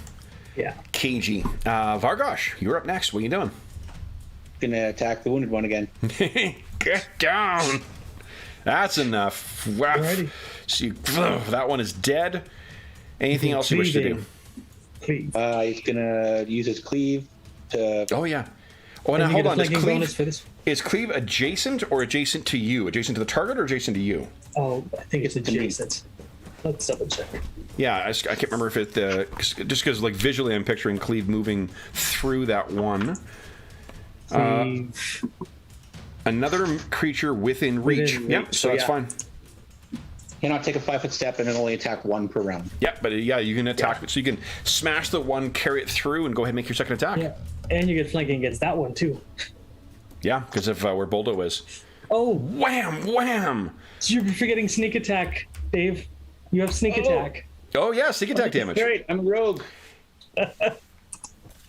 cagey. Vargosh, you're up next. What are you doing? Gonna attack the wounded one again. Get down. That's enough. Wow. So that one is dead. Anything else you wish to do? Cleave. He's gonna use his cleave to. Oh yeah. Oh, now hold on. Is cleave adjacent or adjacent to you? Adjacent to the target or adjacent to you? Oh, I think it's adjacent. Let's double check. Yeah, I can't remember if it just because like visually I'm picturing cleave moving through that one. Another creature within reach. Yep, so that's fine. Cannot take a 5-foot step and then only attack 1 per round. Yeah, but you can attack. So you can smash the one, carry it through, and go ahead and make your second attack. Yeah, and you get flanking against that one too. Yeah, because of where Boldo is. Oh, wham, wham! So you're forgetting sneak attack, Dave. You have sneak attack. Oh yeah, sneak attack damage. Great, I'm a rogue.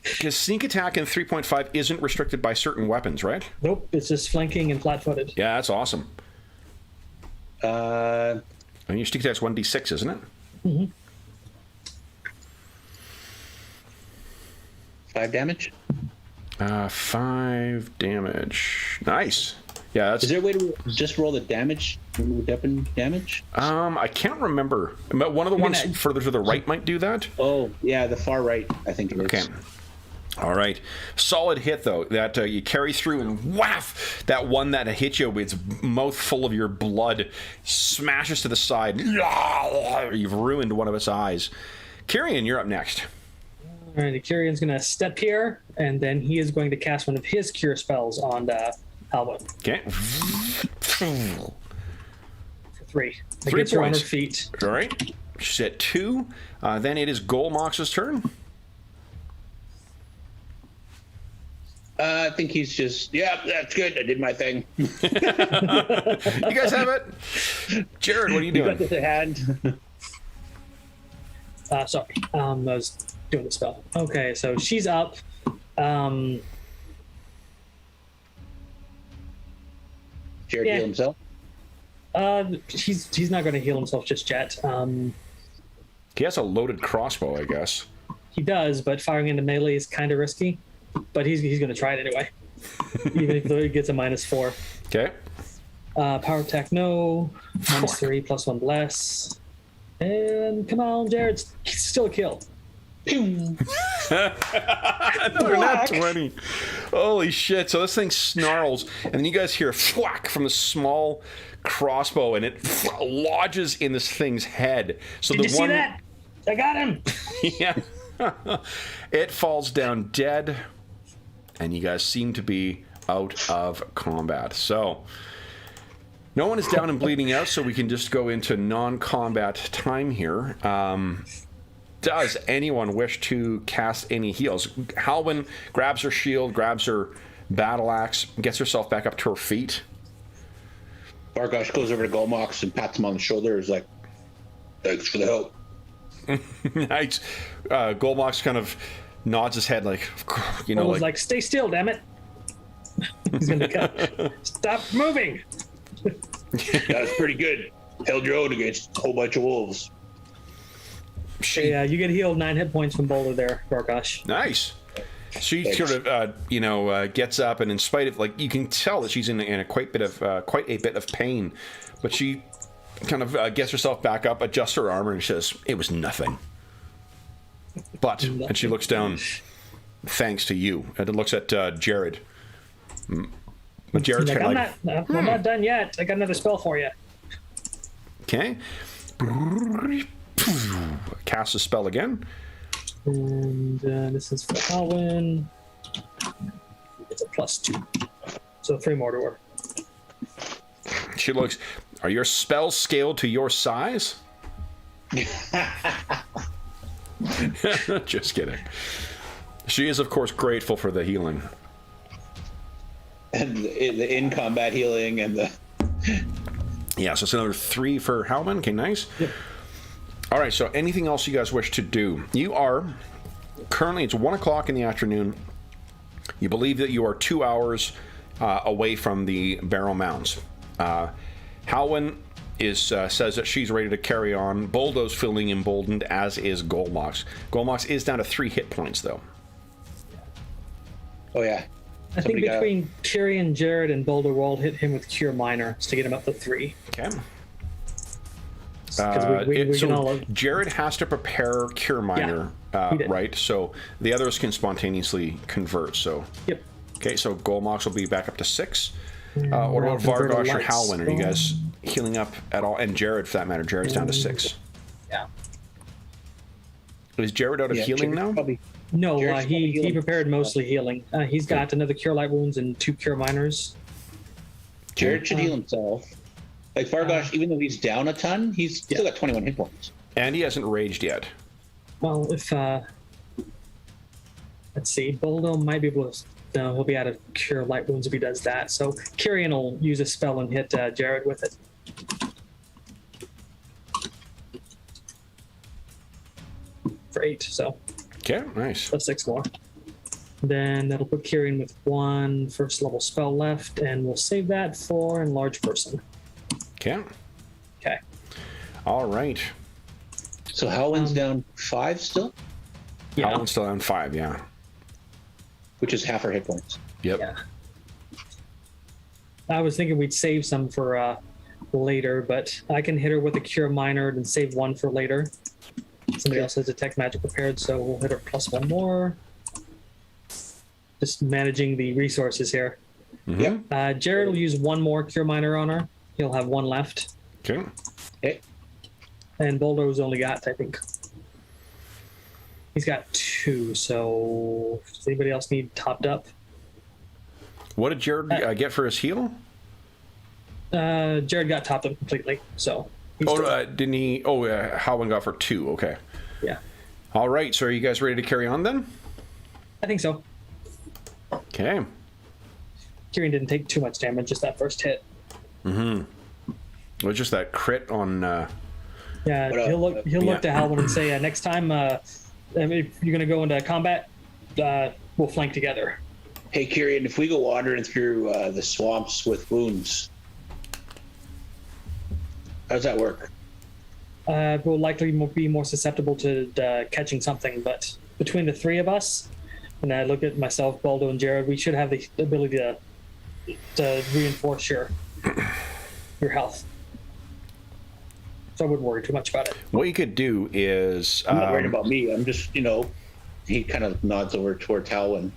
Because sneak attack in 3.5 isn't restricted by certain weapons, right? Nope, it's just flanking and flat-footed. Yeah, that's awesome. I mean, your sneak attack's 1d6, isn't it? Mm-hmm. 5 damage. 5 damage. Nice. Yeah, that's. Is there a way to just roll the damage? Weapon damage? I can't remember. One of the ones further to the right might do that. Oh, yeah, the far right, I think it is. Okay. All right. Solid hit, though, that you carry through and whaff! That one that hit you with its mouth full of your blood smashes to the side. You've ruined one of its eyes. Kyrian, you're up next. All right, Kyrian's going to step here, and then he is going to cast one of his cure spells on Halwyn. Okay. For 3. 3 gets her on her points. feet. All right. She's at 2. Then it is Golmox's turn. I think he's just, that's good. I did my thing. You guys have it? Jared, what are you doing? You got this at hand. Sorry. I was doing the spell. Okay, so she's up. Jared heal himself? He's not going to heal himself just yet. He has a loaded crossbow, I guess. He does, but firing into melee is kind of risky. But he's going to try it anyway, even if he gets a -4. Okay. Power attack, no. -3, +1 bless. And come on, Jared. It's still a kill. Pew! Another nat 20. Holy shit. So this thing snarls, and then you guys hear a thwack from the small crossbow, and it lodges in this thing's head. So Did you see that? I got him. Yeah. It falls down dead, and you guys seem to be out of combat. So no one is down and bleeding out, so we can just go into non-combat time here. Does anyone wish to cast any heals? Halwyn grabs her shield, grabs her battle axe, gets herself back up to her feet. Vargosh goes over to Golmox and pats him on the shoulder. Is like, thanks for the help. Nice. Golmox kind of nods his head like, you know, like stay still, damn it. He's gonna cut. Stop moving. That was pretty good. Held your own against a whole bunch of wolves. Yeah, you get healed 9 hit points from Boulder there, Vargosh. Nice. She sort of, gets up, and in spite of, like, you can tell that she's in a quite a bit of pain, but she kind of gets herself back up, adjusts her armor, and says, "It was nothing." But, and she looks down, "Thanks to you," and it looks at Jared. But Jared's like, kind of like, I'm not done yet. I got another spell for you. Okay. Cast a spell again. And this is for Halwyn. It's a +2. So 3 more to her. She looks, "Are your spells scaled to your size?" Just kidding. She is, of course, grateful for the healing. And the in-combat healing and the... Yeah, so it's another 3 for Halwyn. Okay, nice. Yep. All right, so anything else you guys wish to do? You are, currently it's 1 o'clock in the afternoon. You believe that you are 2 hours away from the Barrow Mounds. Halwyn says that she's ready to carry on. Boldo's feeling emboldened, as is Golmox. Golmox is down to 3 hit points, though. Oh, yeah. I think between Kyrian, Jared, and Boulder, we'll hit him with Cure Minor to get him up to 3. Okay. Jared has to prepare Cure Minor, right? So the others can spontaneously convert. So yep. Okay, so Golmox will be back up to 6. What about Vargosh or Halwyn? Are you guys healing up at all? And Jared, for that matter. Jared's down to 6. Yeah. Is Jared out of healing now? No, he prepared mostly healing. He's got another Cure Light Wounds and 2 Cure Minors. Jared should heal himself. Like Vargosh, even though he's down a ton, he's still got 21 hit points. And he hasn't raged yet. Well, if let's see, Boldo might be able to. No, he'll be out of Cure Light Wounds if he does that. So Kyrian will use a spell and hit Jared with it. For 8, so. Okay, nice. Plus 6 more. Then that'll put Kyrian with 1 first level spell left, and we'll save that for Enlarge Person. Okay. Okay. All right. So Halwyn's down 5 still? Yeah. Halwyn's still down 5, yeah. Which is half her hit points. Yep. Yeah. I was thinking we'd save some for later, but I can hit her with a Cure Minor and save 1 for later. Somebody else has Detect Magic prepared, so we'll hit her +1 more. Just managing the resources here. Mm-hmm. Yep. Jared will use 1 more Cure Minor on her. He'll have 1 left. Okay. And Boulder's only got, I think, he's got 2. So does anybody else need topped up? What did Jared get for his heal? Jared got topped up completely. So. Didn't he? Oh, Halwyn got for 2. Okay. Yeah. All right. So are you guys ready to carry on then? I think so. Okay. Kyrian didn't take too much damage, just that first hit. Mm-hmm. It was just that crit on. Yeah, he'll look to Halwyn and say, next time, if you're gonna go into combat, we'll flank together. Hey, Kyrian, if we go wandering through the swamps with wounds, how does that work? We'll likely be more susceptible to catching something, but between the 3 of us, and I look at myself, Baldo, and Jared, we should have the ability to reinforce your health. so I wouldn't worry too much about it. What you could do is... I'm not worried about me. I'm just, he kind of nods over towards Howland.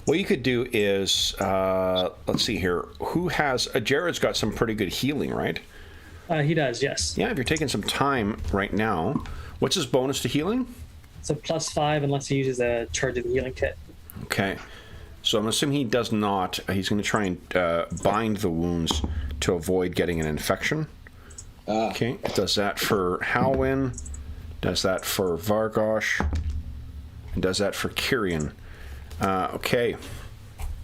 What you could do is, let's see here. Who has... Jared's got some pretty good healing, right? He does, yes. Yeah, if you're taking some time right now. What's his bonus to healing? It's a +5 unless he uses a charge of the healing kit. Okay. So I'm assuming he does not. He's going to try and bind the wounds to avoid getting an infection. Okay. Does that for Halwyn. Does that for Vargosh. And does that for Kyrian. Okay.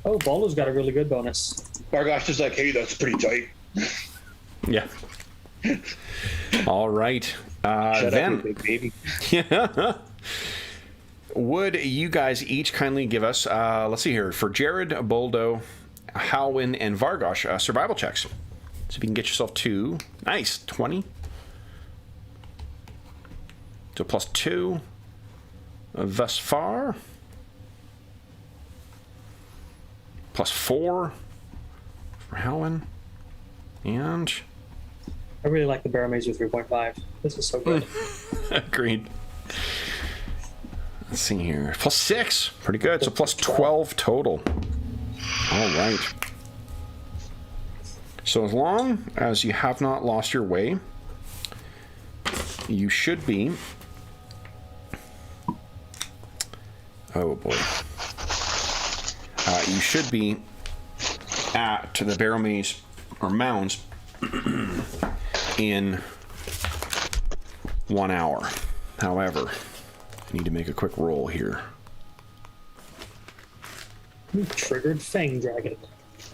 Oh, Bolo's got a really good bonus. Vargosh is like, hey, that's pretty tight. Yeah. All right. Shut then, up, you big baby. Yeah. Would you guys each kindly give us, let's see here, for Jared, Boldo, Halwyn, and Vargosh, survival checks. So if you can get yourself to, nice, 20. So +2 thus far. +4 for Halwyn. And... I really like the Barrowmaze with 3.5. This is so good. Agreed. Let's see here. +6. Pretty good. So +12 total. All right. So as long as you have not lost your way, you should be... Oh, boy. You should be at the Barrowmaze, or mounds, in 1 hour. However, I need to make a quick roll here. You triggered Fang Dragon.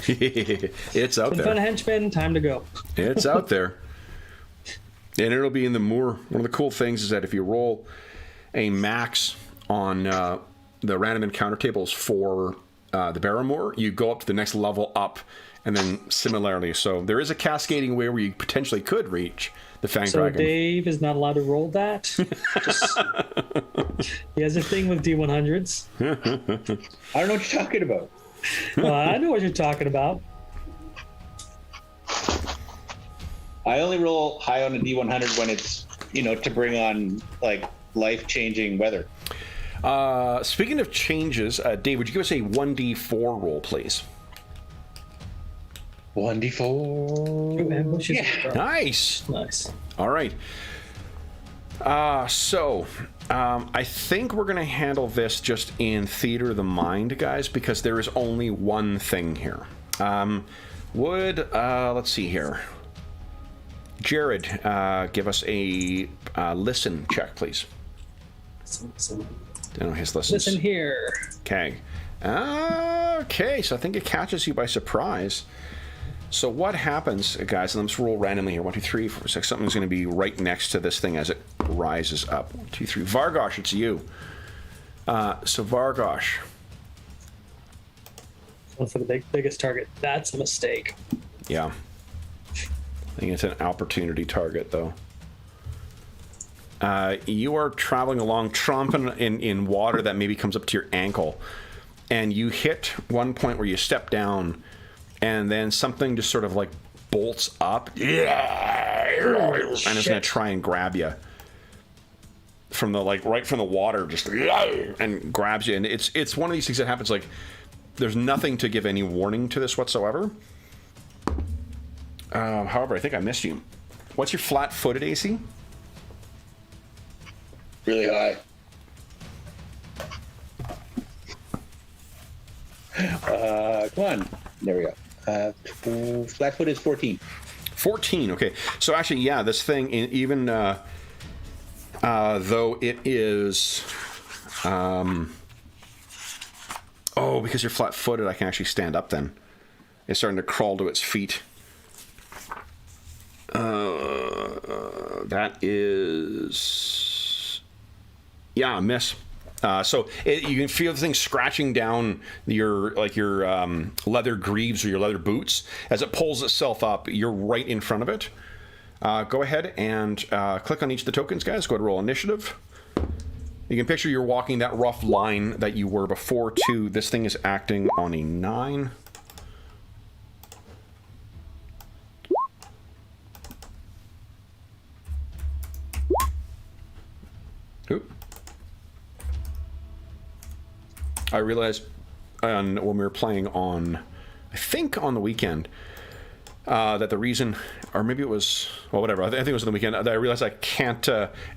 It's out there. Fun henchman, time to go. It's out there. And it'll be in the moor. One of the cool things is that if you roll a max on the random encounter tables for the Barrowmoor, you go up to the next level up, and then similarly. So there is a cascading way where you potentially could reach the Fang Dragon. So Dave is not allowed to roll that. He has a thing with D100s. I don't know what you're talking about. Well, I know what you're talking about. I only roll high on a D100 when it's, to bring on, like, life-changing weather. Speaking of changes, Dave, would you give us a 1d4 roll, please? 1d4. Ooh, ambushes. Yeah. Nice. Nice. All right. So I think we're going to handle this just in Theater of the Mind, guys, because there is only one thing here. Let's see here. Jared, give us a listen check, please. I know his listens. Listen here. Okay. Okay, so I think it catches you by surprise. So what happens, guys, and let's roll randomly here. 1, 2, 3, 4, 6. Something's going to be right next to this thing as it rises up. 1, 2, 3. Vargosh, it's you. So Vargosh. One for the biggest target. That's a mistake. Yeah. I think it's an opportunity target, though. You are traveling along, tromping in water that maybe comes up to your ankle. And you hit one point where you step down, and then something just sort of like bolts up. And it's going to try and grab you. From the, right from the water, just and grabs you. And it's one of these things that happens, like, there's nothing to give any warning to this whatsoever. However, I think I missed you. What's your flat-footed AC? Really high. Come on. There we go. Flat-foot is 14. 14, okay. So actually, yeah, this thing, even though it is... because you're flat-footed, I can actually stand up then. It's starting to crawl to its feet. That is... Yeah, a miss. So you can feel the thing scratching down your leather greaves or your leather boots. As it pulls itself up, you're right in front of it. Go ahead and click on each of the tokens, guys. Go ahead and roll initiative. You can picture you're walking that rough line that you were before to this thing is acting on a 9. I realized when we were playing on, I think on the weekend, that the reason, or maybe it was, well, whatever, I think it was on the weekend, that I realized I can't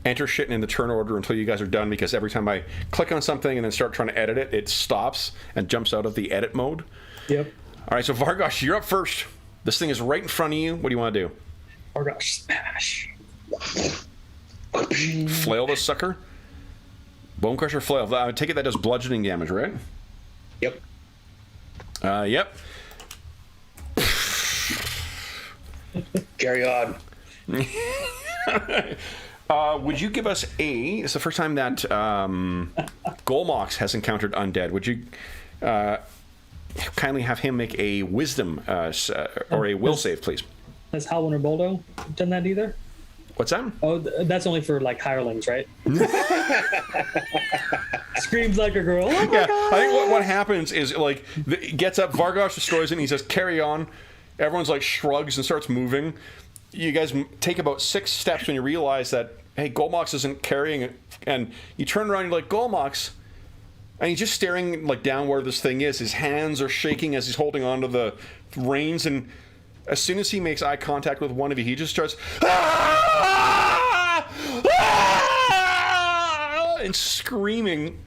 enter shit in the turn order until you guys are done, because every time I click on something and then start trying to edit it, it stops and jumps out of the edit mode. Yep. All right, so Vargosh, you're up first. This thing is right in front of you. What do you want to do? Vargosh, smash. Flail this sucker? Bone Crusher flail. I take it that does bludgeoning damage, right? Yep. Yep. Carry on. Would you give us it's the first time that Golmox has encountered undead. Would you kindly have him make a wisdom or a will save, please? Has Halwyn or Boldo done that either? What's that? Oh, that's only for like hirelings, right? Screams like a girl. Oh my God. I think what happens is like gets up, Vargosh destroys it, and he says, "Carry on." Everyone's like shrugs and starts moving. You guys take about 6 steps when you realize that, hey, Golmox isn't carrying it, and you turn around and you're like, Golmox, and he's just staring like down where this thing is. His hands are shaking as he's holding onto the reins, and as soon as he makes eye contact with one of you, he just starts and screaming.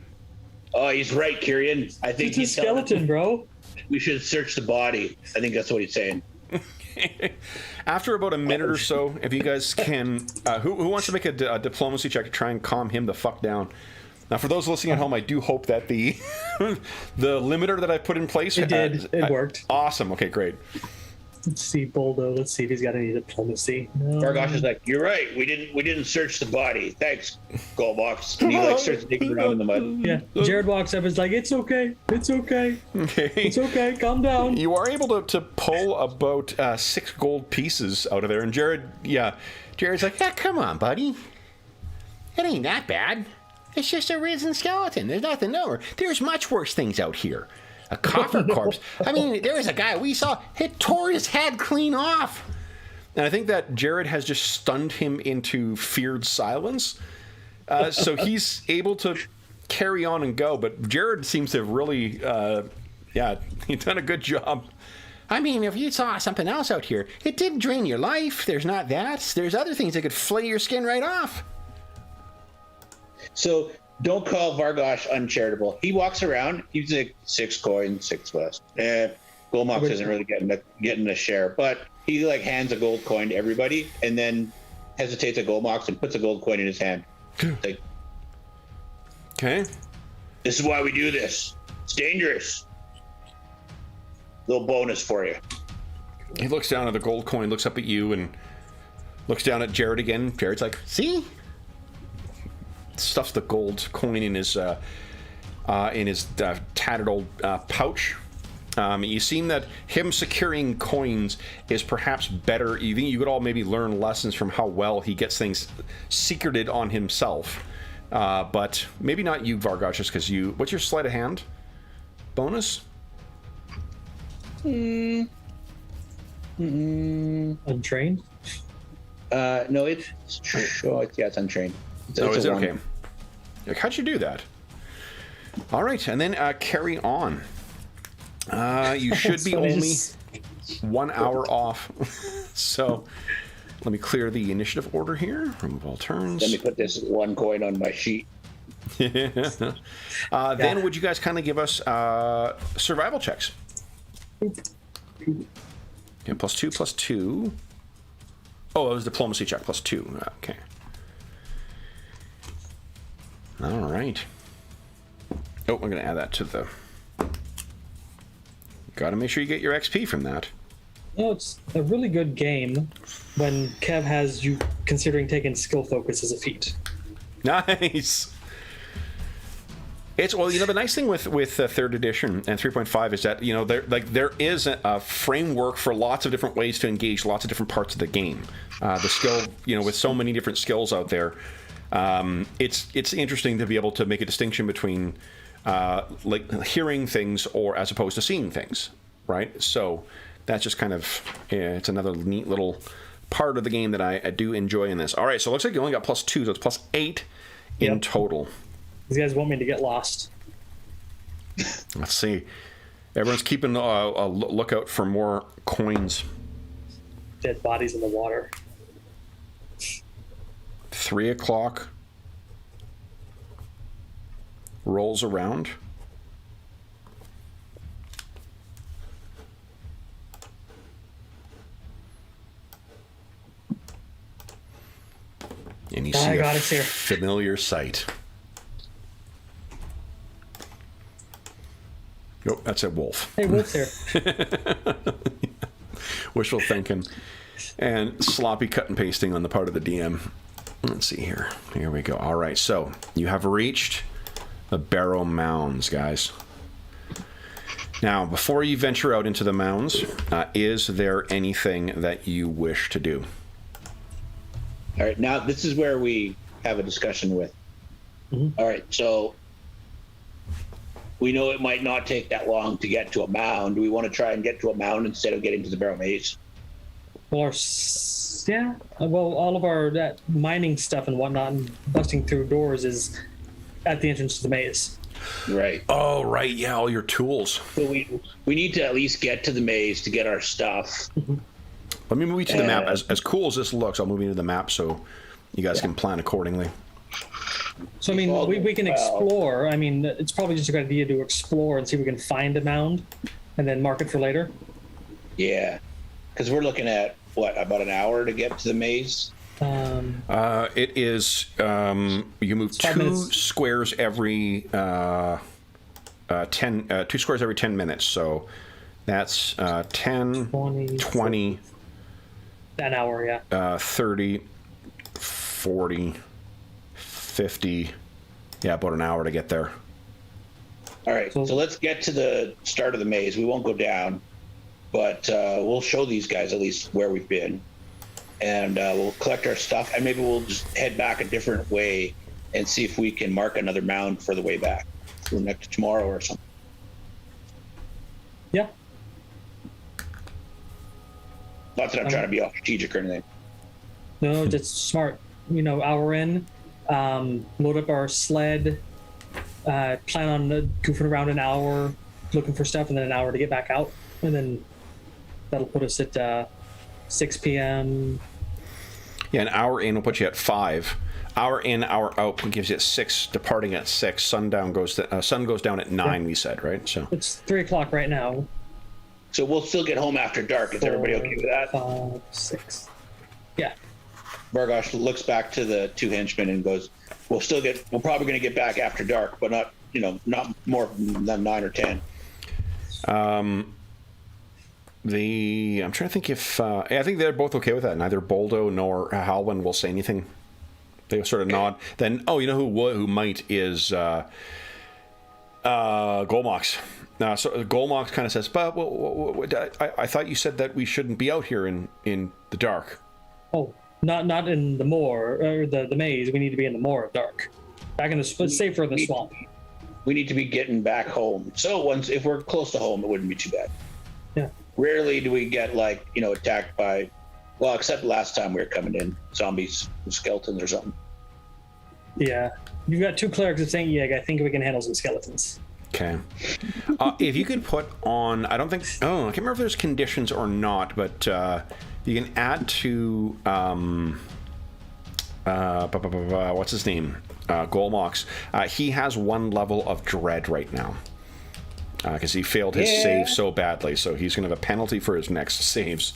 Oh, he's right, Kyrian. I think It's a skeleton, bro. We should search the body. I think that's what he's saying. After about a minute or so, if you guys can, who wants to make a diplomacy check to try and calm him the fuck down? Now, for those listening at home, I do hope that the the limiter that I put in place, it worked. Awesome. Okay, great. Let's see, Boldo. Let's see if he's got any diplomacy. No. Vargosh is like, "You're right. We didn't search the body. Thanks, Goldbox." And he like starts digging around in the mud. Yeah, Jared walks up and is like, "It's okay. It's okay. Okay. It's okay. Calm down." You are able to pull about 6 gold pieces out of there, and Jared's like, "Yeah, come on, buddy. It ain't that bad. It's just a risen skeleton. There's nothing over. There's much worse things out here. A coffer corpse. I mean, there was a guy we saw. It tore his head clean off." And I think that Jared has just stunned him into feared silence. So he's able to carry on and go. But Jared seems to have really, he's done a good job. I mean, if you saw something else out here, it didn't drain your life. There's not that. There's other things that could flay your skin right off. So don't call Vargosh uncharitable. He walks around. He's like 6 coins, 6 less. Golmox isn't really getting a share, but he like hands a gold coin to everybody, and then hesitates at Golmox and puts a gold coin in his hand. Like, okay. This is why we do this. It's dangerous. Little bonus for you. He looks down at the gold coin, looks up at you, and looks down at Jared again. Jared's like, "See?" Stuffs the gold coin in his tattered old pouch. You seem that him securing coins is perhaps better. You think you could all maybe learn lessons from how well he gets things secreted on himself. But maybe not you, Vargosh, just because you... What's your sleight of hand bonus? Untrained? No, it's untrained. Is it okay? Like, how'd you do that? All right, and then carry on. You should be only 1 hour off. So let me clear the initiative order here. Remove all turns. Let me put this 1 coin on my sheet. Then would you guys kind of give us survival checks? Okay, +2. Oh, it was diplomacy check, +2. Okay. All right. Oh, I'm going to add that to the... Got to make sure you get your XP from that. No, it's a really good game when Kev has you considering taking skill focus as a feat. Nice. It's, well, the nice thing with 3rd edition and 3.5 is that there is a framework for lots of different ways to engage lots of different parts of the game. The skill, with so many different skills out there, it's interesting to be able to make a distinction between like hearing things or as opposed to seeing things, right? So that's just kind of it's another neat little part of the game that I do enjoy in this. All right, so it looks like you only got +2, so it's +8 in total. These guys want me to get lost. Let's see. Everyone's keeping a lookout for more coins. Dead bodies in the water. 3 o'clock rolls around. And you see a familiar sight. Nope, that's a wolf. Hey, wolf's here. Wishful thinking. And sloppy cut and pasting on the part of the DM. Let's see here. Here we go. All right, so you have reached the Barrow Mounds, guys. Now, before you venture out into the mounds, is there anything that you wish to do? All right, now this is where we have a discussion with. All right, so we know it might not take that long to get to a mound. Do we want to try and get to a mound instead of getting to the Barrowmaze? Well, yeah. Well, all of our that mining stuff and whatnot, and busting through doors is at the entrance to the maze. Right. Oh, right. Yeah, all your tools. So we need to at least get to the maze to get our stuff. Let me move you to the map. As cool as this looks, I'll move you to the map so you guys can plan accordingly. So, I mean, we can explore. I mean, it's probably just a good idea to explore and see if we can find a mound and then mark it for later. Yeah. Because we're looking at, what, about an hour to get to the maze? It is, you move 2 squares every 2 squares every 10 minutes. So that's 10, 20 an hour, yeah. 30, 40, 50. Yeah, about an hour to get there. All right, so let's get to the start of the maze. We won't go down, but we'll show these guys at least where we've been. And we'll collect our stuff, and maybe we'll just head back a different way and see if we can mark another mound for the way back for next tomorrow or something. Yeah. Not that I'm trying to be all strategic or anything. No, just smart. You know, hour in, load up our sled, plan on goofing around an hour, looking for stuff, and then an hour to get back out. And then that'll put us at 6 p.m. Yeah, an hour in will put you at 5. Hour in, hour out gives you at 6. Departing at 6. Sun goes down at 9. We said, right? So it's 3 o'clock right now. So we'll still get home after dark. Is everybody okay with that? 5, 6. Yeah. Vargosh looks back to the 2 henchmen and goes, "We're probably going to get back after dark, but not more than 9 or 10." I'm trying to think if I think they're both okay with that. Neither Boldo nor Halwyn will say anything. They sort of nod. Then, you know who might is Golmox. So Golmox kind of says, "But I thought you said that we shouldn't be out here in the dark." Oh, not in the moor or the maze. We need to be in the moor of dark. Back in the safer in the swamp. We need to be getting back home. So if we're close to home, it wouldn't be too bad. Yeah. Rarely do we get attacked by, well, except last time we were coming in, zombies, skeletons or something. Yeah, you've got 2 clerics of Saint Yeg. I think we can handle some skeletons. Okay. If you could put on, I can't remember if there's conditions or not, but you can add to what's his name? Golmox. He has 1 level of dread right now. Because he failed his save so badly, so he's going to have a penalty for his next saves.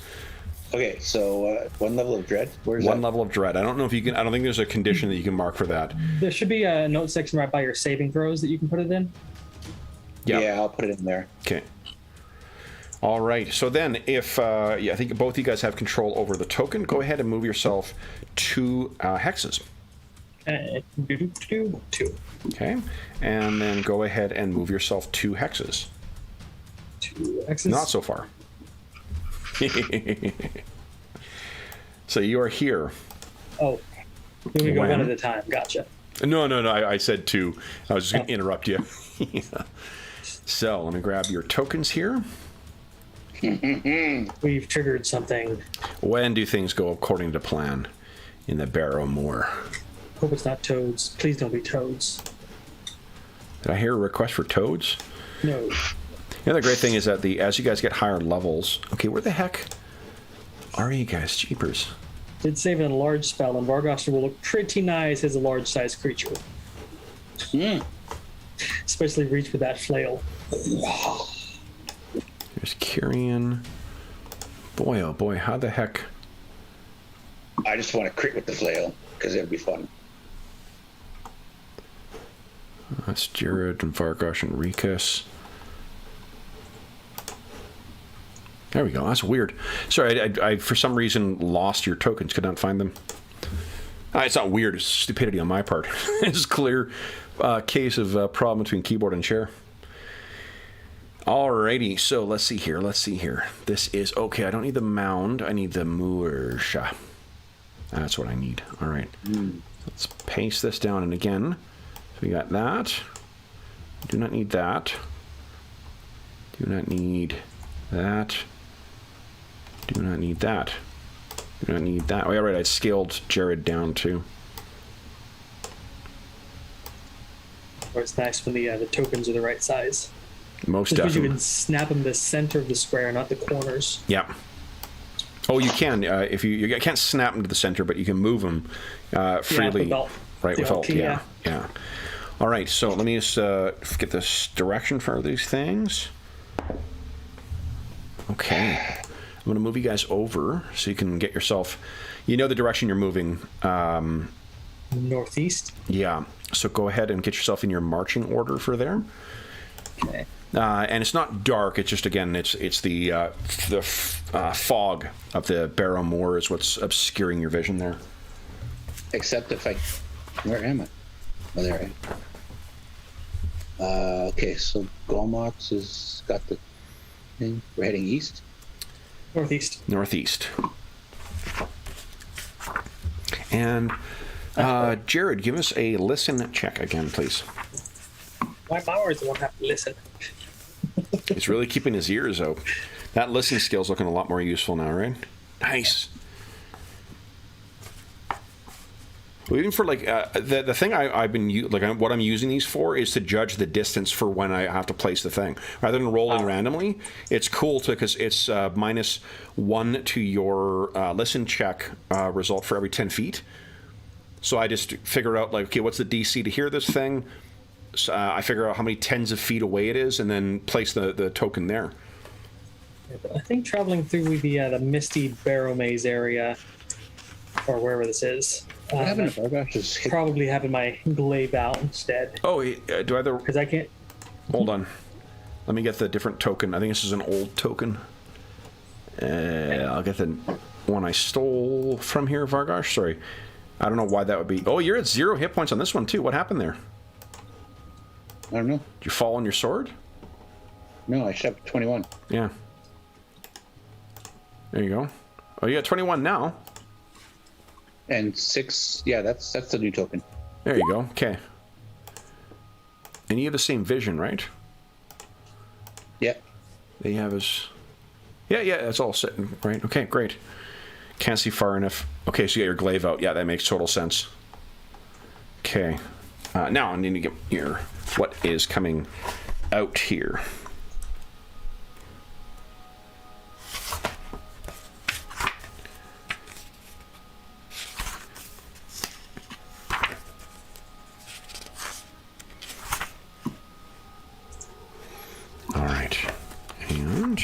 Okay, so 1 level of dread? Where's 1 level of dread. I don't know if you can. I don't think there's a condition that you can mark for that. There should be a note section right by your saving throws that you can put it in. Yep. Yeah, I'll put it in there. Okay. All right. So then, if I think both you guys have control over the token, go ahead and move yourself 2 hexes. 2. Okay, and then go ahead and move yourself 2 hexes. 2 hexes. Not so far. So you are here. Oh, here we go 1 at a time. Gotcha. No. I said 2. I was just going to interrupt you. Yeah. So let me grab your tokens here. We've triggered something. When do things go according to plan in the Barrow Moor? Hope it's not toads. Please don't be toads. Did I hear a request for toads? No. The other great thing is that as you guys get higher levels... Okay, where the heck are you guys? Jeepers. Did save a large spell, and Vargosh will look pretty nice as a large-sized creature. Especially reach with that flail. There's Kyrian. Boy, oh boy, how the heck... I just want to crit with the flail, because it'd be fun. That's Jared and Vargosh and Rikus. There we go. That's weird. Sorry, I for some reason lost your tokens. Could not find them. It's not weird. It's stupidity on my part. It's a clear case of problem between keyboard and chair. Alrighty. So let's see here. This is okay. I don't need the mound. I need the Moorsha. That's what I need. All right. Let's paste this down. And again, so we got that. Do not need that. Do not need that. Do not need that. Do not need that. Oh, yeah, right. I scaled Jared down too. It's nice when the tokens are the right size. Most Because definitely. you can snap them to the center of the square, not the corners. Yeah. Oh, you can. If you can't snap them to the center, but you can move them freely. Yeah, right, with Alt. key, Yeah. All right. So let me just get this direction for these things. Okay. I'm going to move you guys over so you can get yourself... You know the direction you're moving. Northeast. Yeah. So go ahead and get yourself in your marching order for there. Okay. And it's not dark. It's just, again, it's the fog of the Barrowmaze is what's obscuring your vision there. Except if I... Where am I? Oh, there I am. Okay, so Golmox has got the thing. We're heading east? Northeast. And Jared, give us a listen check again, please. My powers won't have to listen. He's really keeping his ears out. That listening skill's looking a lot more useful now, right? Nice. Well, even for like the thing I've been what I'm using these for is to judge the distance for when I have to place the thing rather than rolling randomly. It's cool because it's -1 to your listen check result for every 10 feet. So I just figure out like, okay, what's the DC to hear this thing? So, I figure out how many tens of feet away it is, and then place the token there. I think traveling through the misty Barrowmaze area, or wherever this is. What happened to Vargosh? Probably having my glaive out instead. Oh, do I have the... Because I can't... Hold on. Let me get the different token. I think this is an old token. I'll get the one I stole from here, Vargosh. Sorry. I don't know why that would be... Oh, you're at 0 hit points on this one, too. What happened there? I don't know. Did you fall on your sword? No, I shoved 21. Yeah. There you go. Oh, you got 21 now. And 6, yeah, that's the new token. There you go. Okay. And you have the same vision, right? Yeah. They have his... Yeah, it's all sitting, right? Okay, great. Can't see far enough. Okay, so you got your glaive out. Yeah, that makes total sense. Okay. Now I need to get your... What is coming out here? All right. And...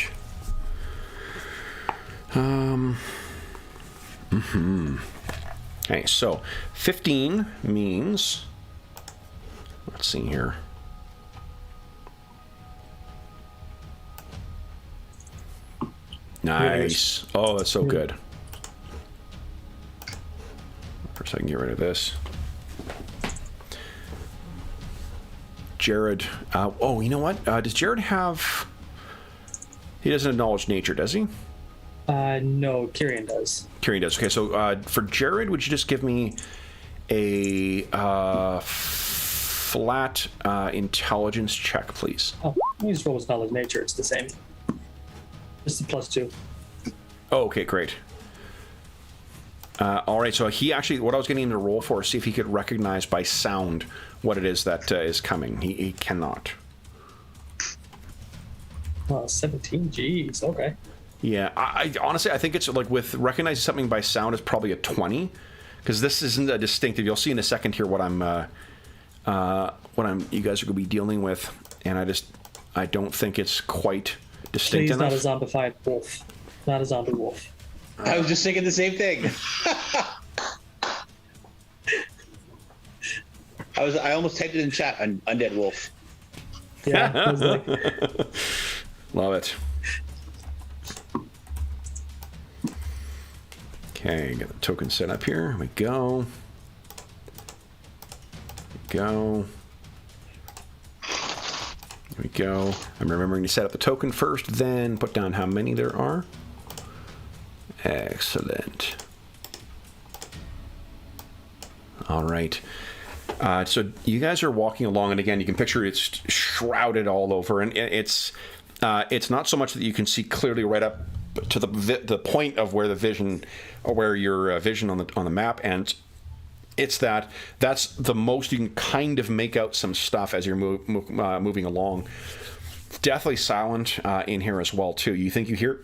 Okay, so 15 means... Let's see here. Nice. Oh, that's so good. First, I can get rid of this. Jared. Oh, you know what? Does Jared have... He doesn't acknowledge nature, does he? No, Kyrian does. Kyrian does. Okay, so for Jared, would you just give me a flat intelligence check, please? Oh, you just roll his knowledge nature. It's the same. Just a +2. Oh, okay, great. All right, so he actually, what I was getting him to roll for is see if he could recognize by sound what it is that is coming. He cannot. Well, 17. Jeez. Okay. Yeah, I honestly, I think it's like with recognizing something by sound is probably a 20, because this isn't a distinctive. You'll see in a second here what I'm you guys are going to be dealing with, and I don't think it's quite distinct enough. He's not a zombified wolf. Not a zombie wolf. I was just thinking the same thing. I almost typed it in chat, undead wolf. Yeah. I was like, Love it. Okay, got the token set up here. Here we go. Here we go. I'm remembering to set up the token first, then put down how many there are. Excellent. All right. So you guys are walking along, and again, you can picture it's shrouded all over, and it's not so much that you can see clearly right up to the point of where the vision, or where your vision on the map ends. It's that's the most you can kind of make out some stuff as you're moving along. Deathly silent in here as well too. You think you hear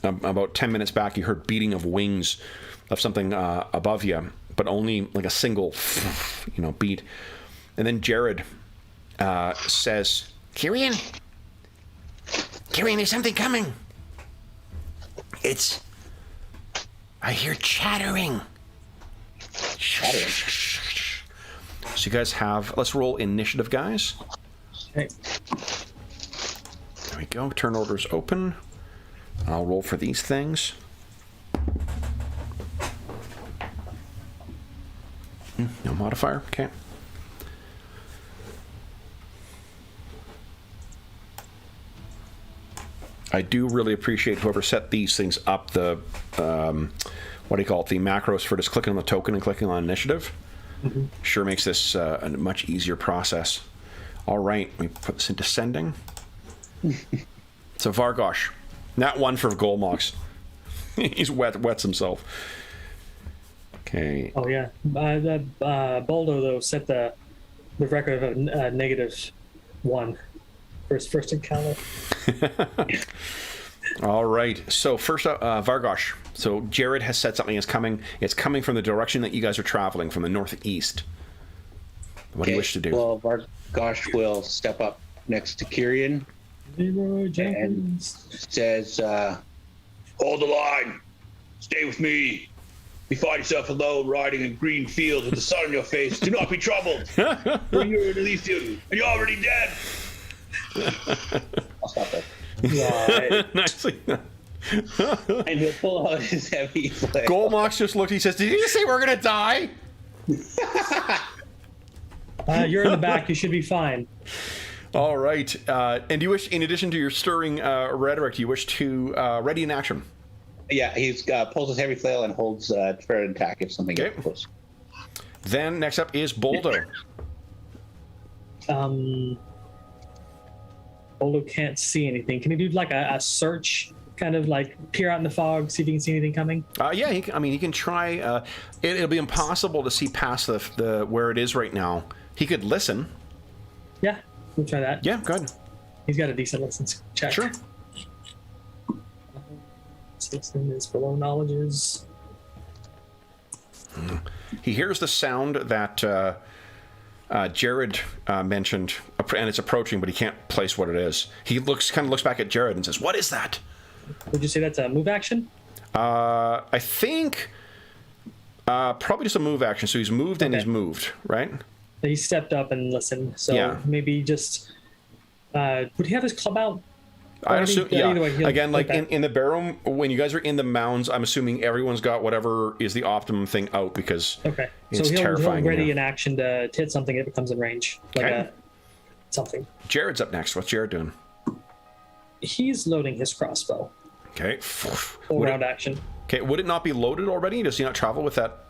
about 10 minutes back, you heard beating of wings of something above you, but only like a single, beat. And then Jared says, "Kyrian, there's something coming. I hear chattering." So you guys have, let's roll initiative, guys. okay. There we go. Turn orders open. I'll roll for these things. No modifier. Okay. I do really appreciate whoever set these things up, the what do you call it, the macros for just clicking on the token and clicking on initiative. Mm-hmm. Sure makes this a much easier process. All right, we put this in descending. So Vargosh, not one for Golmox. He's wets himself. Okay. Oh yeah, Boldo though set the record of a -1 for his first encounter. All right. So first up, Vargosh. So Jared has said something is coming. It's coming from the direction that you guys are traveling, from the northeast. What do you wish to do? Well, Vargosh will step up next to Kyrian and says, "Hold the line. Stay with me. If you find yourself alone riding in green fields with the sun on your face, do not be troubled. For you're in Elysium, and you're already dead." I'll stop there. Right. Nicely done. And he'll pull out his heavy flail. Golmox just looked. He says, "Did you say we're gonna die?" You're in the back. You should be fine. All right. And do you wish, in addition to your stirring rhetoric, do you wish to ready in action? Yeah, he's pulls his heavy flail and holds for an attack if something gets close. Then next up is Boldo. Boldo can't see anything. Can he do like a search, kind of like peer out in the fog, see if he can see anything coming? Yeah, he can try. It'll be impossible to see past the where it is right now. He could listen. Yeah, we'll try that. Yeah, good. He's got a decent listen check. Sure. Listen is below knowledges. He hears the sound that Jared mentioned, and it's approaching, but he can't place what it is. He looks back at Jared and says, "What is that?" Would you say that's a move action? I think probably just a move action. So he's moved and he's moved, right? He stepped up and listened. So yeah. Maybe just would he have his club out? I assume, yeah. Way, again, like in the Barrow, when you guys are in the mounds, I'm assuming everyone's got whatever is the optimum thing out, because it's terrifying. He'll ready in action to hit something if it comes in range, like something. Jared's up next. What's Jared doing? He's loading his crossbow. Okay. Full round action. Okay. Would it not be loaded already? Does he not travel with that?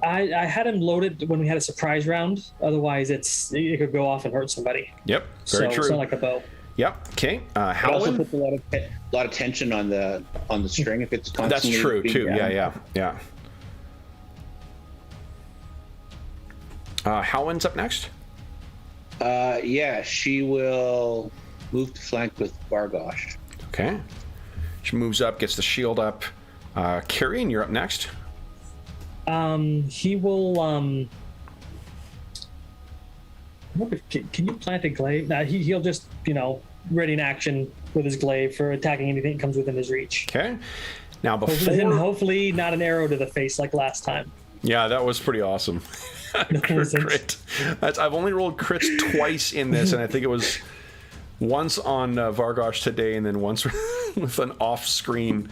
I had him loaded when we had a surprise round. Otherwise, it could go off and hurt somebody. Yep, very true. It's not like a bow. Yep. Okay. It also puts a lot of tension on the string if it's constantly. That's true too. Down. Yeah. Howland's up next. Yeah, she will move to flank with Vargosh. Okay. She moves up, gets the shield up. Kyrian, you're up next. He will. Can you plant a glaive? Nah, he'll just, ready in action with his glaive for attacking anything that comes within his reach. Okay. Now before. Hopefully not an arrow to the face like last time. Yeah, that was pretty awesome. Crit. I've only rolled crits twice in this, and I think it was once on Vargosh today, and then once with an off-screen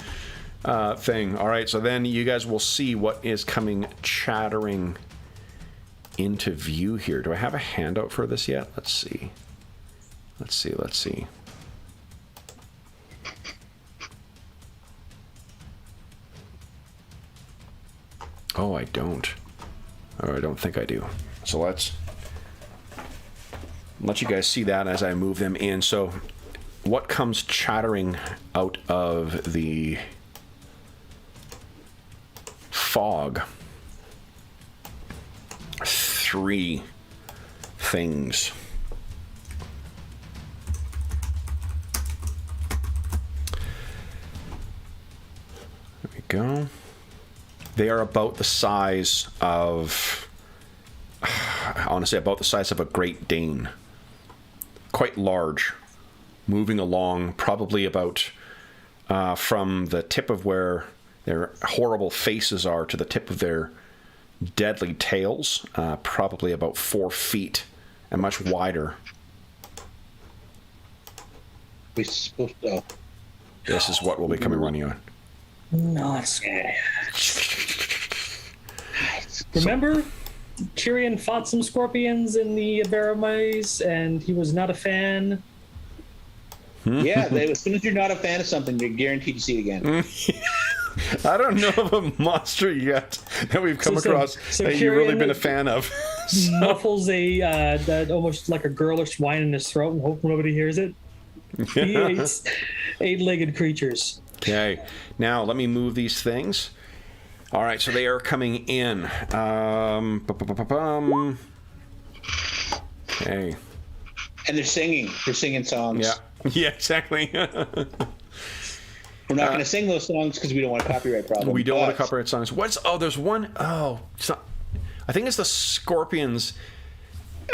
thing. All right, so then you guys will see what is coming chattering into view here. Do I have a handout for this yet? Let's see. Let's see. Oh, I don't. Or I don't think I do. So let's let you guys see that as I move them in. So what comes chattering out of the fog? 3 things. There we go. They are about the size of, honestly, about the size of a Great Dane. Quite large. Moving along, probably about from the tip of where their horrible faces are to the tip of their deadly tails, probably about 4 feet and much wider. We're supposed to. This is what will be coming running on. No, it's scary. Remember, Kyrian fought some scorpions in the Barrowmaze, and he was not a fan. Yeah, as soon as you're not a fan of something, you're guaranteed to see it again. I don't know of a monster yet that we've come across that you've really been a fan of. Muffles that almost like a girlish whine in his throat and hope nobody hears it. He eats 8-legged creatures. Okay, now let me move these things. All right, so they are coming in. Okay. And they're singing. They're singing songs. Yeah, exactly. We're not going to sing those songs because we don't want a copyright problem. We don't want to copyright songs. There's one. Oh, I think it's the Scorpions.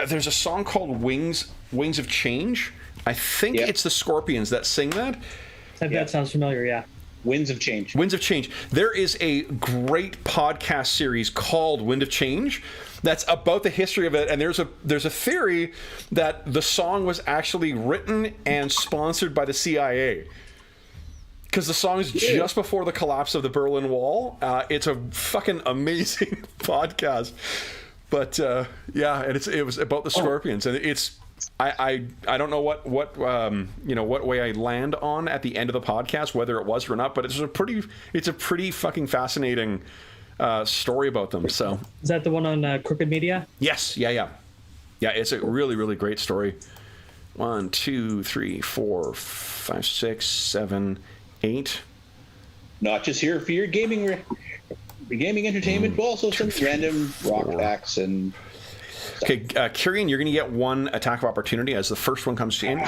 There's a song called Wings of Change. I think it's the Scorpions that sing that. That sounds familiar, yeah. Winds of Change. Winds of Change. There is a great podcast series called Wind of Change that's about the history of it, and there's a theory that the song was actually written and sponsored by the CIA. Because the song is just before the collapse of the Berlin Wall. It's a fucking amazing podcast. But and it was about the Scorpions, and it's I don't know what way I land on at the end of the podcast, whether it was or not. But it's a pretty fucking fascinating story about them. So is that the one on Crooked Media? Yes, yeah. It's a really, really great story. 1, 2, 3, 4, 5, 6, 7, 8. Not just here for your gaming entertainment, but also some random rock facts and. Okay, Kyrian, you're going to get 1 attack of opportunity as the first one comes in.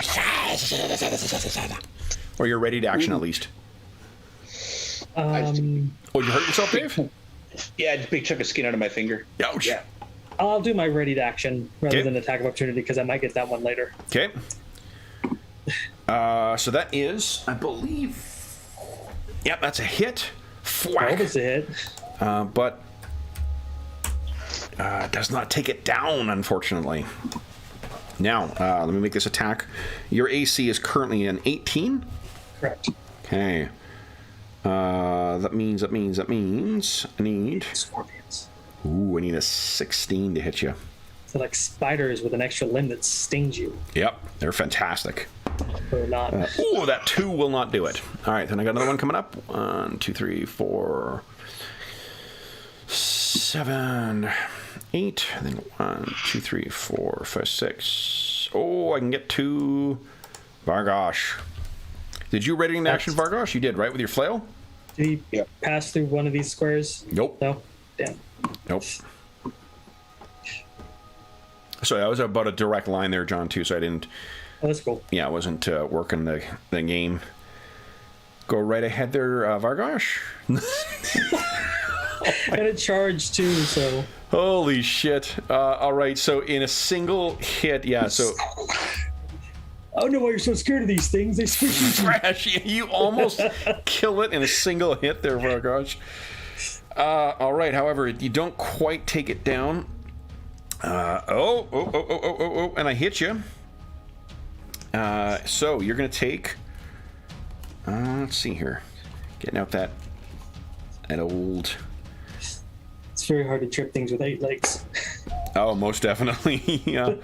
Or you're ready to action at least. You hurt yourself, Dave? Yeah, just a big chunk of skin out of my finger. Ouch. Yeah. I'll do my ready to action rather than attack of opportunity because I might get that one later. Okay. So that is, I believe... Yep, that's a hit. Thwack. That's a hit. But does not take it down, unfortunately. Now, let me make this attack. Your AC is currently an 18? Correct. Okay. That means I need... Scorpions. Ooh, I need a 16 to hit you. So like spiders with an extra limb that stings you. Yep, they're fantastic. Or not. Ooh, that 2 will not do it. All right, then I got another one coming up. 1, 2, 3, 4, 7, 8. And then 1, 2, 3, 4, 5, 6. Oh, I can get 2. Vargosh. Did you ready in action, Vargosh? You did, right, with your flail? Did he pass through one of these squares? Nope. No? Damn. Nope. So that was about a direct line there, John, too, so I didn't Oh, that's cool. Yeah, I wasn't working the game. Go right ahead there, Vargosh. And it charged too, so. Holy shit. All right, so in a single hit, yeah, so... I don't know why you're so scared of these things. They squish you. Fresh, you almost kill it in a single hit there, Vargosh. All right, however, you don't quite take it down. And I hit you. So you're going to take... let's see here. Getting out that old... It's very hard to trip things with 8 legs. Oh, most definitely. Yeah.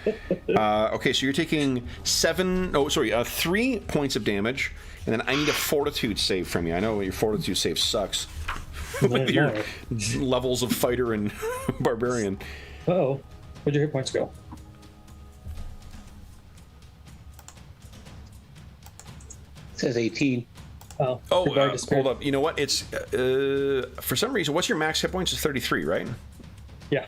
Okay, so you're taking 3 points of damage, and then I need a fortitude save from you. I know your fortitude save sucks with your levels of fighter and barbarian. Uh-oh. Where'd your hit points go? It says 18. Oh, hold up. You know what? It's for some reason, what's your max hit points? Is 33, right? Yeah.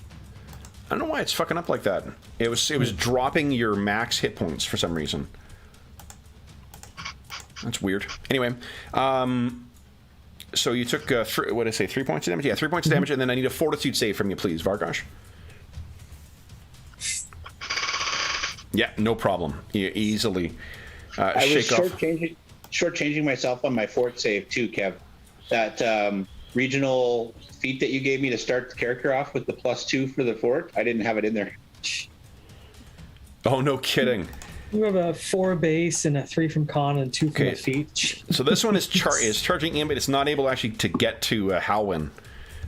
I don't know why it's fucking up like that. It was dropping your max hit points for some reason. That's weird. Anyway, so you took what did I say? 3 points of damage. Yeah, 3 points of damage, and then I need a fortitude save from you, please, Vargosh. Yeah, no problem. You easily I was shake off. shortchanging myself on my fort save too, Kev. That regional feat that you gave me to start the character off with the +2 for the fort, I didn't have it in there. Oh, no kidding. You have a 4 base and a 3 from con and 2 from the feet. So this one is charging in, but it's not able actually to get to Halwyn.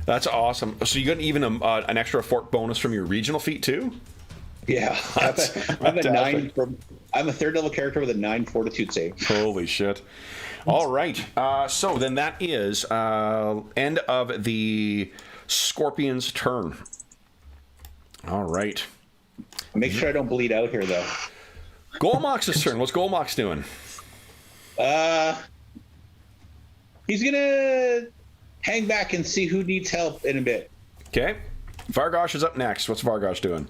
That's awesome. So you got even an extra fort bonus from your regional feat too? Yeah, I'm a 3rd level character with a 9 fortitude save. Holy shit. All right. So then that is end of the Scorpion's turn. All right. Make sure I don't bleed out here, though. Golmox's turn. What's Golmox doing? He's going to hang back and see who needs help in a bit. Okay. Vargosh is up next. What's Vargosh doing?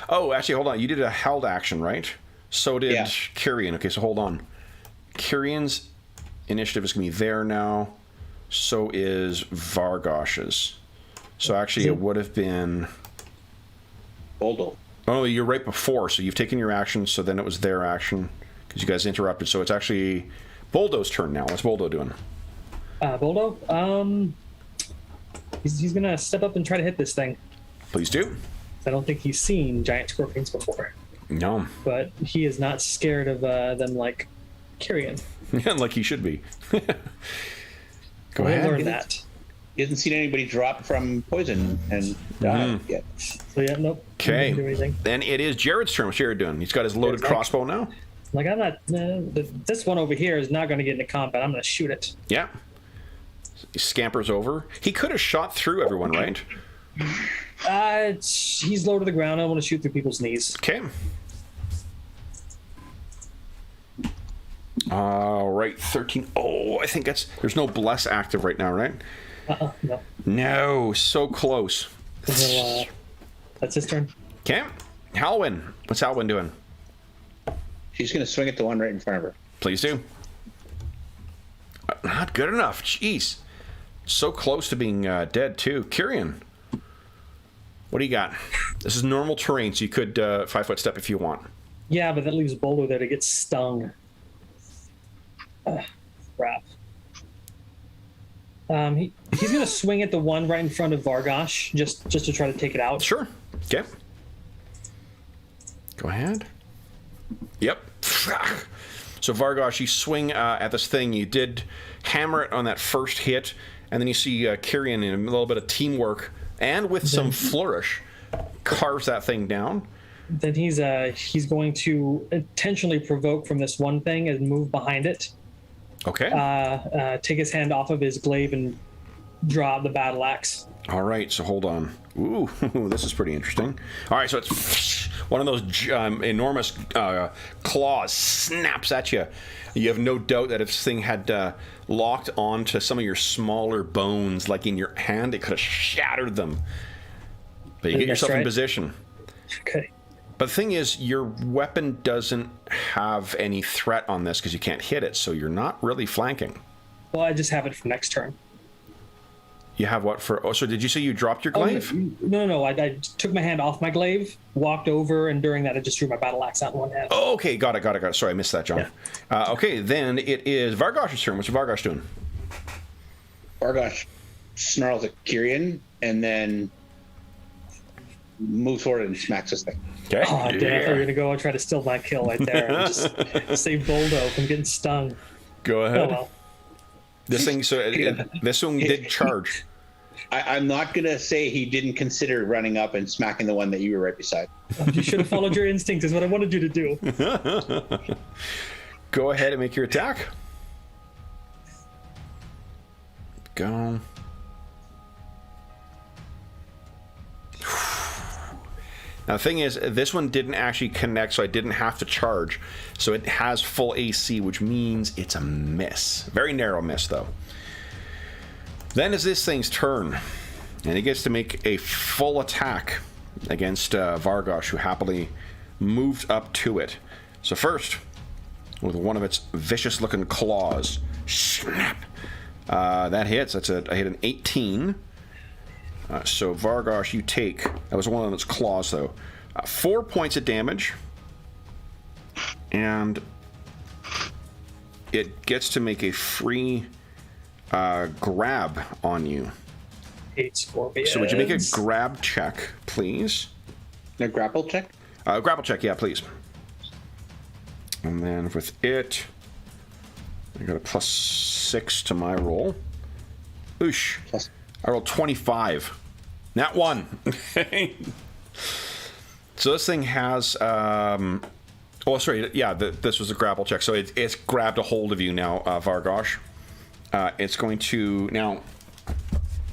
Oh, actually, hold on. You did a held action, right? So did Kyrian. Okay, so hold on. Kyrian's initiative is going to be there now. So is Vargosh's. So actually, it would have been... Boldo. Oh, you're right before. So you've taken your action, so then it was their action. Because you guys interrupted. So it's actually Boldo's turn now. What's Boldo doing? Boldo? He's going to step up and try to hit this thing. Please do. I don't think he's seen giant scorpions before. No. But he is not scared of them like Kyrian. Yeah, like he should be. Go We'll ahead. learn that. He hasn't seen anybody drop from poison and die yet. So yeah, nope. Okay. Didn't do anything. Then it is Jared's turn. What's Jared doing? He's got his loaded crossbow now. Like I'm not. This one over here is not going to get into combat. I'm going to shoot it. Yeah. He scampers over. He could have shot through everyone, right? He's low to the ground. I want to shoot through people's knees. Okay. All right, 13. Oh, I think there's no bless active right now, right? No. No, so close. So, that's his turn. Okay. Halwyn. What's Halwyn doing? She's going to swing at the one right in front of her. Please do. Not good enough. Jeez. So close to being dead, too. Kyrian. What do you got? This is normal terrain, so you could 5-foot step if you want. Yeah, but that leaves Boldo there to get stung. Crap. He's going to swing at the one right in front of Vargosh, just to try to take it out. Sure. Okay. Go ahead. Yep. So Vargosh, you swing at this thing. You did hammer it on that first hit, and then you see Kyrian in a little bit of teamwork and with some flourish carves that thing down. Then he's going to intentionally provoke from this one thing and move behind it. Okay. Take his hand off of his glaive and draw the battle axe. All right, so hold on. Ooh, this is pretty interesting. All right, so it's one of those enormous claws snaps at you. You have no doubt that if this thing had locked onto some of your smaller bones, like in your hand, it could have shattered them. But you get yourself in position. Okay. But the thing is, your weapon doesn't have any threat on this because you can't hit it, so you're not really flanking. Well, I just have it for next turn. You have what for? Oh, so did you say you dropped your glaive? No. I took my hand off my glaive, walked over, and during that I just drew my battle axe out in one hand. Oh, okay, got it. Sorry, I missed that, John. Yeah. Okay, then it is Vargosh's turn. What's Vargosh doing? Vargosh snarls at Kyrian and then moves forward and smacks this thing. Okay. Oh, damn! I thought you were gonna go and try to steal my kill right there and just save Boldo from getting stung. Go ahead. Oh well. This thing, this one did charge. I'm not gonna say he didn't consider running up and smacking the one that you were right beside. You should have followed your instincts, is what I wanted you to do. Go ahead and make your attack. Go. Now, the thing is, this one didn't actually connect, so I didn't have to charge. So it has full AC, which means it's a miss. Very narrow miss, though. Then is this thing's turn. And it gets to make a full attack against Vargosh, who happily moved up to it. So first, with one of its vicious-looking claws. Snap! That hits. I hit an 18. So Vargosh, you take... That was one of its claws, though. 4 points of damage. And it gets to make a free grab on you. So would you make a grab check, please? A grapple check? Grapple check, yeah, please. And then with it, I got a +6 to my roll. Oosh. I rolled 25. Nat 1. So this thing has... oh, sorry. Yeah, this was a grapple check. So it's grabbed a hold of you now, Vargosh. It's going to... Now,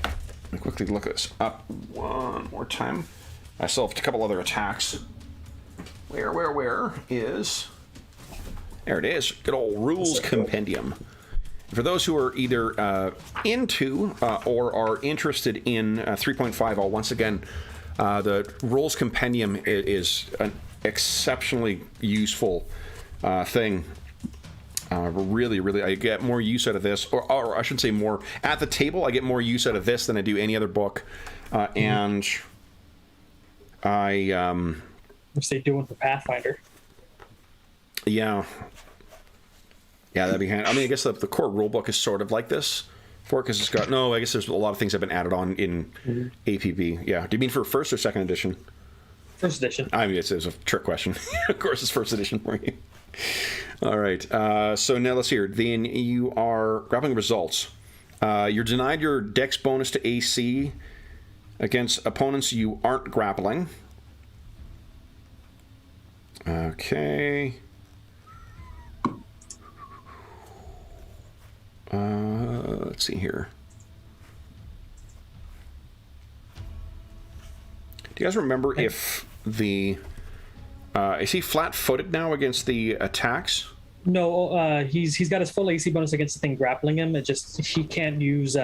let me quickly look this up one more time. I still have a couple other attacks. Where is... There it is. Good old Rules Compendium. For those who are either into or are interested in 3.5, I'll once again, the Rules Compendium is an exceptionally useful thing. Really, I get more use out of this, or I shouldn't say more. At the table, I get more use out of this than I do any other book. And I... What's they doing for Pathfinder? Yeah. Yeah, that'd be handy. I mean, I guess the core rulebook is sort of like this for it, because it's got... No, I guess there's a lot of things that have been added on in APB. Yeah. Do you mean for first or second edition? First edition. I mean, it's a trick question. Of course, it's first edition for you. All right. So now let's hear. Then you are grappling results. You're denied your dex bonus to AC against opponents you aren't grappling. Okay. Let's see here. Do you guys remember if the... is he flat-footed now against the attacks? No, he's got his full AC bonus against the thing grappling him. It just... He can't use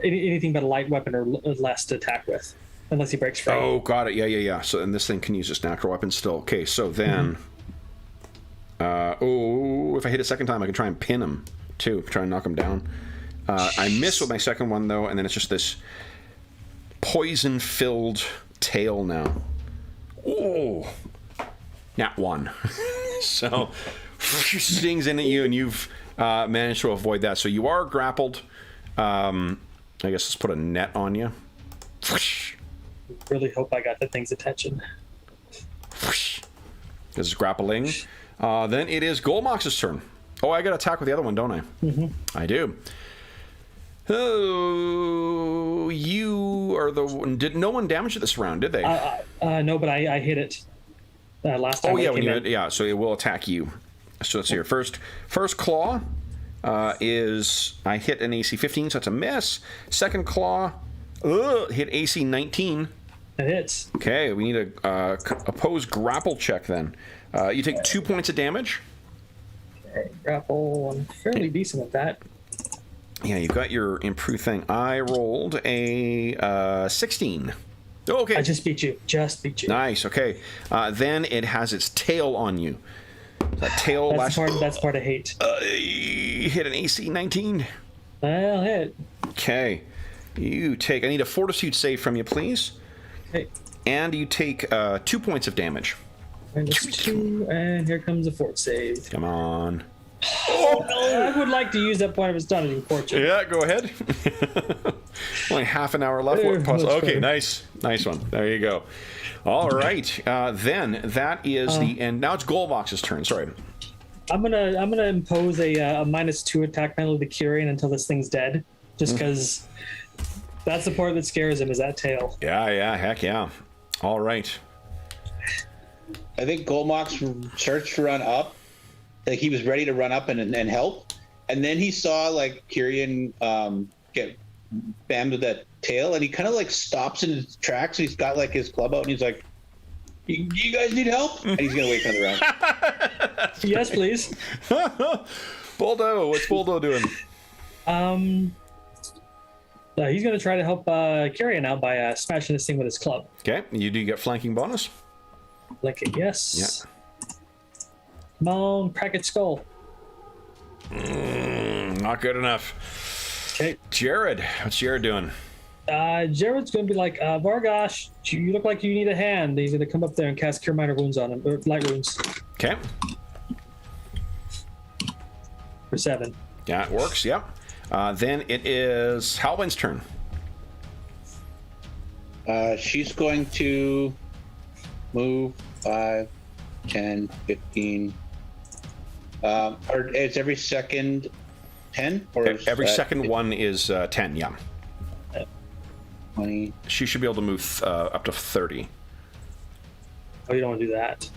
anything but a light weapon or less to attack with, unless he breaks free. Oh, got it. Yeah. So, and this thing can use its natural weapon still. Okay, so then... if I hit a second time, I can try and pin him, too. Try and knock him down. I miss with my second one, though, and then it's just this poison-filled tail now. Oh! Nat 1. So, stings in at you, and you've managed to avoid that. So you are grappled. I guess let's put a net on you. Really hope I got the thing's attention. This is grappling. Then it is Golmox's turn. Oh, I got to attack with the other one, don't I? Mm-hmm. I do. Oh, you are the one. Did no one damage it this round, did they? No, but I hit it last time. Oh, yeah, so it will attack you. So let's see here. First claw is... I hit an AC 15, so that's a miss. Second claw, hit AC 19. It hits. Okay, we need a opposed grapple check then. You take 2 points of damage. Okay, grapple. I'm fairly decent at that. Yeah, you've got your improved thing. I rolled a 16. Oh, okay. I just beat you. Just beat you. Nice. Okay. Then it has its tail on you. That tail That's the part I hate. You hit an AC 19. Well, hit. Okay. You take... I need a fortitude save from you, please. Okay. And you take 2 points of damage. -2, and here comes a fort save. Come on. Oh, I would like to use that point of its done, unfortunately. Yeah, go ahead. Only half an hour left. Okay, nice. Nice one. There you go. All right. Then that is the end. Now it's Golbox's turn. Sorry. I'm gonna impose a -2 attack penalty to Kyrian until this thing's dead, just because that's the part that scares him, is that tail. Yeah, heck yeah. All right. I think Golmox starts to run up. Like he was ready to run up and help, and then he saw like Kyrian get bammed with that tail, and he kind of like stops in his tracks. He's got like his club out, and he's like, "You guys need help?" And he's gonna wait for the round. Yes, please. Boldo, what's Boldo doing? He's gonna try to help Kyrian out by smashing this thing with his club. Okay, you do get flanking bonus. Like it, yes. Yeah. Come on, crack its skull. Not good enough. Okay. Jared, what's Jared doing? Jared's going to be like, Vargosh, you look like you need a hand. He's going to come up there and cast Cure Minor Wounds on him, or Light Wounds. Okay. For 7. Yeah, it works, yep. Then it is Halwyn's turn. She's going to move 5, 10, 15. Or it's every second 10? Or Every second one is 10, yeah. 20. She should be able to move up to 30. Oh, you don't want to do that.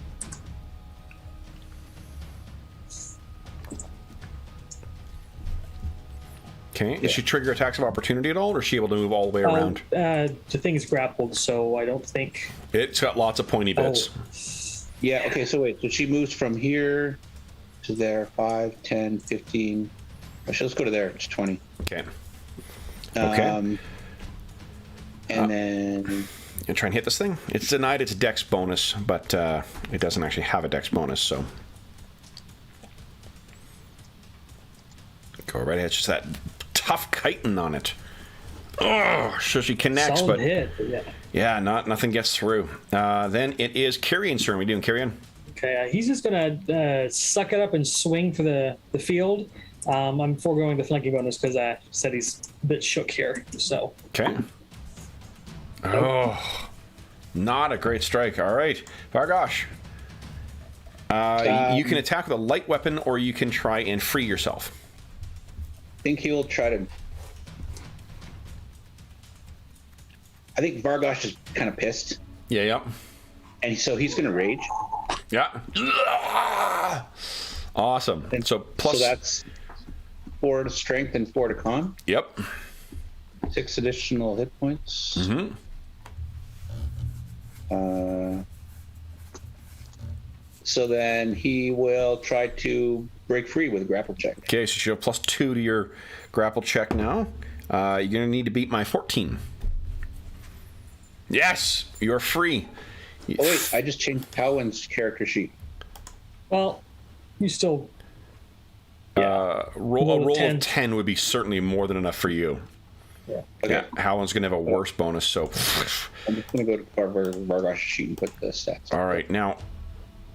Okay. Yeah. Does she trigger attacks of opportunity at all, or is she able to move all the way around? The thing's grappled, so I don't think... It's got lots of pointy bits. Yeah, okay, so wait. So she moves from here to there. 5, 10, 15. Actually, let's go to there. It's 20. Okay. Okay. And then... You try and hit this thing? It's denied its dex bonus, but it doesn't actually have a dex bonus, so... Go right ahead. It's just that tough chitin on it. Oh, so she connects, Solid but... hit, yeah. Nothing gets through. Then it is Kyrian's turn. We doing Kyrian? Okay, he's just gonna suck it up and swing for the field. I'm foregoing the flanking bonus because I said he's a bit shook here. So. Okay. Oh, not a great strike. All right, Vargosh. You can attack with a light weapon, or you can try and free yourself. I think he will try to... I think Vargosh is kind of pissed. Yeah. And so he's going to rage. Yeah. Awesome. And so plus... So that's 4 to strength and 4 to con. Yep. 6 additional hit points. Mm-hmm. So then he will try to break free with a grapple check. Okay, so you have +2 to your grapple check now. You're going to need to beat my 14. Yes, you're free. Oh wait, I just changed Halwyn's character sheet. Well, you still. Roll of 10 would be certainly more than enough for you. Yeah. Okay. Yeah, Halwyn's going to have a worse bonus, so... I'm just going to go to Vargosh's sheet and put the stats. All right, now,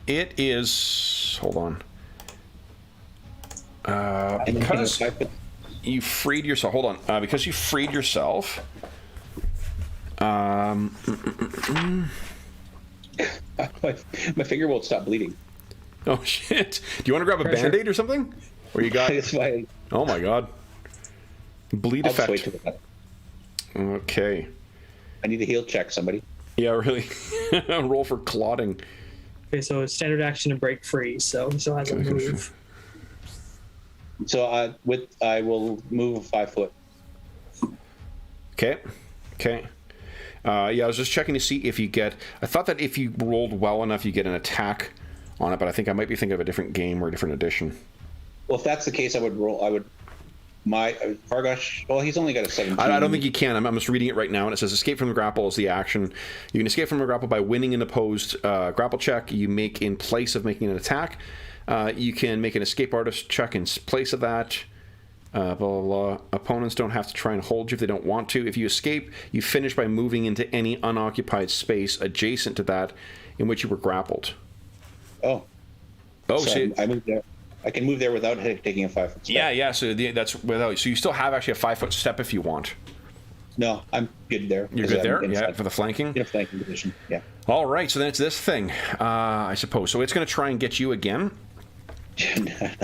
it is... Hold on. Because you freed yourself... Hold on. Because you freed yourself... My finger won't stop bleeding. Oh, shit. Do you want to grab a Band-Aid or something? Or you got... That's why Oh, my God. Bleed I'll just wait effect. till the... Okay. I need a heal check, somebody. Yeah, really. Roll for clotting. Okay, so it's standard action to break free, so he still has a move. So I will move 5 foot. Okay. Yeah, I was just checking to see if you get... I thought that if you rolled well enough, you get an attack on it, but I think I might be thinking of a different game or a different edition. Well, if that's the case, I would roll. my Vargosh. Well, he's only got a 17. I don't think you can. I'm just reading it right now, and it says escape from the grapple is the action. You can escape from the grapple by winning an opposed grapple check you make in place of making an attack. You can make an escape artist check in place of that. Blah, blah, blah. Opponents don't have to try and hold you if they don't want to. If you escape, you finish by moving into any unoccupied space adjacent to that in which you were grappled. Oh, so see, I moved there. I can move there without taking a 5-foot step. yeah. So that's without. So you still have actually a 5-foot step if you want. No, I'm good there. You're good there, yeah, for the flanking. In a flanking position, yeah. All right, so then it's this thing, I suppose. So it's going to try and get you again.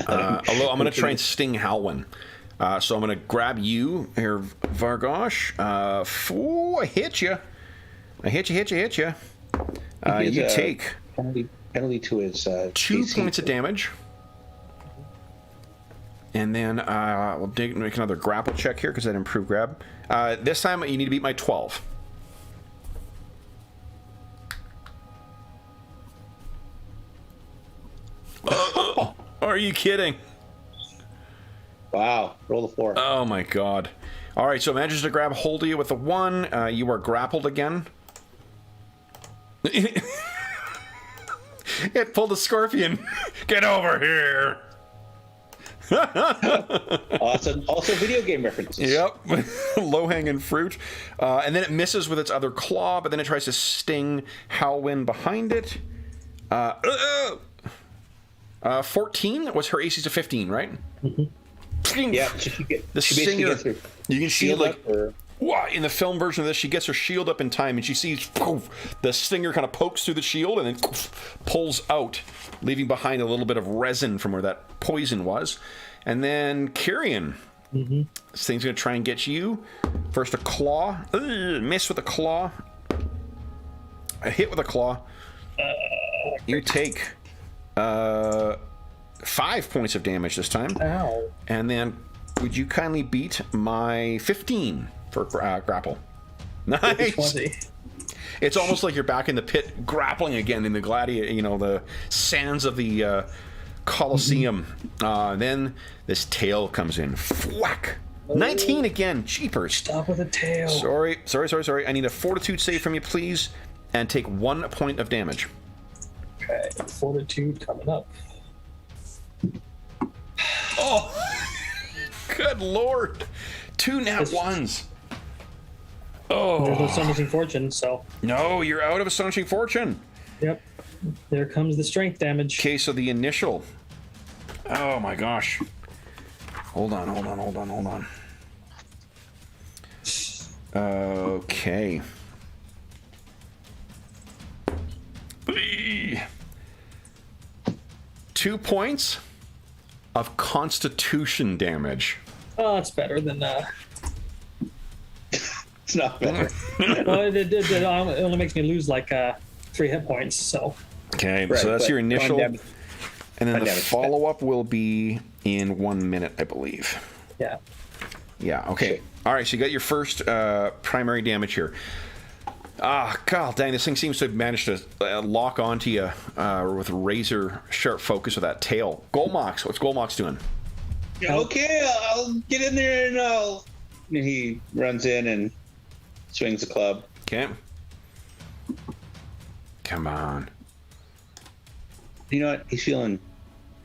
Although I'm going to try and sting Halwyn. So I'm going to grab you here, Vargosh. I hit you. I hit you. You take penalty to his 2 AC. points of damage. And then we'll make another grapple check here because that improved grab. This time you need to beat my 12. Are you kidding? Wow, roll the 4. Oh my god. All right, so it manages to grab hold of you with the 1. You are grappled again. It pulled a scorpion. Get over here. Awesome. Also video game references. Yep. Low-hanging fruit. And then it misses with its other claw, but then it tries to sting Halwyn behind it. 14 was her AC to 15, right? Mm-hmm. Yeah, so the stinger. You can see like or... in the film version of this, she gets her shield up in time, and she sees the stinger kind of pokes through the shield and then pulls out, leaving behind a little bit of resin from where that poison was. And then Kyrian, this thing's going to try and get you. First a claw, miss with a claw, a hit with a claw. You take 5 points of damage this time. Ow. And then would you kindly beat my 15 for grapple? Nice. 20. It's almost like you're back in the pit grappling again in the the sands of the Colosseum. Then this tail comes in. Whack. 19 again. Cheapers. Stop with the tail. Sorry. I need a fortitude save from you, please. And take 1 point of damage. Okay, fortitude coming up. Oh, good lord. 2 nat ones. Oh. There's no astonishing fortune, so. No, you're out of astonishing fortune. Yep. There comes the strength damage. Okay, so the initial. Oh my gosh. Hold on. Okay. 2 points of constitution damage. Oh, that's better than It's not better. well, it only makes me lose like 3 hit points, so. Okay, Right, so that's your initial. And then the damage. follow-up will be in 1 minute, I believe. Yeah. Yeah, okay. All right, so you got your first primary damage here. God dang, this thing seems to have managed to lock onto you with razor sharp focus with that tail. Golmox, what's Golmox doing? Okay, I'll get in there and he runs in and swings the club. Okay. Come on. You know what? He's feeling.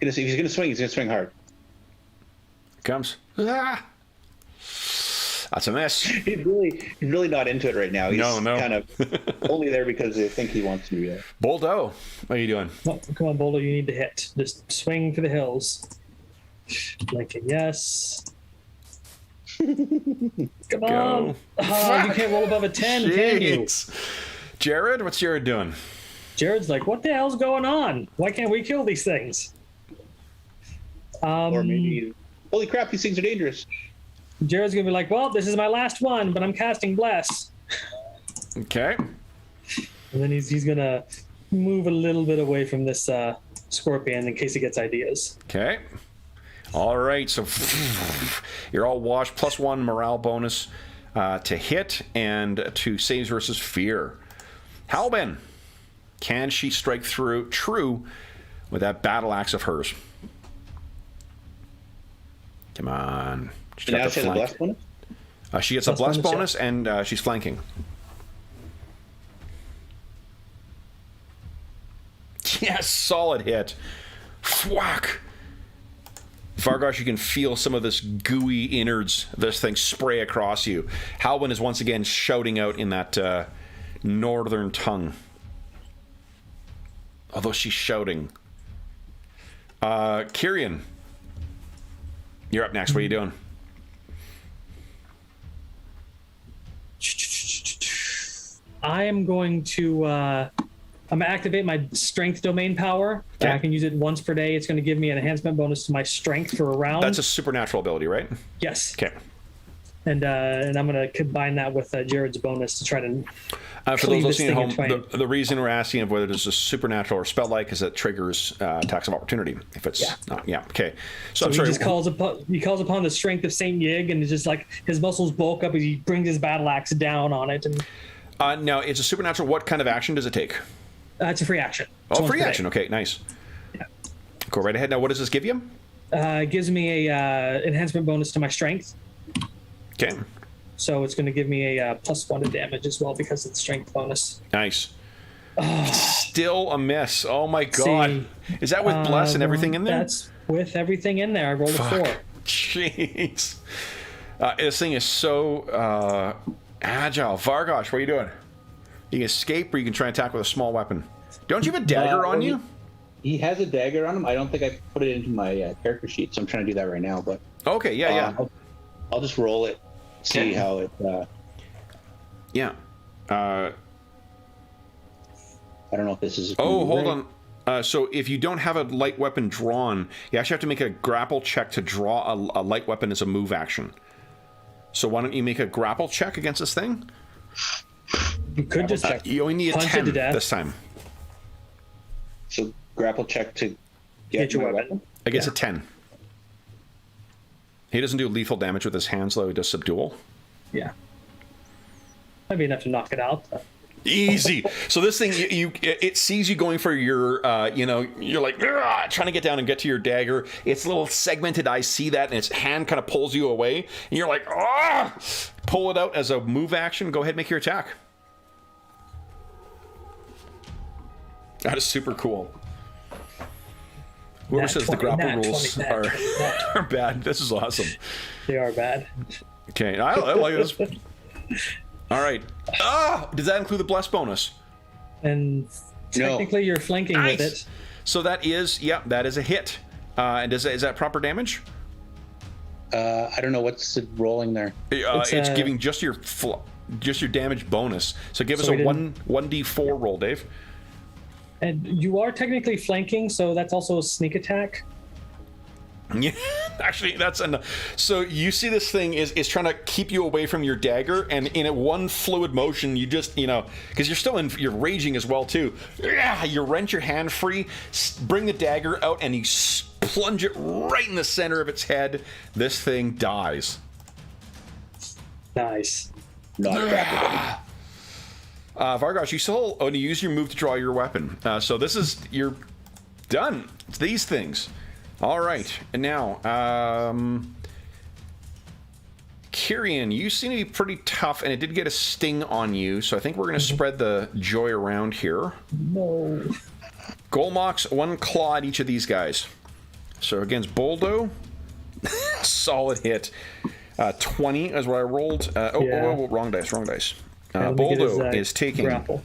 If he's going to swing, he's going to swing hard. Comes. Ah! That's a miss. He's really not into it right now. He's No. kind of only there because they think he wants to be there. Boldo, what are you doing? Oh, come on, Boulder, you need to hit. Just swing for the hills. Like a yes. Come on. Oh, you can't roll above a 10, can you? Jeez. Jared, what's Jared doing? Jared's like, what the hell's going on? Why can't we kill these things? Or maybe, holy crap, these things are dangerous. Jared's gonna be like, well, this is my last one, but I'm casting Bless. Okay. And then he's gonna move a little bit away from this scorpion in case he gets ideas. Okay. All right, so you're all washed. +1 morale bonus to hit and to saves versus fear. Halbin, can she strike true with that battle axe of hers? Come on. And now she has a bless bonus? She gets a bless bonus, and she's flanking. Yes, solid hit. Thwack. Vargosh, you can feel some of this gooey innards, this thing spray across you. Halwyn is once again shouting out in that northern tongue. Although she's shouting. Kyrian, you're up next. What are you doing? I am going to I'm gonna activate my strength domain power. Okay. I can use it once per day. It's going to give me an enhancement bonus to my strength for a round. That's a supernatural ability, right? Yes. Okay. And I'm going to combine that with Jared's bonus to try to for those listening at thing home, the reason we're asking of whether it's a supernatural or spell-like is that it triggers attacks of opportunity. If it's not, okay. So I'm he sorry. just calls upon the strength of Saint Yig, and it's just like his muscles bulk up as he brings his battle axe down on it. And now it's a supernatural. What kind of action does it take? It's a free action. Oh, free action. Okay, nice. Yeah. Go right ahead. Now, what does this give you? It gives me a enhancement bonus to my strength. Okay. So it's going to give me a +1 to damage as well because of the strength bonus. Nice. Still a miss. Oh my god. Is that with bless and everything in there? That's with everything in there. I rolled a 4. Jeez. This thing is so agile. Vargosh, what are you doing? You can escape, or you can try and attack with a small weapon. Don't you have a dagger on you? He has a dagger on him. I don't think I put it into my character sheet, so I'm trying to do that right now. But okay, yeah. I'll just roll it, see how it. Yeah. I don't know if this is. Oh, hold on. So if you don't have a light weapon drawn, you actually have to make a grapple check to draw a light weapon as a move action. So why don't you make a grapple check against this thing? You could just you only need a 10 this time. So grapple check to get your weapon? Against a 10. He doesn't do lethal damage with his hands, though. He does subdual. Yeah. Might be enough to knock it out. Easy. So this thing, it sees you going for your, you're like, trying to get down and get to your dagger. Its little segmented eyes see that, and its hand kind of pulls you away. And you're like, pull it out as a move action. Go ahead and make your attack. That is super cool. Whoever says the grapple rules are bad, this is awesome. They are bad. Okay, I like this. All right. Does that include the bless bonus? And technically, you're flanking with it. So that is, that is a hit. And is that proper damage? I don't know what's it rolling there. It's giving just your damage bonus. So give us a 1d4 roll, Dave. And you are technically flanking, so that's also a sneak attack. Yeah, actually, that's enough. So you see this thing is trying to keep you away from your dagger, and in a one fluid motion, you just, because you're raging as well too. You wrench your hand free, bring the dagger out, and you plunge it right in the center of its head. This thing dies. Nice. Not bad. Vargosh, you still only use your move to draw your weapon. So you're done. It's these things. All right, and now, Kyrian, you seem to be pretty tough, and it did get a sting on you, so I think we're going to spread the joy around here. No. Golmox, 1 claw at each of these guys. So against Boldo, solid hit. 20 is what I rolled. Wrong dice. Boldo is taking... Grapple.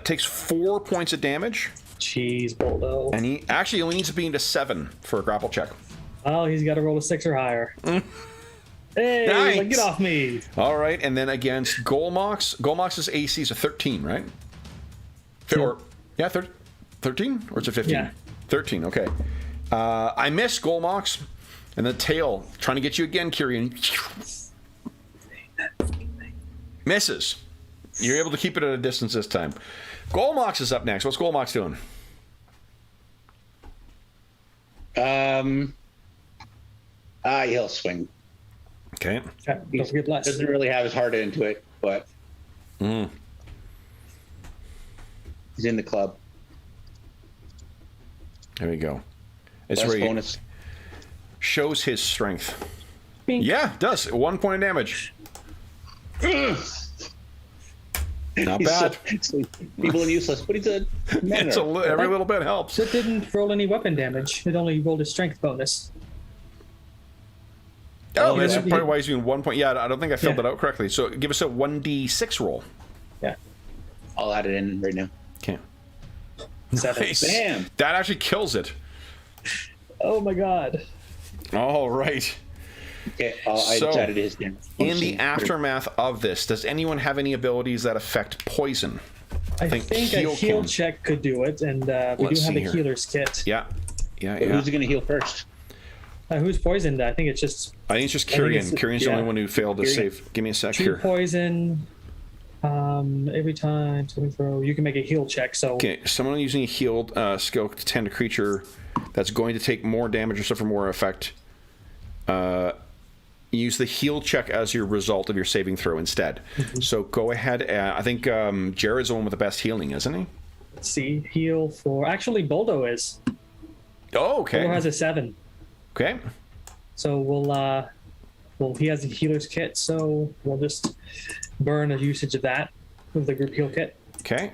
Takes 4 points of damage. Jeez, Boldo. And he actually only needs to be into 7 for a grapple check. Well, he's got to roll a 6 or higher. Hey, nice. get off me. All right, and then against Golmox's AC is a 13, right? 13? Or is it 15? Yeah. 13, okay. I miss Golmox. And the tail, trying to get you again, Kyrian. Misses. You're able to keep it at a distance this time. Golmox is up next. What's Golmox doing? He'll swing. Okay. Don't forget less. Doesn't really have his heart into it, but he's in the club. There we go. It's Less where bonus. shows his strength. Bink. Yeah, it does. 1 point of damage. Not bad. So people are useless, but he's a manner. Every little bit helps. It didn't roll any weapon damage. It only rolled a strength bonus. Oh, that's probably why he's doing 1 point. Yeah, I don't think I filled that out correctly. So give us a 1d6 roll. Yeah. I'll add it in right now. Okay. 7. Nice. Bam! That actually kills it. Oh my god. All right. Okay, I just added his damage. In the aftermath of this, does anyone have any abilities that affect poison? I think a heal check could do it, and we do have a healer's kit. Yeah. Who's going to heal first? Who's poisoned? I think it's just Kyrian. Kyrian's the only one who failed to save. Give me a sec here. Poison. Every time saving throw, you can make a heal check. So okay, someone using a healed skill to tend a creature that's going to take more damage or suffer more effect. Use the heal check as your result of your saving throw instead. So go ahead. I think Jared's the one with the best healing, isn't he? Let's see. Heal for actually Boldo is. Oh, okay. Boldo has a 7. Okay. So well, he has a healer's kit, so we'll just burn a usage of that with the group heal kit. Okay.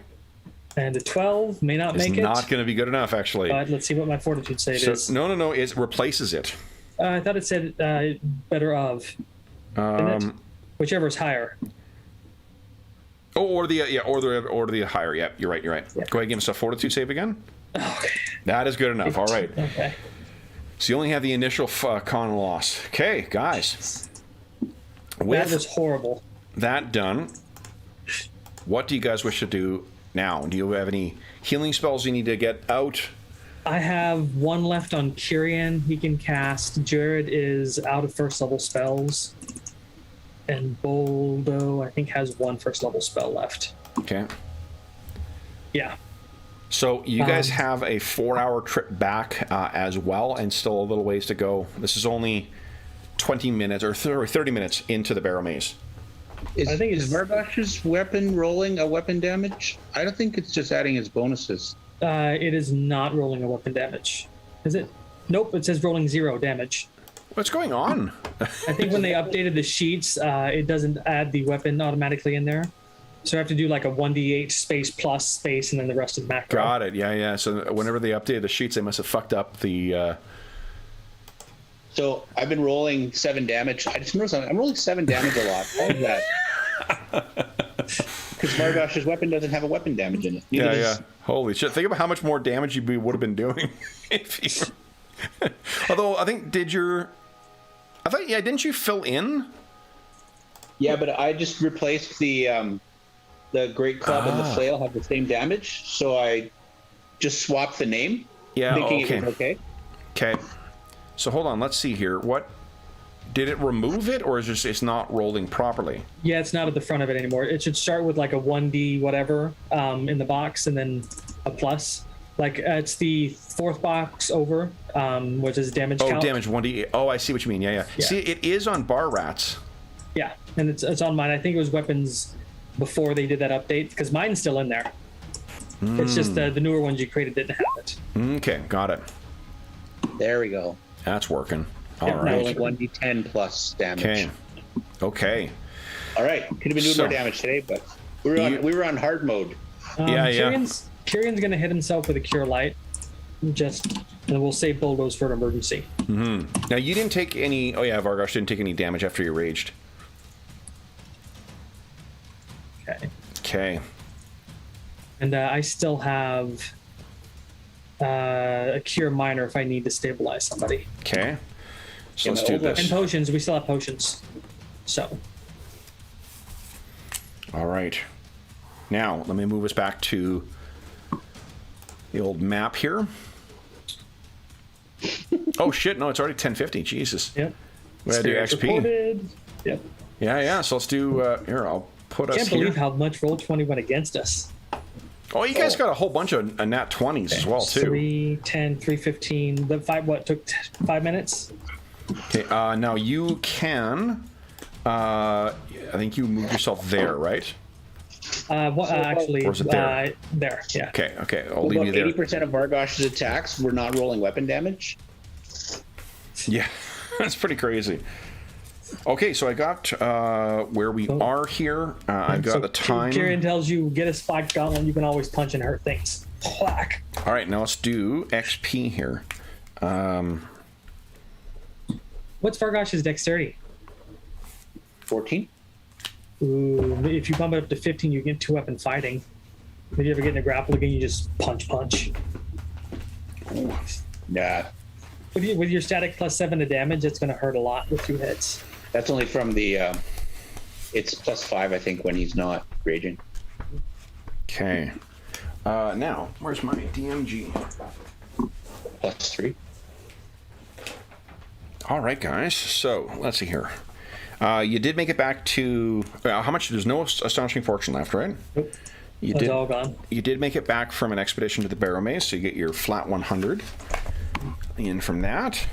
And a 12 may not make it. It's not going to be good enough, actually. But let's see what my fortitude save is. No. It replaces it. I thought it said better of. Whichever is higher. Oh, or the higher. Yeah, you're right. Yeah. Go ahead and give us a fortitude save again. Okay. That is good enough. All right. Okay. So you only have the initial con loss. Okay, guys. That was horrible. That done, what do you guys wish to do now? Do you have any healing spells you need to get out? I have 1 left on Kyrian. He can cast. Jared is out of first level spells. And Boldo, I think, has 1 first level spell left. Okay. Yeah. So you guys have a 4-hour trip back as well, and still a little ways to go. This is only 20 minutes or 30 minutes into the Barrowmaze. Is Vargosh's weapon rolling a weapon damage? I don't think it's just adding his bonuses. It is not rolling a weapon damage. Is it? Nope, it says rolling 0 damage. What's going on? I think when they updated the sheets, it doesn't add the weapon automatically in there. So I have to do like a 1d8 space plus space and then the rest is macro. Got it. Yeah. So whenever they updated the sheets, they must have fucked up the... So I've been rolling 7 damage. I just noticed I'm rolling 7 damage a lot. Why is that? Because Vargosh's weapon doesn't have a weapin damage in it. Yeah. Holy shit. Think about how much more damage you would have been doing if you... Although, I think, didn't you fill in? Yeah, but I just replaced the Great Club and the Flail have the same damage, so I just swapped the name, thinking it was okay. Okay. So hold on, let's see here. What did it remove it, or is it just it's not rolling properly? Yeah, it's not at the front of it anymore. It should start with like a 1d whatever in the box, and then a plus. Like it's the 4th box over, which is damage count. Oh, damage 1d. Oh, I see what you mean. Yeah. See, it is on Bar Rats. Yeah, and it's on mine. I think it was weapons before they did that update, because mine's still in there. It's just the newer ones you created didn't have it. Okay, got it. There we go. That's working. All right. Rolling 1d10 plus damage. Okay. All right. Could have been doing more damage today, but we were on hard mode. Kyrian's gonna hit himself with a Cure Light, and we'll save Boldos for an emergency. Now you didn't take any. Oh yeah, Vargosh didn't take any damage after you raged. Okay. And I still have a Cure Minor if I need to stabilize somebody. Okay. So let's do this. And potions. We still have potions. So. All right. Now, let me move us back to the old map here. Oh, shit. No, it's already 10:50. Jesus. Yep. We gotta do XP. Reported. Yep. Yeah. So let's do... here, I'll put us here. I can't believe how much Roll20 went against us. Oh, you guys got a whole bunch of nat 20s as well, too. 3, 10, 3, 15. The 5, took 5 minutes? Okay, now you can... I think you moved yourself there, right? Actually, or is it there? There, yeah. Okay. I'll leave you there. 80% of Vargosh's attacks were not rolling weapon damage. Yeah, that's pretty crazy. Okay, so I got where we are here. I've got the time. Kieran tells you, get a spike gauntlet, you can always punch and hurt things. Whack. All right, now let's do XP here. What's Vargosh's dexterity? 14. Ooh, if you bump it up to 15, you get 2-weapon fighting. If you ever get in a grapple again, you just punch. Ooh. Yeah. With your static +7 to damage, it's going to hurt a lot with 2 hits. That's only from the. It's +5, I think, when he's not raging. Okay. Now, where's my DMG? +3. All right, guys. So let's see here. You did make it back to how much? There's no astonishing fortune left, right? Nope. You That's did. all gone. You did make it back from an expedition to the Barrowmaze, so you get your flat 100 in from that,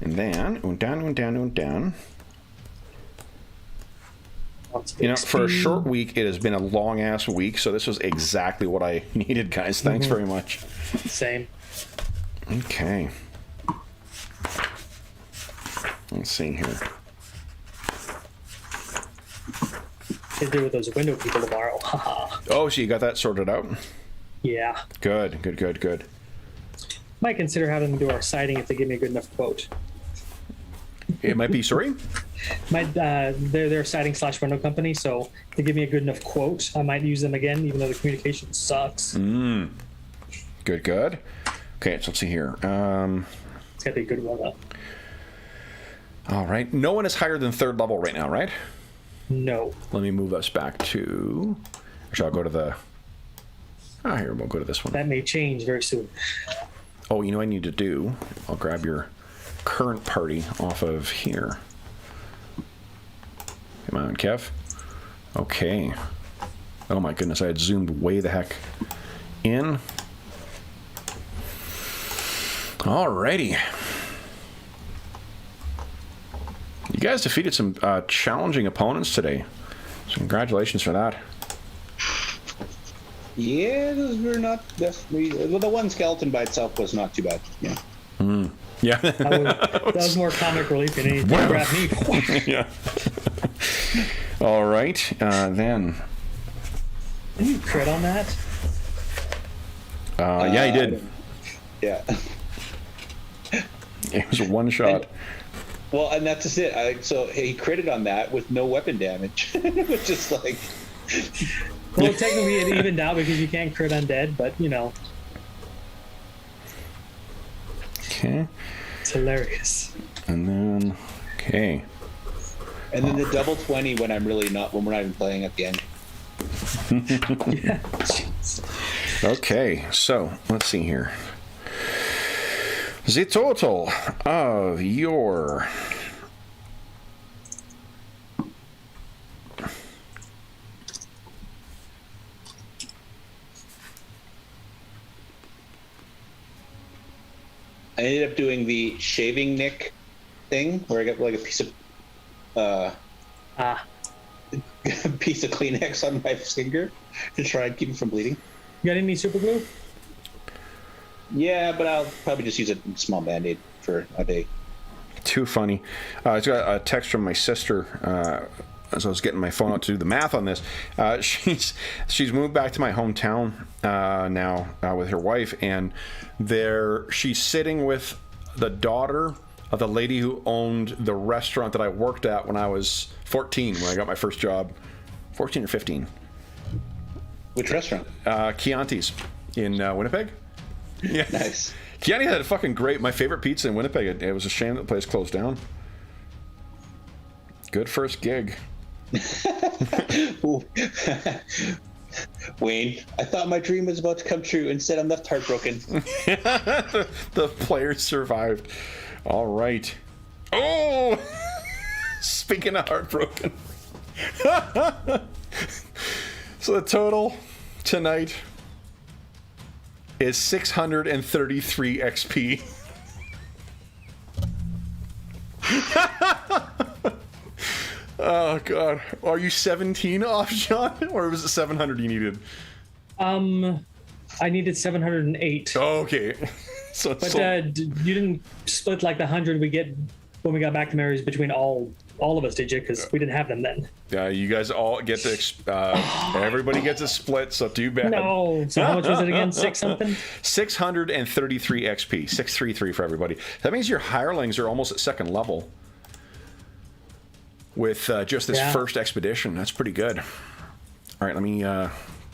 and then down. You know, for a short week, it has been a long ass week, so this was exactly what I needed, guys. Thanks very much. Same. Okay. Let's see here. They do with those window people tomorrow. Haha. Oh, so you got that sorted out? Yeah. Good. Might consider having them do our sighting if they give me a good enough quote. It might be, sorry? They're a sighting / window company, so if they give me a good enough quote, I might use them again, even though the communication sucks. Good. Okay, so let's see here. It's got to be a good one, though. All right. No one is higher than 3rd level right now, right? No. Let me move us back to... Actually, I'll go to the... here, we'll go to this one. That may change very soon. Oh, you know what I need to do? I'll grab your current party off of here. Come on, Kev. Okay. Oh my goodness, I had zoomed way the heck in. Alrighty. You guys defeated some challenging opponents today. So congratulations for that. Yeah, those were not. Well, the one skeleton by itself was not too bad. Yeah. Yeah. That was more comic relief than anything. Grab me. Yeah. All right. Then. Did you crit on that? Yeah, he did. Yeah. It was a one shot. Well, and that's just it. So he critted on that with no weapon damage, which is like. Well, technically it evened out because you can't crit undead, but you know. Okay. It's hilarious. And then, okay. And then the double 20 when we're not even playing at the end. Yeah. Okay, so let's see here. The total of your I ended up doing the shaving nick thing where I got like a piece of piece of Kleenex on my finger to try and keep it from bleeding. You got any super glue? Yeah, but I'll probably just use a small band-aid for a day. Too funny. I got a text from my sister as I was getting my phone out to do the math on this. She's moved back to my hometown now with her wife, and she's sitting with the daughter of the lady who owned the restaurant that I worked at when I was 14, when I got my first job. 14 or 15. Which restaurant? Chianti's in Winnipeg. Yeah. Nice. Chianti had a fucking great, my favorite pizza in Winnipeg. It was a shame that the place closed down. Good first gig. Wayne, I thought my dream was about to come true. Instead, I'm left heartbroken. The players survived. All right. Oh! Speaking of heartbroken. So the total tonight is 633 XP. Oh god. Are you 17 off, Sean? Or was it 700 you needed? I needed 708. Oh, okay. But you didn't split like the 100 we get when we got back to Mary's between all of us, did you? Because we didn't have them then. You guys all get to everybody gets a split, so too bad. No. So how much was it again? 633 XP. 633 for everybody. That means your hirelings are almost at second level with just this first expedition. That's pretty good. All right, let me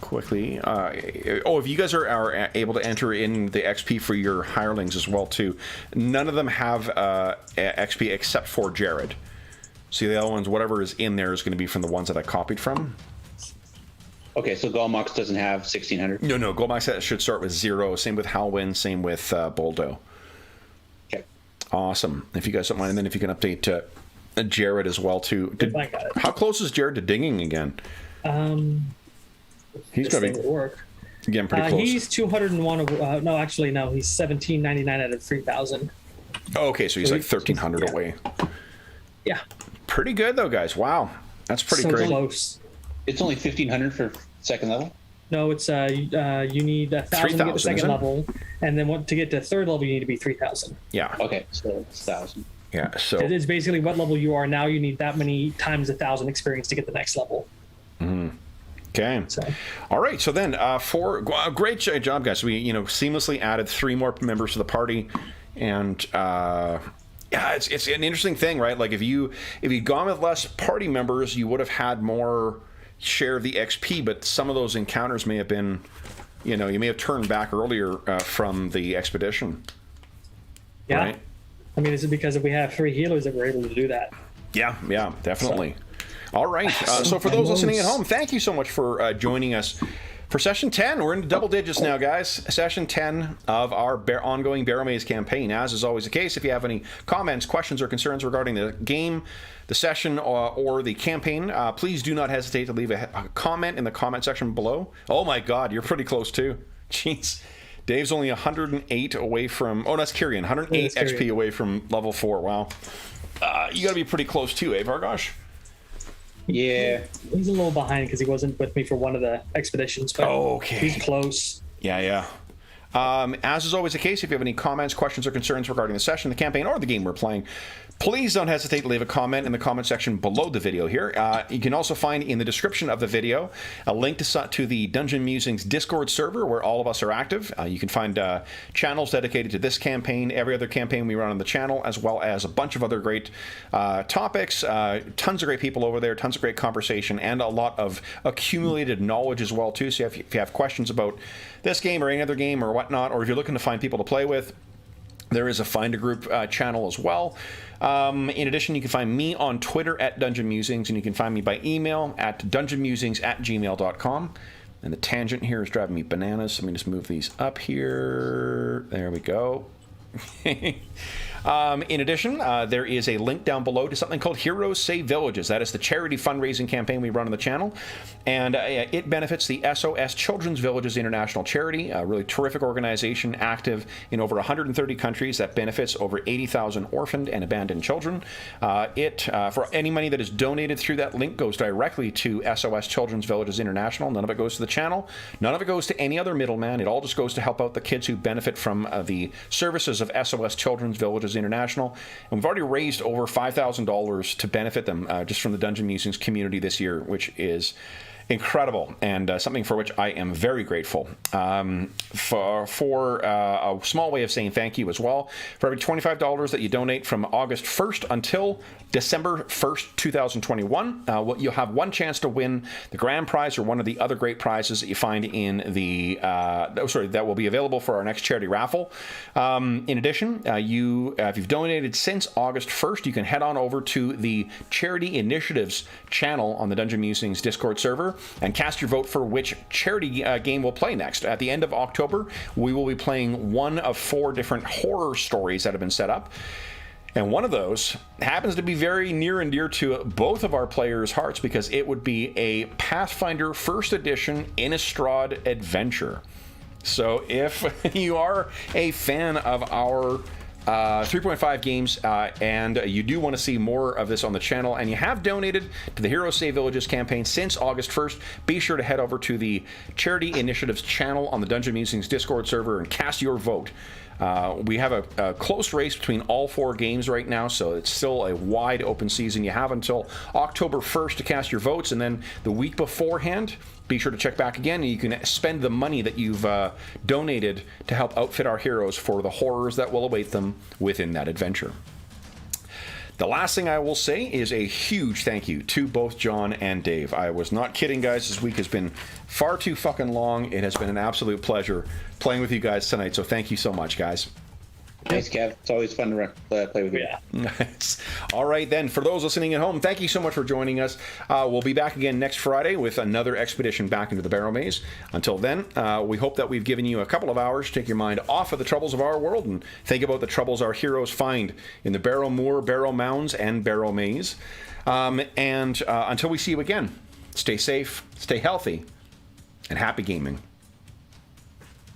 quickly. If you guys are able to enter in the XP for your hirelings as well too. None of them have XP except for Jared. See, the other ones, whatever is in there is going to be from the ones that I copied from. Okay, so Golmox doesn't have 1600. No. Golmox should start with 0. Same with Halwyn. Same with Boldo. Okay. Awesome. If you guys don't mind, and then if you can update Jared as well too. How close is Jared to dinging again? He's going to work. Again, pretty close. He's 201. No, actually, no. He's 1799 out of 3,000. Oh, okay, so he's like 1,300 away. Yeah. Pretty good though, guys. Wow, that's pretty great. Close. It's only 1,500 for second level. No, it's you need 1,000 to get to second level, and then to get to third level, you need to be 3,000. Yeah. Okay, so it's 1,000. Yeah. So it's basically what level you are now. You need that many times 1,000 experience to get the next level. Mm-hmm. Okay. So. All right. So then, great job, guys. We seamlessly added 3 more members to the party, and it's an interesting thing, right? Like if you'd gone with less party members, you would have had more share of the XP. But some of those encounters may have been, you may have turned back earlier from the expedition. Yeah. Right? I mean, is it because if we have 3 healers that we're able to do that? Yeah, definitely. All right. So for those listening at home, thank you so much for joining us for Session 10. We're into double digits now, guys. Session 10 of our ongoing Barrowmaze campaign. As is always the case, if you have any comments, questions, or concerns regarding the game, the session, or the campaign, please do not hesitate to leave a comment in the comment section below. Oh my God, you're pretty close too. Jeez. Dave's only 108 away from... Oh, that's Kyrian. 108 XP away from level 4. Wow. You got to be pretty close too, Vargosh? Yeah. He's a little behind because he wasn't with me for one of the expeditions. But okay. He's close. Yeah. As is always the case, if you have any comments, questions, or concerns regarding the session, the campaign, or the game we're playing, please don't hesitate to leave a comment in the comment section below the video here. You can also find in the description of the video a link to the Dungeon Musings Discord server where all of us are active. You can find channels dedicated to this campaign, every other campaign we run on the channel, as well as a bunch of other great topics, tons of great people over there, tons of great conversation, and a lot of accumulated knowledge as well too. So if you have questions about this game or any other game or whatnot, or if you're looking to find people to play with, there is a Find a Group channel as well. In addition, you can find me on Twitter at Dungeon Musings, and you can find me by email at dungeonmusings@gmail.com. And the tangent here is driving me bananas, so let me just move these up here. There we go. In addition, there is a link down below to something called Heroes Save Villages. That is the charity fundraising campaign we run on the channel, and it benefits the SOS Children's Villages International Charity, a really terrific organization active in over 130 countries that benefits over 80,000 orphaned and abandoned children. For any money that is donated through that link goes directly to SOS Children's Villages International. None of it goes to the channel. None of it goes to any other middleman. It all just goes to help out the kids who benefit from the services of SOS Children's Villages International, and we've already raised over $5,000 to benefit them just from the Dungeon Musings community this year, which is incredible and something for which I am very grateful. For a small way of saying thank you as well, for every $25 that you donate from August 1st until December 1st, 2021, you'll have one chance to win the grand prize or one of the other great prizes that you find in the that will be available for our next charity raffle. In addition, if you've donated since August 1st, you can head on over to the Charity Initiatives channel on the Dungeon Musings Discord server and cast your vote for which charity game we'll play next. At the end of October, we will be playing one of 4 different horror stories that have been set up. And one of those happens to be very near and dear to both of our players' hearts because it would be a Pathfinder First Edition Innistrad adventure. So if you are a fan of our 3.5 games, and you do want to see more of this on the channel, and you have donated to the Heroes Save Villages campaign since August 1st, be sure to head over to the Charity Initiatives channel on the Dungeon Musings Discord server and cast your vote We have a close race between all 4 games right now, so it's still a wide open season. You have until October 1st to cast your votes, and then the week beforehand, be sure to check back again, and you can spend the money that you've donated to help outfit our heroes for the horrors that will await them within that adventure. The last thing I will say is a huge thank you to both John and Dave. I was not kidding, guys. This week has been far too fucking long. It has been an absolute pleasure playing with you guys tonight, so thank you so much, guys. Thanks, Kev. It's always fun to play with you. Yeah. Nice. All right, then. For those listening at home, thank you so much for joining us. We'll be back again next Friday with another expedition back into the Barrowmaze. Until then, we hope that we've given you a couple of hours to take your mind off of the troubles of our world and think about the troubles our heroes find in the Barrow Moor, Barrow Mounds, and Barrowmaze. Until we see you again, stay safe, stay healthy, and happy gaming.